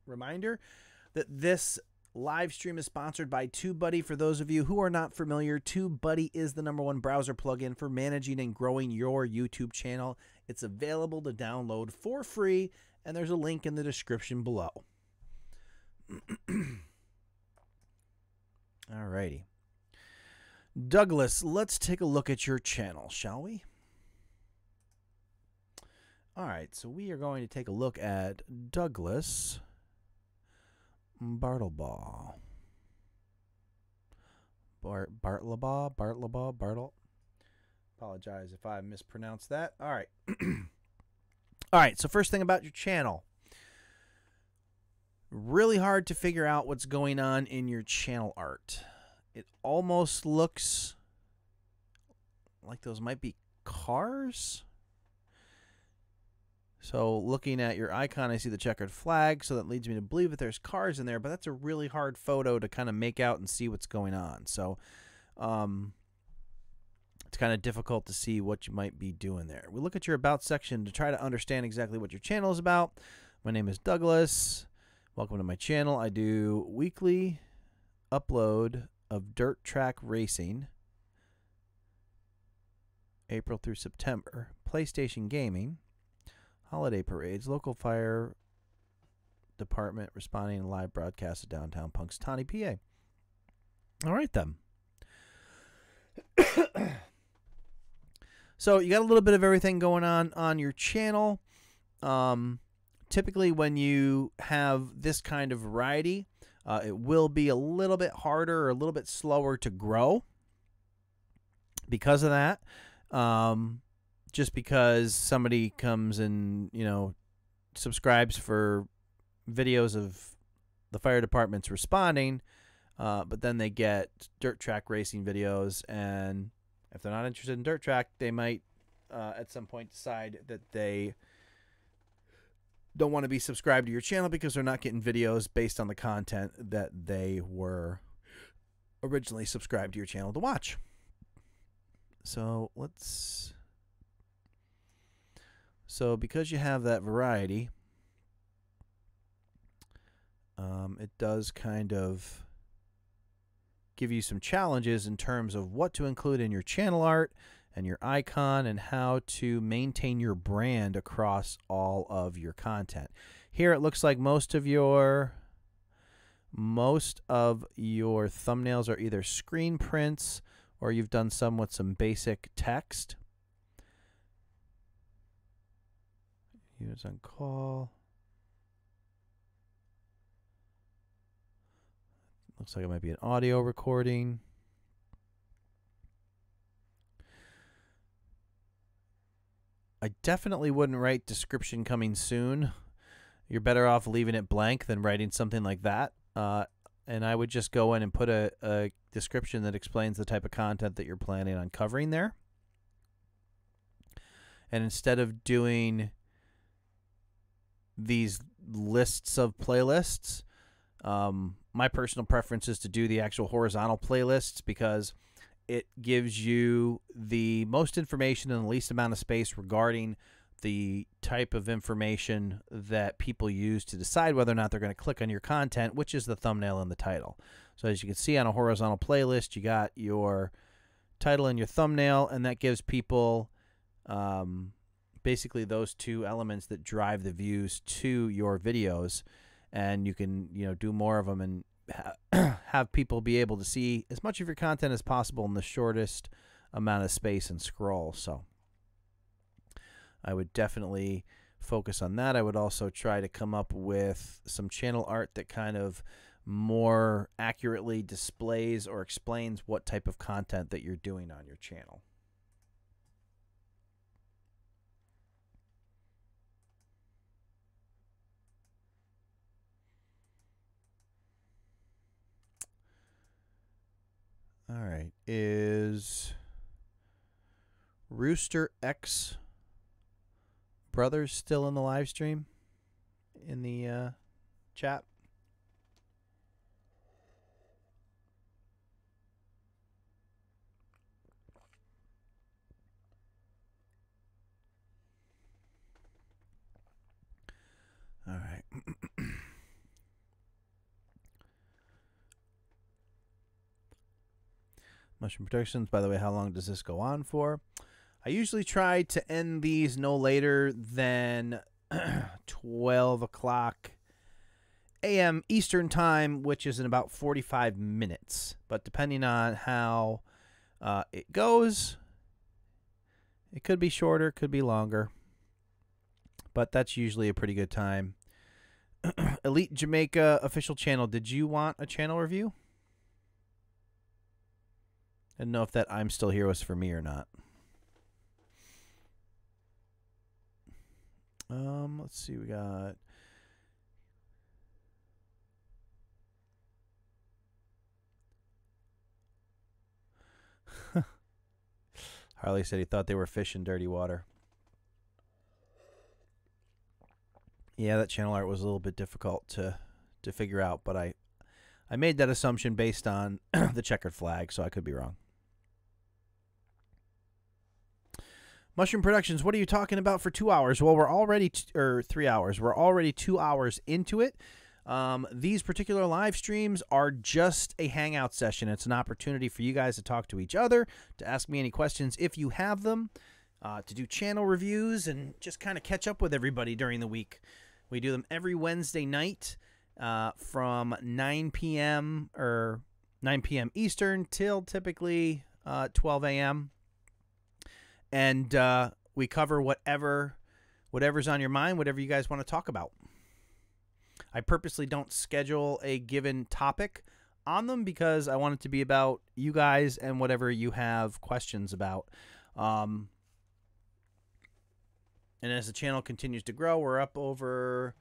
reminder that this live stream is sponsored by TubeBuddy. For those of you who are not familiar, TubeBuddy is the #1 browser plugin for managing and growing your YouTube channel. It's available to download for free, and there's a link in the description below. Alrighty. Douglas, let's take a look at your channel, shall we? Alright, so we are going to take a look at Douglas Bartlebaugh. Bartlebaugh. Apologize if I mispronounced that. All right. All right, so first thing about your channel. Really hard to figure out what's going on in your channel art. It almost looks like those might be cars. So looking at your icon, I see the checkered flag, so that leads me to believe that there's cars in there, but that's a really hard photo to kind of make out and see what's going on. So it's kind of difficult to see what you might be doing there. We look at your About section to try to understand exactly what your channel is about. My name is Douglas. Welcome to my channel. I do weekly upload of dirt track racing, April through September, PlayStation gaming, holiday parades, local fire department responding to live broadcasts of downtown Punxsutawney, PA. All right, then. So you got a little bit of everything going on your channel. Typically, when you have this kind of variety, it will be a little bit harder or a little bit slower to grow because of that. Just because somebody comes and, you know, subscribes for videos of the fire departments responding, but then they get dirt track racing videos, and if they're not interested in dirt track, they might at some point decide that they don't want to be subscribed to your channel because they're not getting videos based on the content that they were originally subscribed to your channel to watch. So because you have that variety, it does kind of give you some challenges in terms of what to include in your channel art and your icon and how to maintain your brand across all of your content. Here it looks like most of your thumbnails are either screen prints or you've done some with some basic text. Units on call. Looks like it might be an audio recording. I definitely wouldn't write description coming soon. You're better off leaving it blank than writing something like that. And I would just go in and put a description that explains the type of content that you're planning on covering there. And instead of doing these lists of playlists, my personal preference is to do the actual horizontal playlists because it gives you the most information in the least amount of space regarding the type of information that people use to decide whether or not they're going to click on your content, which is the thumbnail and the title. So as you can see on a horizontal playlist, you got your title and your thumbnail, and that gives people basically those two elements that drive the views to your videos. And you can, you know, do more of them and have people be able to see as much of your content as possible in the shortest amount of space and scroll. So I would definitely focus on that. I would also try to come up with some channel art that kind of more accurately displays or explains what type of content that you're doing on your channel. All right, is Rooster X Brothers still in the live stream in the chat? All right. Mushroom Productions, by the way, how long does this go on for? I usually try to end these no later than 12 o'clock a.m. Eastern Time, which is in about 45 minutes. But depending on how it goes, it could be shorter, could be longer. But that's usually a pretty good time. Elite Jamaica official channel. Did you want a channel review? I didn't know if that I'm still here was for me or not. Let's see. We got. Harley said he thought they were fish in dirty water. Yeah, that channel art was a little bit difficult to figure out, but I made that assumption based on the checkered flag, so I could be wrong. Mushroom Productions, what are you talking about for 2 hours? Well, we're already, or 3 hours. We're already 2 hours into it. These particular live streams are just a hangout session. It's an opportunity for you guys to talk to each other, to ask me any questions if you have them, to do channel reviews, and just kind of catch up with everybody during the week. We do them every Wednesday night from 9 p.m. or 9 p.m. Eastern till typically 12 a.m. And we cover whatever's on your mind, whatever you guys want to talk about. I purposely don't schedule a given topic on them because I want it to be about you guys and whatever you have questions about. And as the channel continues to grow, we're up over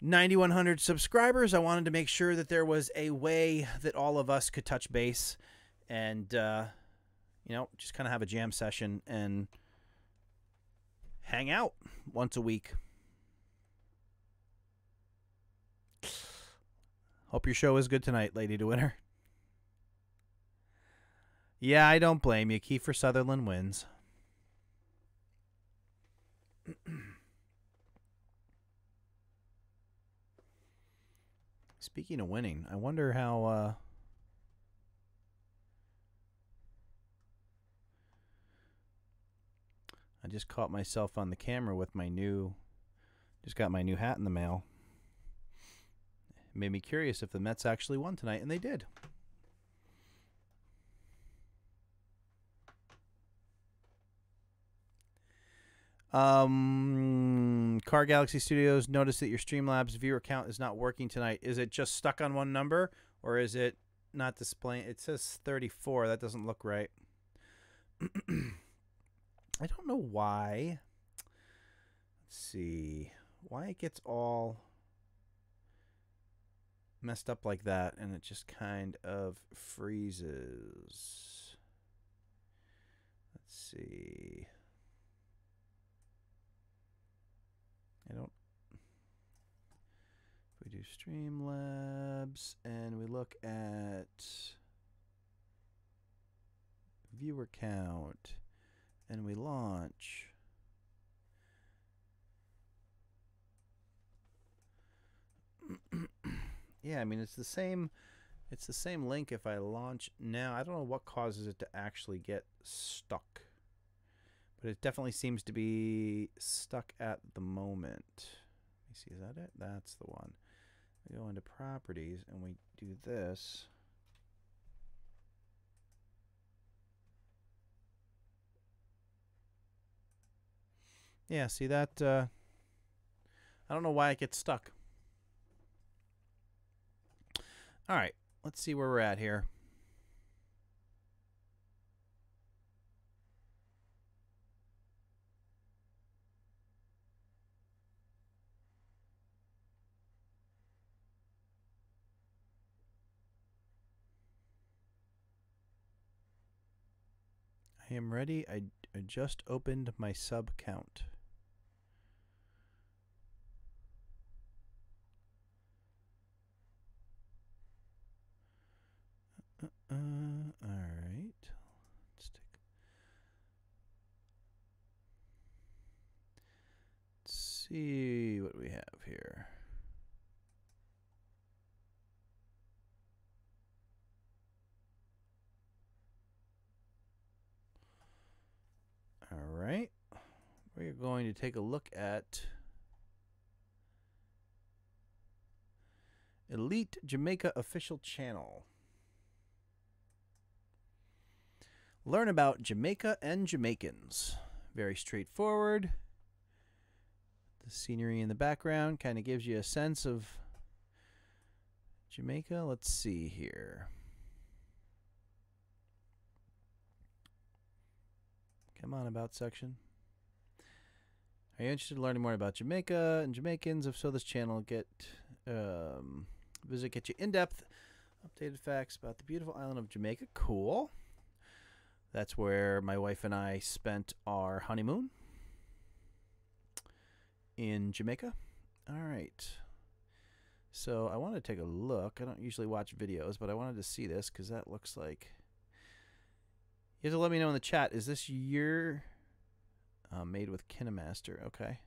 9,100 subscribers. I wanted to make sure that there was a way that all of us could touch base and, you know, just kind of have a jam session and hang out once a week. Hope your show is good tonight, Lady to Winner. Yeah, I don't blame you. Kiefer Sutherland wins. Speaking of winning, I wonder how... I just caught myself on the camera with my new... Just got my new hat in the mail. It made me curious if the Mets actually won tonight, and they did. Car Galaxy Studios noticed that your Streamlabs viewer count is not working tonight. Is it just stuck on one number, or is it not displaying? It says 34. That doesn't look right. I don't know why. Let's see. Why it gets all messed up like that, and it just kind of freezes. Let's see. I don't. If we do Streamlabs and we look at viewer count and we launch. Yeah, I mean it's the same link if I launch now. I don't know what causes it to actually get stuck. But it definitely seems to be stuck at the moment. Let me see, is that it? That's the one. We go into properties and we do this. Yeah, see that? I don't know why it gets stuck. All right, let's see where we're at here. I am ready. I just opened my sub count. All right. Let's see what we have here. All right. We're going to take a look at Elite Jamaica official channel. Learn about Jamaica and Jamaicans. Very straightforward. The scenery in the background kind of gives you a sense of Jamaica. Let's see here. Come on, about section. Are you interested in learning more about Jamaica and Jamaicans? If so, this channel get you in-depth, updated facts about the beautiful island of Jamaica. Cool. That's where my wife and I spent our honeymoon, in Jamaica. All right. So I wanted to take a look. I don't usually watch videos, but I wanted to see this because that looks like... You have to let me know in the chat. Is this your... made with KineMaster. Okay.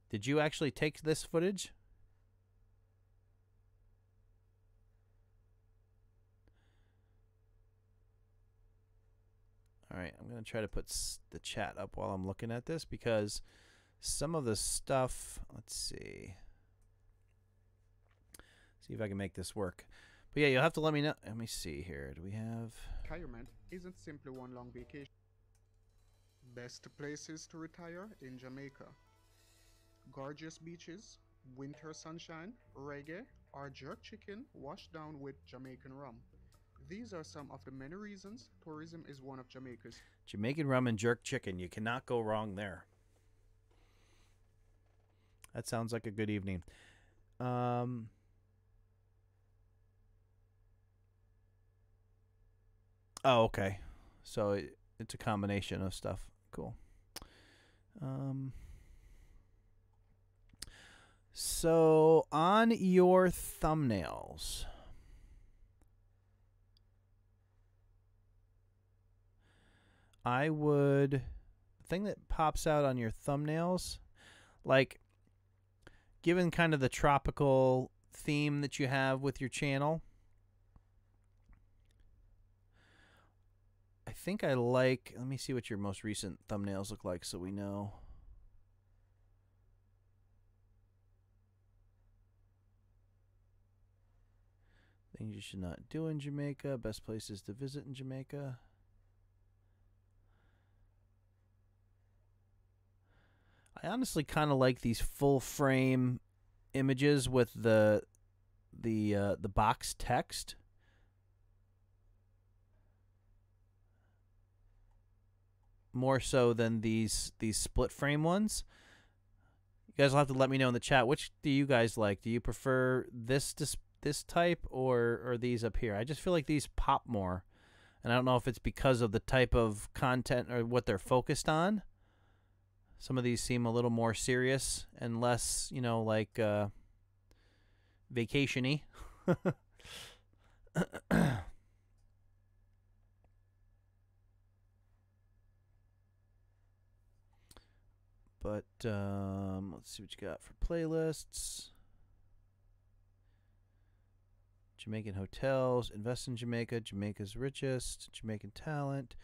Did you actually take this footage? All right, I'm going to try to put the chat up while I'm looking at this because some of the stuff, let's see. See if I can make this work. But yeah, you'll have to let me know. Let me see here. Do we have... Retirement isn't simply one long vacation. Best places to retire in Jamaica. Gorgeous beaches, winter sunshine, reggae, or jerk chicken washed down with Jamaican rum. These are some of the many reasons tourism is one of Jamaica's. Jamaican rum and jerk chicken. You cannot go wrong there. That sounds like a good evening. Oh, okay. So it's a combination of stuff. Cool. So on your thumbnails, I would, the thing that pops out on your thumbnails, like given kind of the tropical theme that you have with your channel, I think I like, let me see what your most recent thumbnails look like so we know. Things you should not do in Jamaica, best places to visit in Jamaica. I honestly kind of like these full frame images with the box text. More so than these split frame ones. You guys will have to let me know in the chat, which do you guys like? Do you prefer this type or these up here? I just feel like these pop more, and I don't know if it's because of the type of content or what they're focused on. Some of these seem a little more serious and less, you know, like vacation-y. But let's see what you got for playlists. Jamaican hotels, invest in Jamaica, Jamaica's richest, Jamaican talent.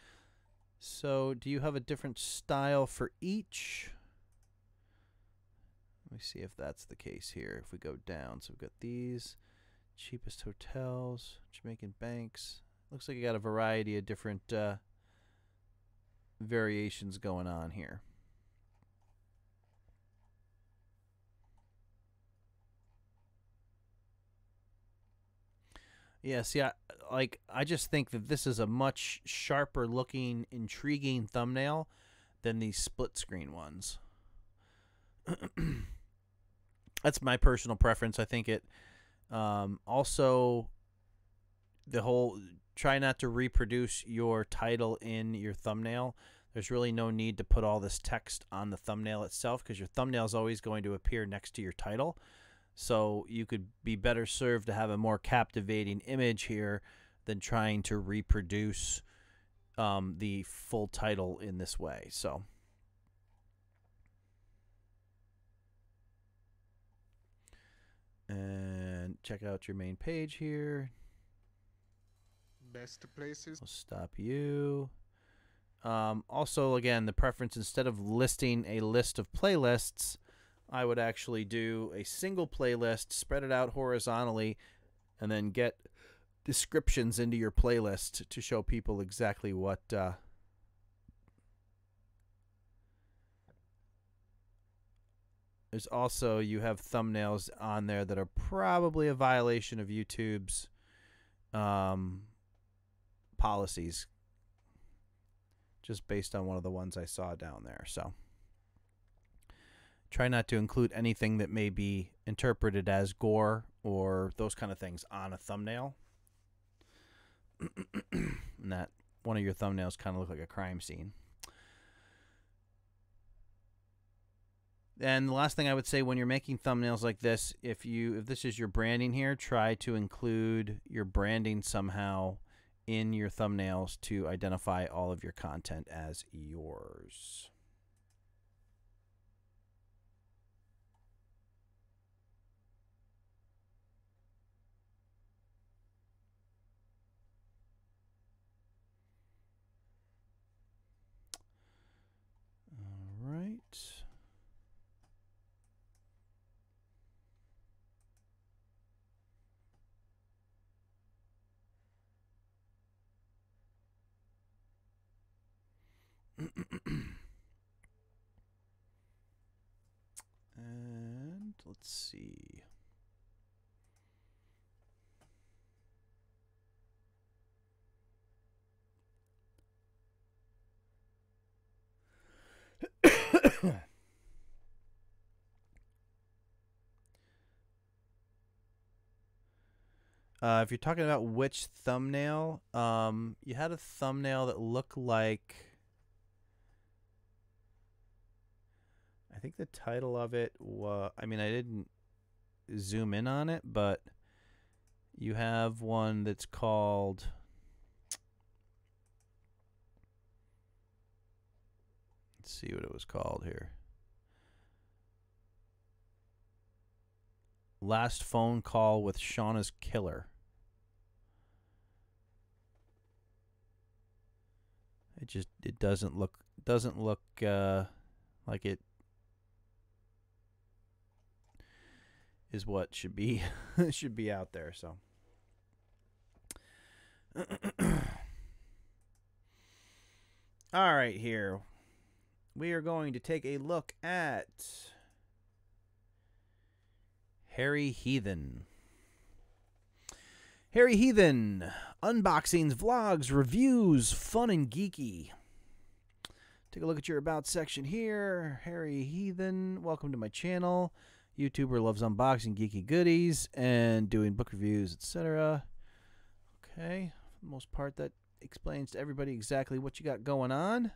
So do you have a different style for each? Let me see if that's the case here. If we go down, so we've got these, cheapest hotels, Jamaican banks. Looks like you got a variety of different variations going on here. Yeah, see, I just think that this is a much sharper looking, intriguing thumbnail than these split screen ones. That's my personal preference. I think it also the whole try not to reproduce your title in your thumbnail. There's really no need to put all this text on the thumbnail itself because your thumbnail is always going to appear next to your title. So you could be better served to have a more captivating image here than trying to reproduce the full title in this way. So and check out your main page here. Best places. I'll stop you. Also, again, the preference, instead of listing a list of playlists, I would actually do a single playlist, spread it out horizontally, and then get descriptions into your playlist to show people exactly what there's also, you have thumbnails on there that are probably a violation of YouTube's policies, just based on one of the ones I saw down there. So Try not to include anything that may be interpreted as gore or those kind of things on a thumbnail. And that one of your thumbnails kind of look like a crime scene. And the last thing I would say when you're making thumbnails like this, if this is your branding here, try to include your branding somehow in your thumbnails to identify all of your content as yours. All right. And let's see. If you're talking about which thumbnail, you had a thumbnail that looked like, I think the title of it was, I mean, I didn't zoom in on it, but you have one that's called, let's see what it was called here. Last phone call with Shauna's killer. It doesn't look like it is what should be should be out there. So all right, here we are going to take a look at Harry Heathen. Harry Heathen, unboxings, vlogs, reviews, fun and geeky. Take a look at your about section here. Harry Heathen, welcome to my channel. YouTuber, loves unboxing geeky goodies and doing book reviews, etc. Okay, for the most part, that explains to everybody exactly what you got going on.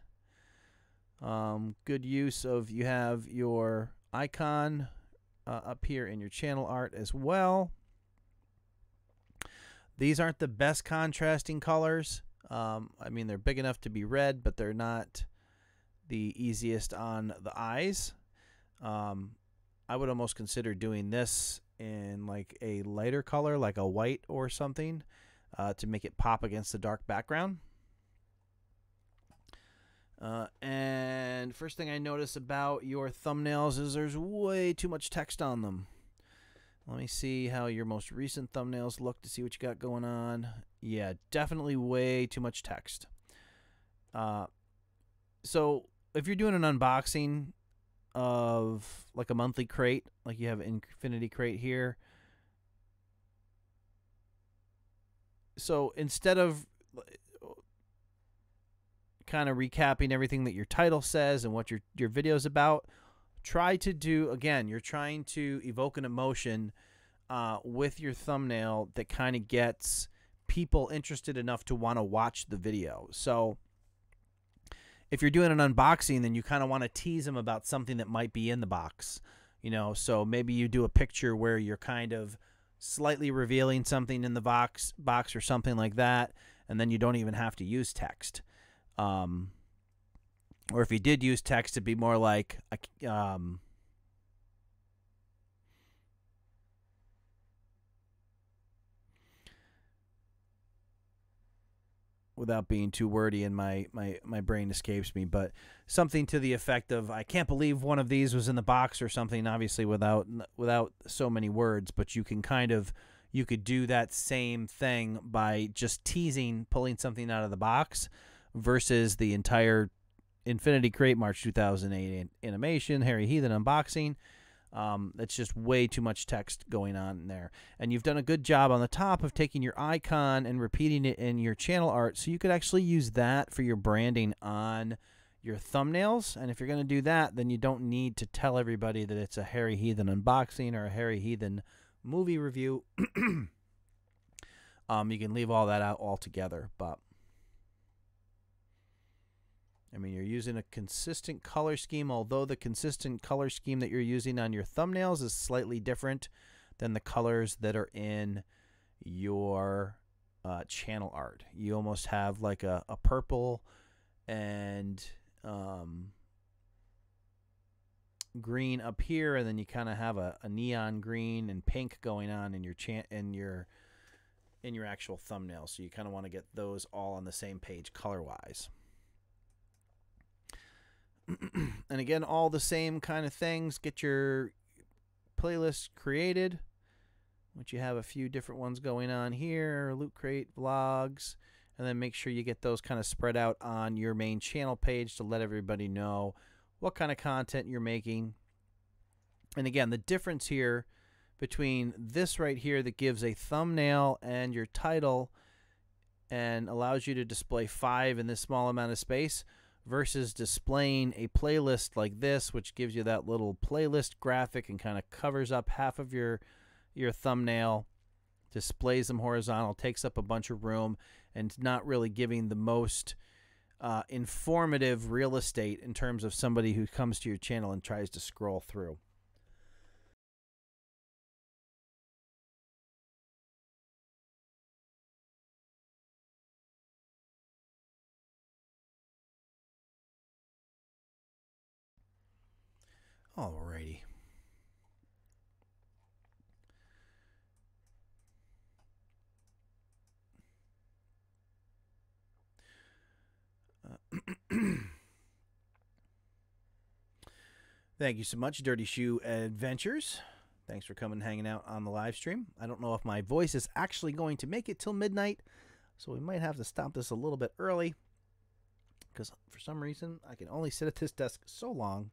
Good use of, you have your icon up here in your channel art as well. These aren't the best contrasting colors. I mean, they're big enough to be read, but they're not the easiest on the eyes. I would almost consider doing this in like a lighter color, like a white or something, to make it pop against the dark background. And first thing I notice about your thumbnails is there's way too much text on them. Let me see how your most recent thumbnails look to see what you got going on. Yeah, definitely way too much text. So if you're doing an unboxing of like a monthly crate, like you have Infinity Crate here, so instead of kind of recapping everything that your title says and what your video is about, try to do, again, you're trying to evoke an emotion with your thumbnail that kind of gets people interested enough to want to watch the video. So if you're doing an unboxing, then you kind of want to tease them about something that might be in the box, you know. So maybe you do a picture where you're kind of slightly revealing something in the box or something like that, and then you don't even have to use text. Or if you did use text, it'd be more like without being too wordy and my brain escapes me, but something to the effect of, I can't believe one of these was in the box, or something, obviously without so many words, but you can you could do that same thing by just teasing, pulling something out of the box versus the entire Infinity Crate March 2008 animation, Harry Heathen unboxing. That's just way too much text going on in there. And you've done a good job on the top of taking your icon and repeating it in your channel art, so you could actually use that for your branding on your thumbnails. And if you're going to do that, then you don't need to tell everybody that it's a Harry Heathen unboxing or a Harry Heathen movie review. You can leave all that out altogether. But I mean, you're using a consistent color scheme, although the consistent color scheme that you're using on your thumbnails is slightly different than the colors that are in your channel art. You almost have like a purple and green up here, and then you kind of have a neon green and pink going on in your actual thumbnail. So you kind of want to get those all on the same page color-wise. And again, all the same kind of things. Get your playlist created, which you have a few different ones going on here, Loot Crate, vlogs, and then make sure you get those kind of spread out on your main channel page to let everybody know what kind of content you're making. And again, the difference here between this right here that gives a thumbnail and your title and allows you to display 5 in this small amount of space versus displaying a playlist like this, which gives you that little playlist graphic and kind of covers up half of your thumbnail, displays them horizontal, takes up a bunch of room, and not really giving the most informative real estate in terms of somebody who comes to your channel and tries to scroll through. Alrighty. Thank you so much, Dirty Shoe Adventures. Thanks for coming and hanging out on the live stream. I don't know if my voice is actually going to make it till midnight, so we might have to stop this a little bit early because for some reason I can only sit at this desk so long.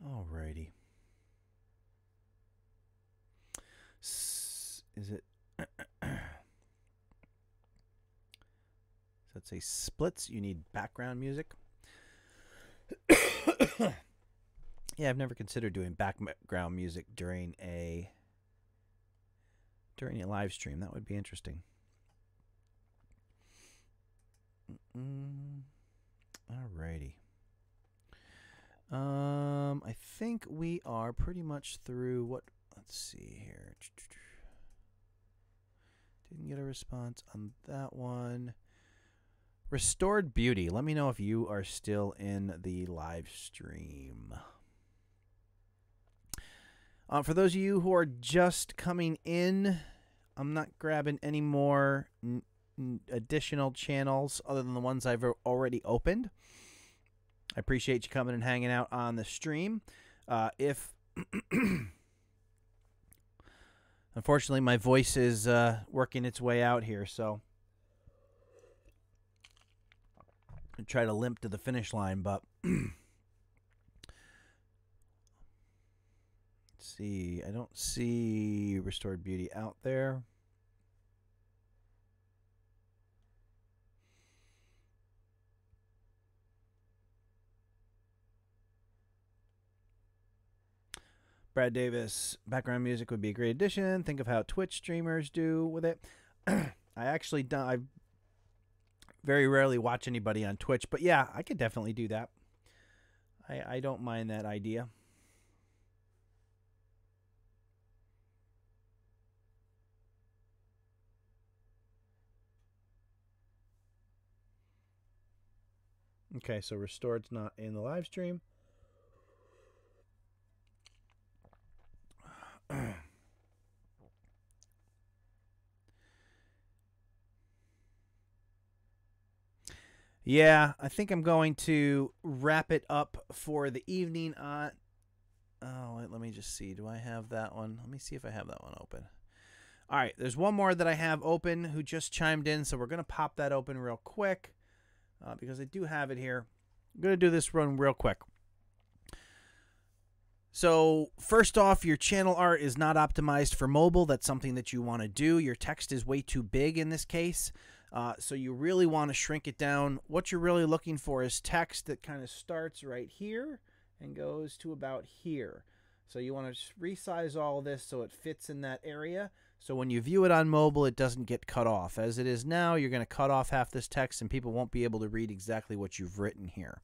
Alrighty. Is it? Let's say splits. You need background music. Yeah, I've never considered doing background music during a live stream. That would be interesting. Alrighty. I think we are pretty much through what. Let's see here. Didn't get a response on that one. Restored Beauty. Let me know if you are still in the live stream. For those of you who are just coming in, I'm not grabbing any more additional channels other than the ones I've already opened. I appreciate you coming and hanging out on the stream. If unfortunately my voice is working its way out here, so I try to limp to the finish line, but let's see. I don't see Restored Beauty out there. Brad Davis, background music would be a great addition. Think of how Twitch streamers do with it. I very rarely watch anybody on Twitch, but yeah, I could definitely do that. I don't mind that idea. Okay, so Restored's not in the live stream. Yeah, I think I'm going to wrap it up for the evening on... Oh, wait, let me just see. Do I have that one? Let me see if I have that one open. All right, there's one more that I have open who just chimed in, so we're going to pop that open real quick because I do have it here. I'm going to do this run real quick. So first off, your channel art is not optimized for mobile. That's something that you want to do. Your text is way too big in this case, so you really want to shrink it down. What you're really looking for is text that kind of starts right here and goes to about here. So you want to resize all of this so it fits in that area. So when you view it on mobile, it doesn't get cut off. As it is now, you're going to cut off half this text and people won't be able to read exactly what you've written here.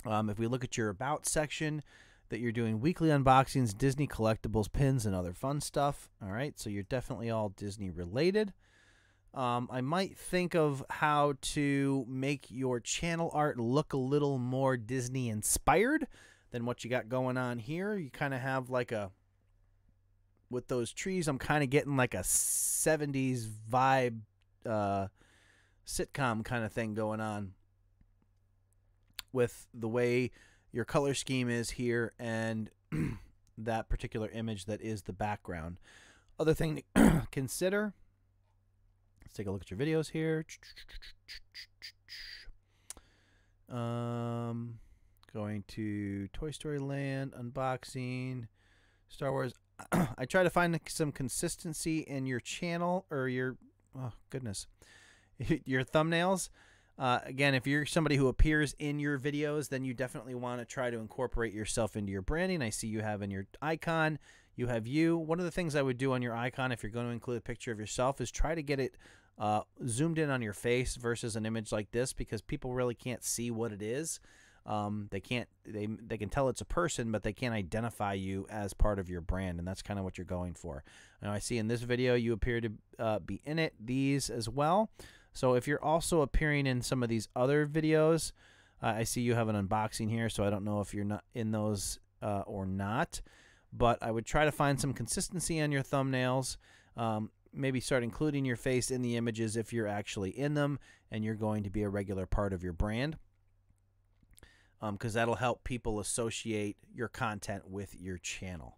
If we look at your About section, that you're doing weekly unboxings, Disney collectibles, pins, and other fun stuff. All right, so you're definitely all Disney related. I might think of how to make your channel art look a little more Disney inspired than what you got going on here. You kind of have like a, with those trees, I'm kind of getting like a 70s vibe sitcom kind of thing going on with the way your color scheme is here and that particular image that is the background. Other thing to consider, let's take a look at your videos here. Going to Toy Story Land, unboxing, Star Wars. I try to find some consistency in your channel or your, oh goodness, your thumbnails. Again, if you're somebody who appears in your videos, then you definitely want to try to incorporate yourself into your branding. I see you have in your icon, you have you. One of the things I would do on your icon, if you're going to include a picture of yourself, is try to get it zoomed in on your face versus an image like this, because people really can't see what it is. They can tell it's a person, but they can't identify you as part of your brand, and that's kind of what you're going for. Now, I see in this video you appear to be in it, these as well. So if you're also appearing in some of these other videos, I see you have an unboxing here, so I don't know if you're not in those or not, but I would try to find some consistency on your thumbnails. Maybe start including your face in the images if you're actually in them and you're going to be a regular part of your brand, because that'll help people associate your content with your channel.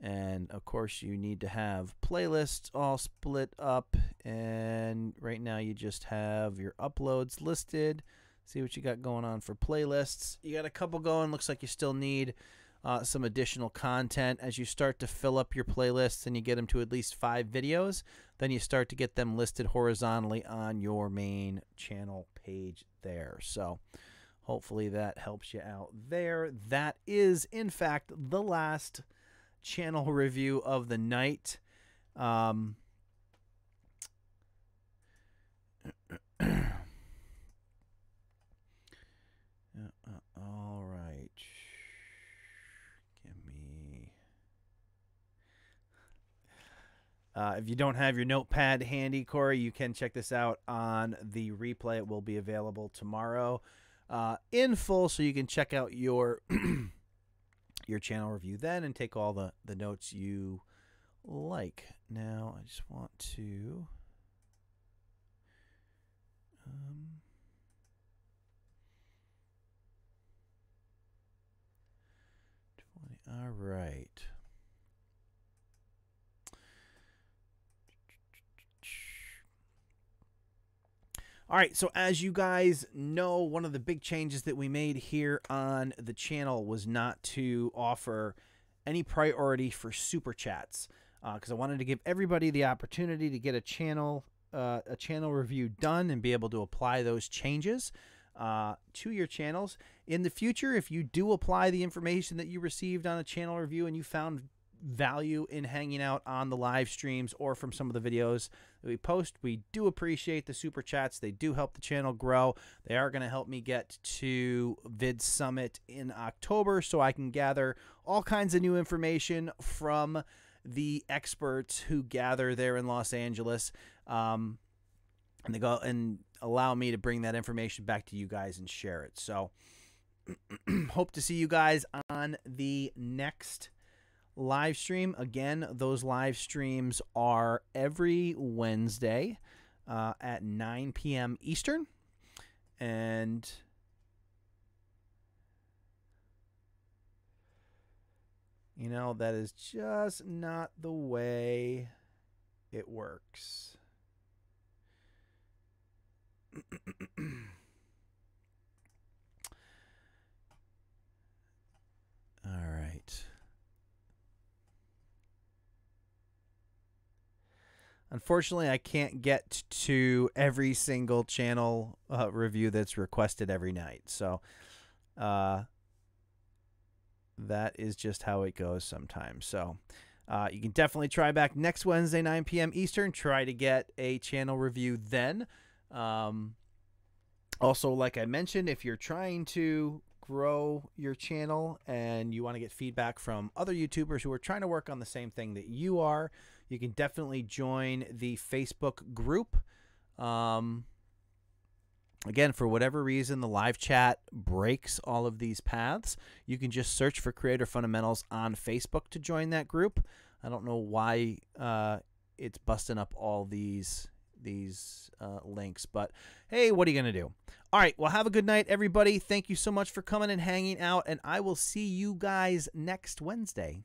And of course you need to have playlists all split up, and right now you just have your uploads listed. See what you got going on for playlists. You got a couple going. Looks like you still need some additional content. As you start to fill up your playlists and you get them to at least 5 videos, then you start to get them listed horizontally on your main channel page there. So hopefully that helps you out there. That is in fact the last channel review of the night. All right, give me if you don't have your notepad handy, Corey, you can check this out on the replay. It will be available tomorrow in full, so you can check out your your channel review then and take all the notes you like. Now I just want to all right. All right, so as you guys know, one of the big changes that we made here on the channel was not to offer any priority for super chats, because I wanted to give everybody the opportunity to get a channel review done and be able to apply those changes to your channels. In the future, if you do apply the information that you received on a channel review and you found value in hanging out on the live streams or from some of the videos that we post, we do appreciate the super chats. They do help the channel grow. They are going to help me get to Vid Summit in October, so I can gather all kinds of new information from the experts who gather there in Los Angeles, and they go and allow me to bring that information back to you guys and share it. So hope to see you guys on the next live stream. Again, those live streams are every Wednesday at 9 p.m. Eastern, and you know, that is just not the way it works. All right. Unfortunately, I can't get to every single channel review that's requested every night. So that is just how it goes sometimes. So you can definitely try back next Wednesday, 9 p.m. Eastern. Try to get a channel review then. Also, like I mentioned, if you're trying to grow your channel and you want to get feedback from other YouTubers who are trying to work on the same thing that you are, you can definitely join the Facebook group. Again, for whatever reason, the live chat breaks all of these paths. You can just search for Creator Fundamentals on Facebook to join that group. I don't know why it's busting up all these links, but hey, what are you going to do? All right, well, have a good night, everybody. Thank you so much for coming and hanging out, and I will see you guys next Wednesday.